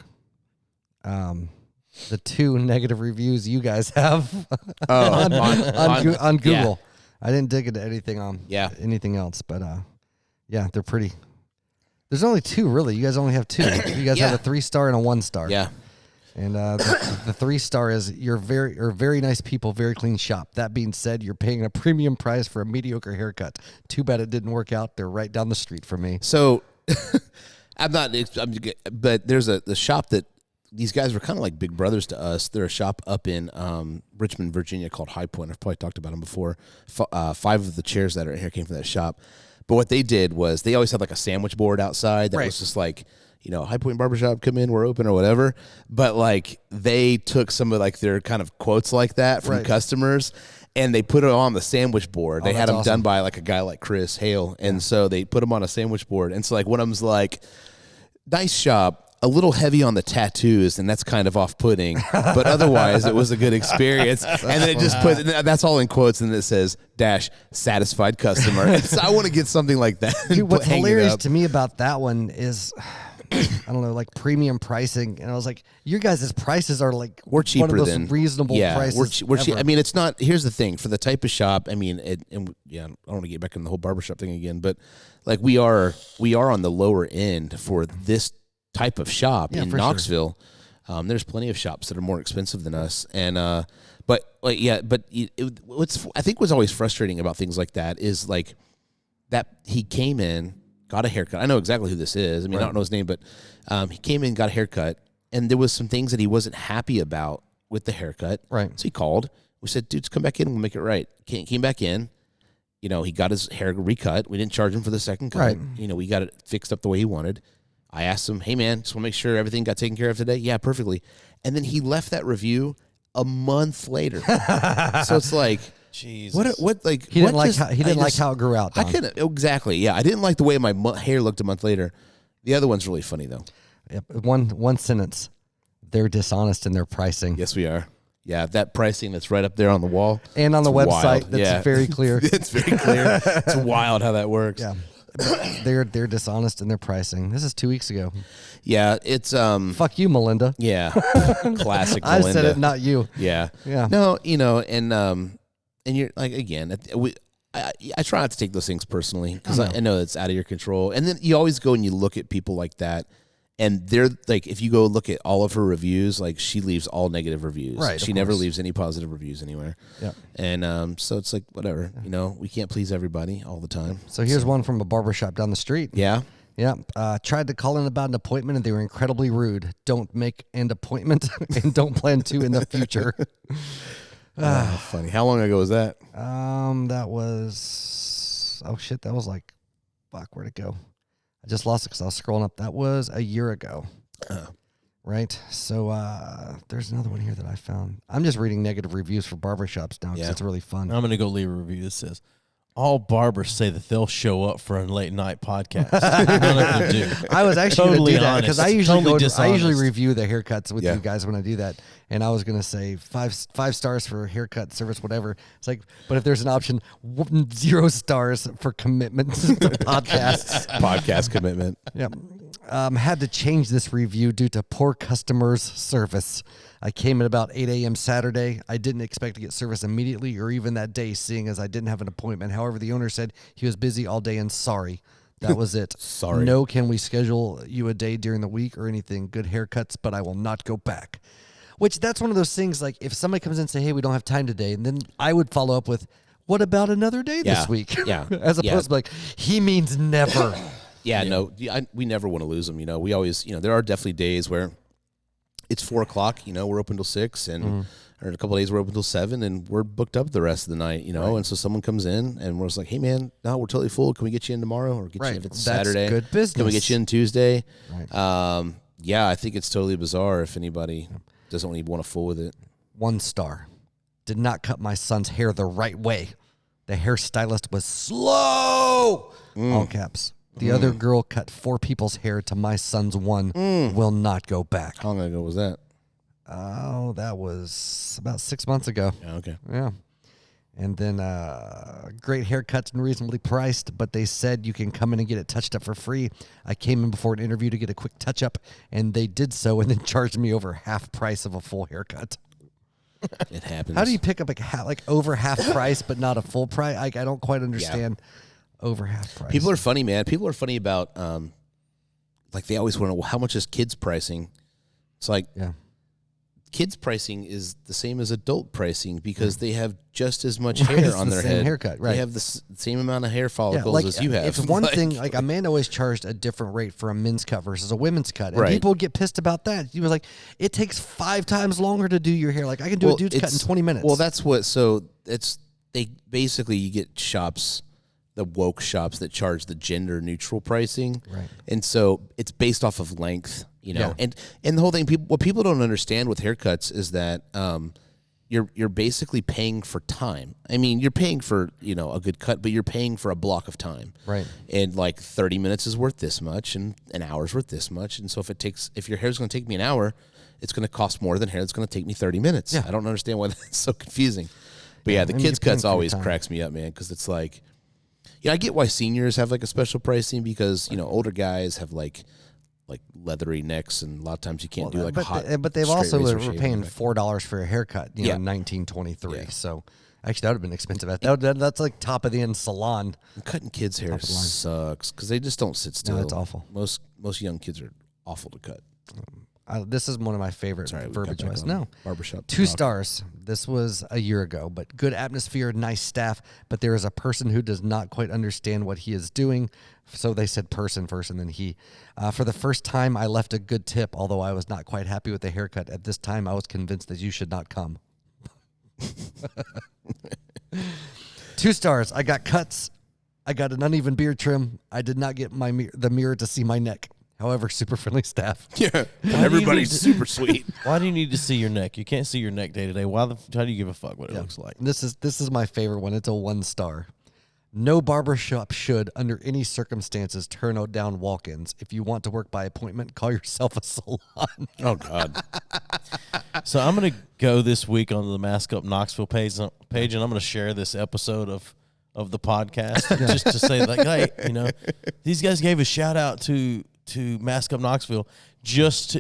the 2 negative reviews you guys have on Google. Yeah. I didn't dig into anything anything else, but they're pretty. There's only 2 really. You guys only have 2. You guys have a 3-star and a 1-star. Yeah. And the 3-star is you're very nice people, very clean shop. That being said, you're paying a premium price for a mediocre haircut. Too bad it didn't work out. They're right down the street from me. So but there's the shop that these guys were kind of like big brothers to us. They're a shop up in Richmond, Virginia called High Point. I've probably talked about them before. 5 of the chairs that are here came from that shop. But what they did was they always had like a sandwich board outside that was just like, High Point Barbershop, come in, we're open or whatever. But like they took some of like their kind of quotes like that from customers and they put it on the sandwich board. They had them done by like a guy like Chris Hale. And so they put them on a sandwich board. And so like one of them's like, nice shop. A little heavy on the tattoos, and that's kind of off-putting. But otherwise, it was a good experience. And then it just that's all in quotes, and it says, satisfied customer. And so I want to get something like that. Dude, what's hilarious to me about that one is, I don't know, like premium pricing. And I was like, your guys' prices are like we're cheaper one of those than reasonable prices. We're cheap. I mean, it's not, here's the thing, for the type of shop, I mean, I don't want to get back in the whole barbershop thing again, but like we are on the lower end for this type of shop in Knoxville. Sure. There's plenty of shops that are more expensive than us, and I think what's always frustrating about things like that is like that he came in, got a haircut. I know exactly who this is. I mean, I don't know his name, but he came in, got a haircut, and there was some things that he wasn't happy about with the haircut. Right. So he called. We said, "Dude, come back in. We'll make it right." Came back in. He got his hair recut. We didn't charge him for the second cut. Right. We got it fixed up the way he wanted. I asked him, hey, man, just want to make sure everything got taken care of today. Yeah, perfectly. And then he left that review a month later. So it's like, Jesus. What like he didn't like how it grew out. Don. I couldn't exactly. Yeah, I didn't like the way my hair looked a month later. The other one's really funny though. Yep. One sentence. They're dishonest in their pricing. Yes, we are. Yeah, that pricing that's right up there on the wall and on the website. That's very clear. It's very clear. It's wild how that works. Yeah. They're dishonest in their pricing. This is 2 weeks ago. Yeah, it's fuck you, Melinda. Yeah, classic. Melinda. I said it, not you. Yeah. No, and you're like again. I try not to take those things personally because I know it's out of your control. And then you always go and you look at people like that, and they're like, if you go look at all of her reviews, like she leaves all negative reviews. Right. She never leaves any positive reviews anywhere. Yeah. And so it's like whatever. We can't please everybody all the time. So here's one from a barbershop down the street. Yeah. Yeah. Tried to call in about an appointment and they were incredibly rude. Don't make an appointment and don't plan to in the future. Funny. How long ago was that? That was that was like, where'd it go? I just lost it because I was scrolling up. That was a year ago. Right? So there's another one here that I found. I'm just reading negative reviews for barbershops now because it's really fun. I'm going to go leave a review that says, all barbers say that they'll show up for a late night podcast. None of them do. I was actually Totally going to do that because I usually review the haircuts with you guys when I do that, and I was going to say five stars for haircut service, whatever. It's like, but if there's an option, 0 stars for commitment to podcasts, podcast commitment. Yeah. Had to change this review due to poor customers service. I came at about 8 a.m. Saturday. I didn't expect to get service immediately or even that day, seeing as I didn't have an appointment. However, the owner said he was busy all day and sorry. That was it. Sorry. No, can we schedule you a day during the week or anything? Good haircuts, but I will not go back. Which, that's one of those things, like, if somebody comes in and say, hey, we don't have time today, and then I would follow up with, what about another day this week? Yeah. As opposed to, like, he means never. We never want to lose them. We always, there are definitely days where it's 4 o'clock, we're open till 6, and or a couple of days we're open till 7, and we're booked up the rest of the night, right. And so someone comes in and we're just like, hey man, no, we're totally full. Can we get you in tomorrow, or get you if it's Saturday? Good business. Can we get you in Tuesday? Right. I think it's totally bizarre if anybody doesn't even want to fool with it. 1 star. Did not cut my son's hair the right way. The hairstylist was slow. All caps. The other girl cut 4 people's hair to my son's 1. Will not go back. How long ago was that? Oh, that was about 6 months ago. Yeah, okay. Yeah. And then great haircuts and reasonably priced, but they said you can come in and get it touched up for free. I came in before an interview to get a quick touch-up, and they did so and then charged me over half price of a full haircut. It happens. How do you pick up over half price but not a full price? I don't quite understand. Yeah. Over half price. People are funny, man. People are funny about, they always want to know, how much is kids pricing? It's like, kids pricing is the same as adult pricing because they have just as much hair on their head. Haircut, right? They have the same amount of hair follicles as you have. It's one thing, like Amanda always charged a different rate for a men's cut versus a women's cut. And people get pissed about that. He was like, it takes 5 times longer to do your hair. Like, I can do a dude's cut in 20 minutes. Well, that's you get shops, the woke shops that charge the gender neutral pricing. Right. And so it's based off of length, and the whole thing, what people don't understand with haircuts is that, you're basically paying for time. I mean, you're paying for, a good cut, but you're paying for a block of time. Right. And 30 minutes is worth this much and an hour's worth this much. And so if your hair's going to take me an hour, it's going to cost more than hair that's going to take me 30 minutes. Yeah. I don't understand why that's so confusing. But the kids' cuts always cracks me up, man, because it's like, I get why seniors have a special pricing because, older guys have like leathery necks, and a lot of times you can't do hot. But they've also were paying $4 for a haircut, in 1923. Yeah. So actually, that would have been expensive. That's like top of the end salon. Cutting kids' hair sucks because they just don't sit still. No, it's awful. Most young kids are awful to cut. This is one of my favorite verbiage. No. Barbershop. 2 stars. This was a year ago, but good atmosphere, nice staff, but there is a person who does not quite understand what he is doing. So they said person first and then he. For the first time, I left a good tip, although I was not quite happy with the haircut. At this time, I was convinced that you should not come. 2 stars. I got cuts. I got an uneven beard trim. I did not get the mirror to see my neck. However, super friendly staff. Yeah, everybody's super sweet. Why do you need to see your neck? You can't see your neck day to day. How do you give a fuck what it looks like? This is my favorite one. It's a 1 star. No barbershop should, under any circumstances, turn down walk-ins. If you want to work by appointment, call yourself a salon. Oh, God. So I'm going to go this week on the Mask Up Knoxville page, and I'm going to share this episode of the podcast just to say, hey, these guys gave a shout-out to Mask Up Knoxville just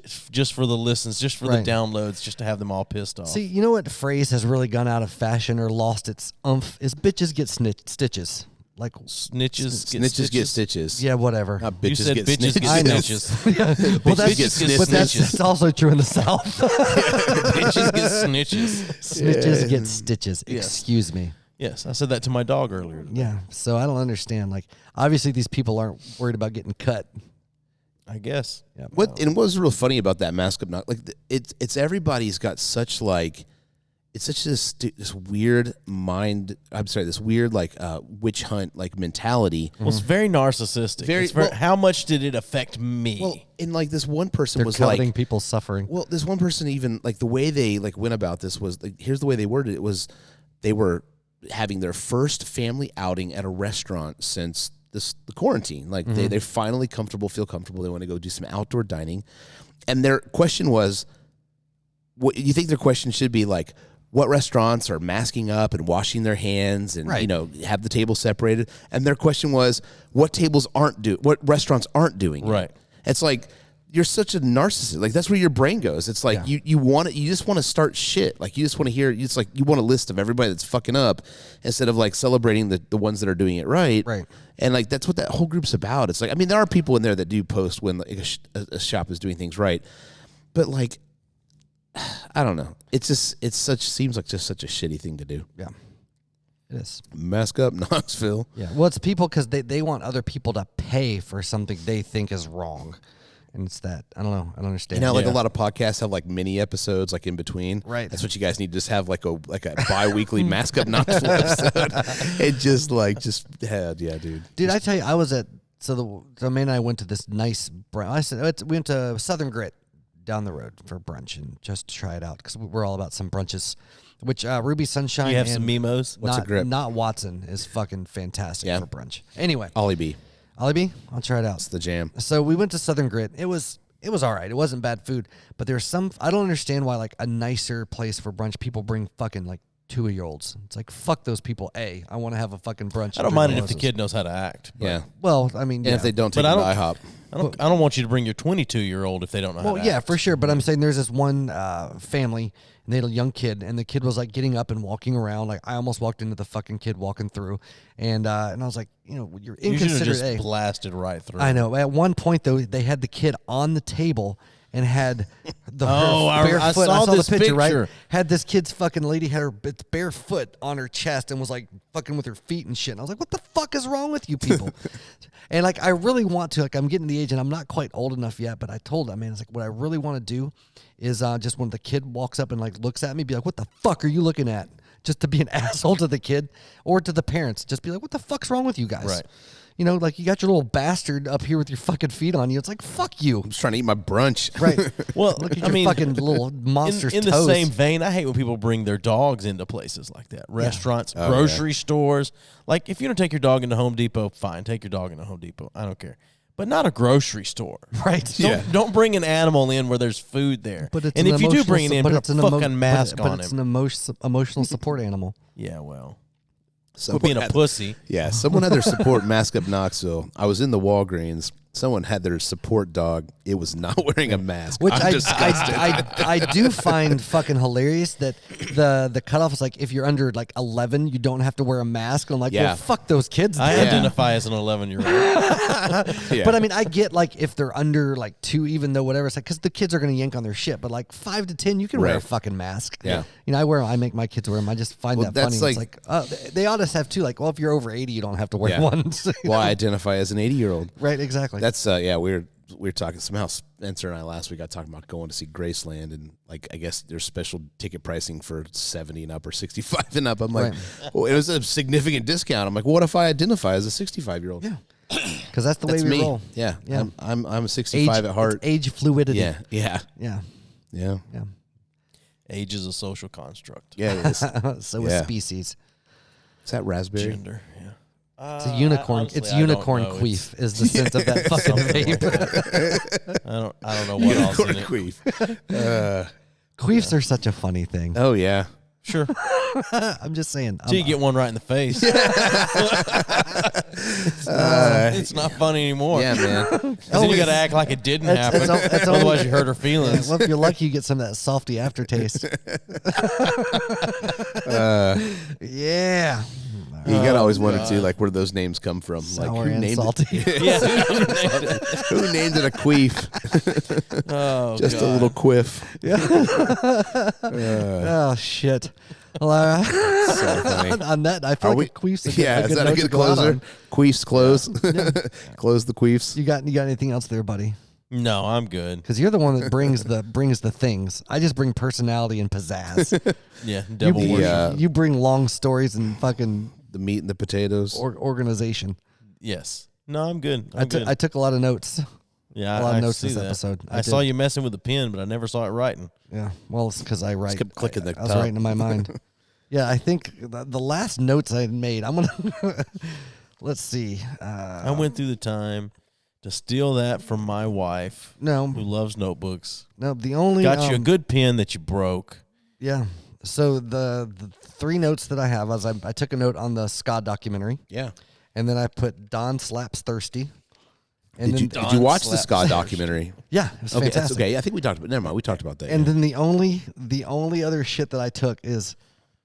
for the listens, just for the downloads, just to have them all pissed off. See, you know what phrase has really gone out of fashion or lost its umph is bitches get stitches. Like snitches get stitches. Yeah, whatever. Bitches get snitches. I know. Well, that's also true in the South. Bitches get snitches. Snitches get stitches. Yes. Excuse me. Yes, I said that to my dog earlier today. Yeah, so I don't understand. Obviously these people aren't worried about getting cut. I guess. Yeah. What was real funny about that Mask Up Knox? It's everybody's got such it's such this weird mind. I'm sorry, this weird witch hunt mentality. Well, it's very narcissistic. How much did it affect me? Well, and this one person was counting people's suffering. Well, this one person even the way they went about this was here's the way they worded it was they were having their first family outing at a restaurant since the quarantine. Like they're finally feel comfortable. They want to go do some outdoor dining. And their question was, what you think their question should be like, what restaurants are masking up and washing their hands and, have the table separated? And their question was, what restaurants aren't doing it? Right. It's like, you're such a narcissist. Like, that's where your brain goes. It's like, you just want to start shit. Like, you just want to hear, it's like, you want a list of everybody that's fucking up instead of like celebrating the ones that are doing it right. Right. And like, that's what that whole group's about. It's like, I mean, there are people in there that do post when like, a shop is doing things right. But like, I don't know. Seems like just such a shitty thing to do. Yeah. It is. Mask up, Knoxville. Yeah. Well, it's people because they want other people to pay for something they think is wrong. And it's that. I don't know. I don't understand. Like a lot of podcasts have like mini episodes like in between. Right. That's what you guys need to just have like a bi-weekly Mask Up Knoxville episode. It yeah, dude. Dude, I tell you, I was at, so the man and I went to this nice brunch. We went to Southern Grit down the road for brunch and just to try it out because we're all about some brunches, which Ruby Sunshine. You have some Mimos? What's a grip? Not Watson is fucking fantastic for brunch. Anyway. Ollie B. I'll try it out. It's the jam. So we went to Southern Grit. It was all right. It wasn't bad food, but there's I don't understand why like a nicer place for brunch people bring fucking like 2-year-olds. It's like, fuck those people. I want to have a fucking brunch. I don't mind it if the kid knows how to act. Yeah. Well, I mean, and if they don't take them to IHOP. I don't want you to bring your 22-year-old if they don't know how to act. Yeah, for sure. But I'm saying there's this one family, and they had a young kid, and the kid was like getting up and walking around. Like I almost walked into the fucking kid walking through, and I was like, you're inconsiderate. You should have just blasted right through. I know. At one point though, they had the kid on the table and had the barefoot. I saw the this picture, right? picture. Had this kid's fucking lady had her bare foot on her chest and was like fucking with her feet and shit. And I was like, what the fuck is wrong with you people? And like, I really want to, like, I'm getting the age and I'm not quite old enough yet, but I told him, man, it's like, what I really want to do is just when the kid walks up and like looks at me, be like, what the fuck are you looking at? Just to be an asshole to the kid or to the parents. Just be like, what the fuck's wrong with you guys? Right. Like you got your little bastard up here with your fucking feet on you. It's like, fuck you. I'm just trying to eat my brunch. Right. Well, look at your fucking little monster's in the toes. same vein, I hate when people bring their dogs into places like that. Restaurants, grocery stores. Like, if you don't take your dog into Home Depot, fine. Take your dog into Home Depot. I don't care. But not a grocery store. Right. Don't bring an animal in where there's food there. But it's and if you do bring it in, put a fucking mask on him. But it's an emotional support animal. Yeah, well. Someone Being a pussy. Yeah, someone had their support Mask Up Knoxville. I was in the Walgreens. Someone had their support dog. It was not wearing a mask. Which I'm disgusted. I do find fucking hilarious that the cutoff is like, if you're under like 11, you don't have to wear a mask. I'm like, well, fuck those kids. I identify as an 11-year-old. But I mean, I get like if they're under like 2, even though whatever, it's like, because the kids are going to yank on their shit. But like 5 to 10, you can wear a fucking mask. Yeah. I make my kids wear them. I just find that funny. It's like, they ought to have two. Like, well, if you're over 80, you don't have to wear one. Well, I identify as an 80-year-old. Right, exactly. That's we were talking somehow. Spencer and I last week got talking about going to see Graceland, and like I guess there's special ticket pricing for 70 and up or 65 and up. I'm like, well, it was a significant discount. I'm like, well, what if I identify as a 65-year-old? Yeah, because that's the way we roll. Yeah, yeah. I'm 65 at heart. Age fluidity. Yeah. Age is a social construct. Yeah, it is. So is species. Is that raspberry? Gender. Yeah. It's a unicorn. Honestly, it's unicorn queef is the scent of that fucking vape. I don't know what else in it. Queef. Queefs are such a funny thing. Oh yeah, sure. I'm just saying. Till you get one right in the face. It's not funny anymore. Yeah, man. Then you got to act like it didn't happen. Otherwise, you hurt her feelings. Well, if you're lucky, you get some of that salty aftertaste. Yeah. You gotta always wonder too, like where do those names come from? Sour like who and named salty. it? Who named it a queef? Just a little quiff. Yeah. Oh shit. Well, so funny. On that, I feel like a queef's a good, is that a good closer? Queefs close. Close the queefs. You got anything else there, buddy? No, I'm good. Because you're the one that brings the things. I just bring personality and pizzazz. Yeah, devil worship. You bring long stories and fucking the meat and the potatoes. Organization. Yes. No, I'm good. I took a lot of notes. Yeah, a lot of notes see this that. episode. I saw you messing with the pen, but I never saw it writing. Yeah, well, it's because I write. Just kept clicking the I was writing in my mind. Yeah, I think the last notes I had made, I'm going to, let's see. I went through the time to steal that from my wife, No. who loves notebooks. No, the only. Got you a good pen that you broke. Yeah. So the 3 notes that I have was I took a note on the ska documentary. Yeah. And then I put Don Slaps Thirsty. And Did you watch the ska documentary? Yeah, it was Okay, that's fantastic. okay. I think we talked about. Never mind, we talked about that. And then the only other shit that I took is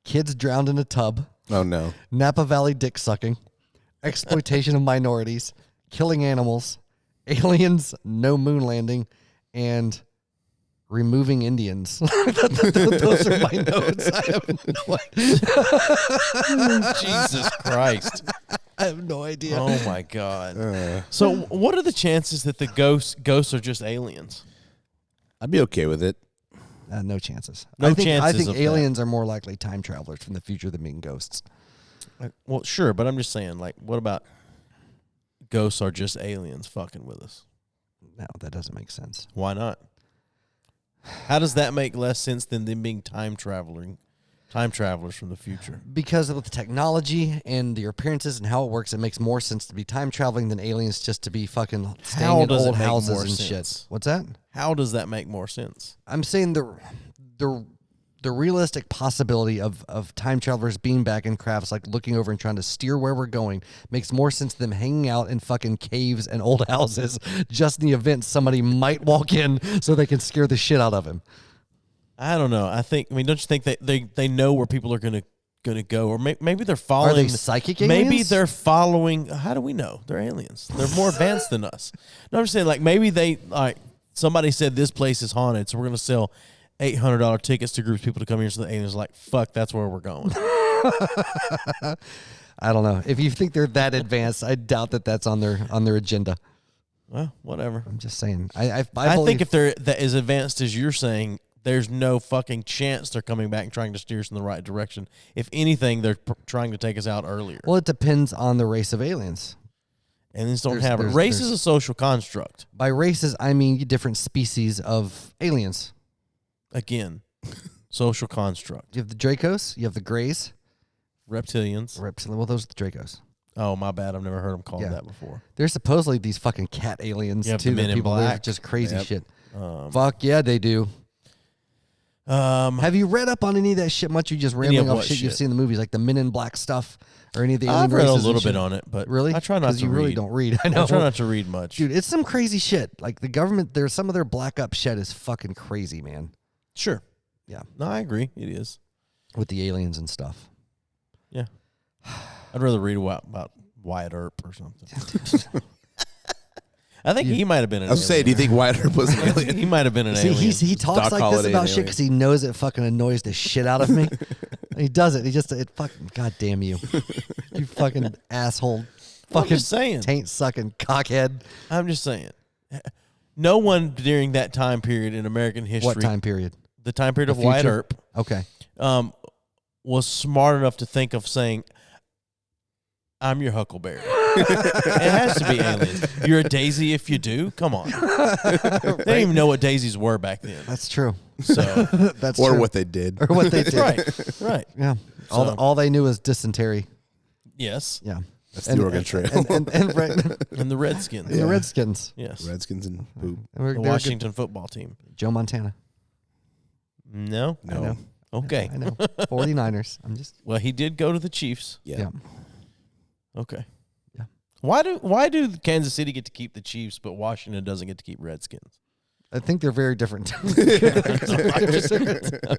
kids drowned in a tub, oh no, Napa Valley dick sucking, exploitation of minorities, killing animals, aliens, no moon landing, and removing Indians. Those are my notes. I have no idea. Jesus Christ. I have no idea. Oh, my God. So what are the chances that the ghosts are just aliens? I'd be okay with it. No chances. No I think chances of aliens are more likely time travelers from the future than being ghosts. Well, sure, but I'm just saying, like, what about ghosts are just aliens fucking with us? No, that doesn't make sense. Why not? How does that make less sense than them being time travelers from the future? Because of the technology and your appearances and how it works, it makes more sense to be time traveling than aliens just to be fucking staying in old houses and shit. What's that? How does that make more sense? I'm saying the realistic possibility of time travelers being back in crafts, like looking over and trying to steer where we're going, makes more sense than them hanging out in fucking caves and old houses just in the event somebody might walk in so they can scare the shit out of him. I don't know. Don't you think that they know where people are gonna go, or maybe they're following? Are they psychic aliens? Maybe they're following. How do we know? They're aliens. They're more advanced than us. No, I'm just saying, like, maybe they somebody said this place is haunted, so we're gonna sell $800 tickets to groups of people to come here. So the aliens are like, fuck, that's where we're going. I don't know. If you think they're that advanced, I doubt that that's on their agenda. Well, whatever. I'm just saying. I think if they're that as advanced as you're saying, there's no fucking chance they're coming back and trying to steer us in the right direction. If anything, they're trying to take us out earlier. Well, it depends on the race of aliens. Aliens don't have it. Race is a social construct. By races, I mean different species of aliens. Again, social construct. You have the Dracos. You have the Greys. Reptilians. Well, those are the Dracos. Oh, my bad. I've never heard them called that before. There's supposedly these fucking cat aliens, too. The Men in Black. Live just crazy shit. Fuck yeah, they do. Have you read up on any of that shit much? You just rambling off shit you've seen in the movies, like the Men in Black stuff or any of the alien I've read a races little bit on it, but really? I try not to read. You really don't read. I know. I try not to read much. Dude, it's some crazy shit. Like the government, there's some of their black up shit is fucking crazy, man. Sure. Yeah. No, I agree. It is. With the aliens and stuff. Yeah. I'd rather read about Wyatt Earp or something. I think he might have been an alien. I was saying, do you think Wyatt Earp was an alien? He might have been an alien. He talks Doc like Holliday this about an shit alien. because he knows it fucking annoys the shit out of me. He does it. It fucking, God damn you. You fucking asshole. Fucking just saying. Taint sucking cockhead. I'm just saying. No one during that time period in American history. What time period? The time period of Wyatt Earp. Okay. Was smart enough to think of saying, I'm your Huckleberry. It has to be aliens. You're a daisy if you do? Come on. They didn't even know what daisies were back then. That's true. So That's Or true. what they did. Or what they did. Right. Yeah. So- All they knew was dysentery. Yes. Yeah. That's the Oregon Trail. And the Redskins. And the Redskins. Yes. Redskins and poop. And The Washington football team. Joe Montana. No? I know. Okay. I know. 49ers. I'm just. Well, he did go to the Chiefs. Yeah. Okay. Yeah. Why do Kansas City get to keep the Chiefs, but Washington doesn't get to keep Redskins? I think they're very different. I'm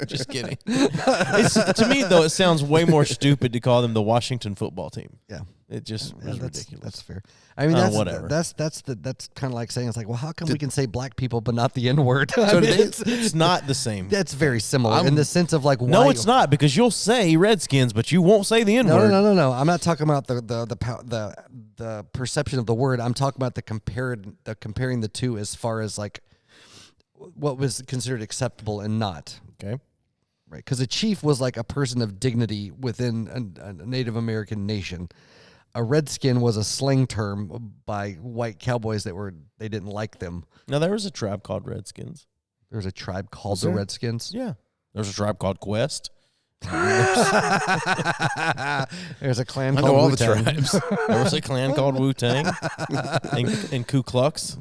just kidding. To me, though, it sounds way more stupid to call them the Washington football team. Yeah. It just is ridiculous. That's fair. I mean, whatever. That's kind of like saying, it's like, well, how come we can say black people but not the N word? It's not the same. That's very similar in the sense of like, why? No, it's not, because you'll say Redskins, but you won't say the N word. No. I'm not talking about the perception of the word. I'm talking about the comparing the two as far as like what was considered acceptable and not. Okay. Right, because a chief was like a person of dignity within a Native American nation. A redskin was a slang term by white cowboys they didn't like them. Now, there was a tribe called Redskins. There was a tribe called the Redskins. Yeah. There was a tribe called Quest. There's a clan I called know all the Wu-Tang. tribes. There was a clan called Wu-Tang and Ku Klux.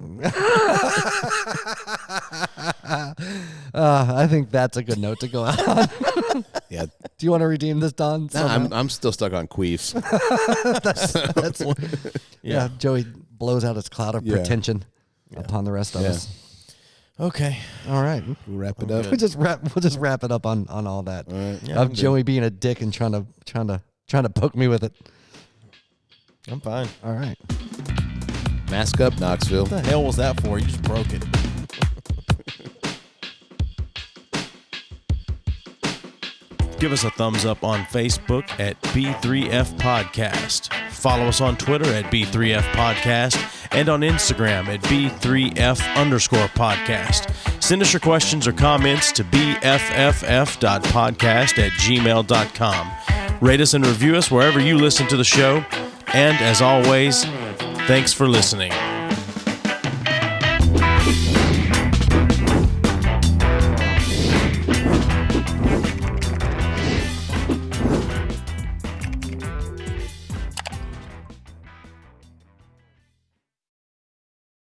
I think that's a good note to go out on. Yeah. Do you want to redeem this, Don? No, I'm still stuck on queefs. Yeah, Joey blows out his cloud of pretension upon the rest of us. Okay. All right. We'll wrap it up. We'll just wrap it up on all that. All right. Yeah, of Joey being a dick and trying to poke me with it. I'm fine. All right. Mask up, Knoxville. What the hell was that for? You just broke it. Give us a thumbs up on Facebook at B3F Podcast. Follow us on Twitter at B3F Podcast and on Instagram at B3F_podcast. Send us your questions or comments to bfff.podcast@gmail.com. Rate us and review us wherever you listen to the show. And as always, thanks for listening.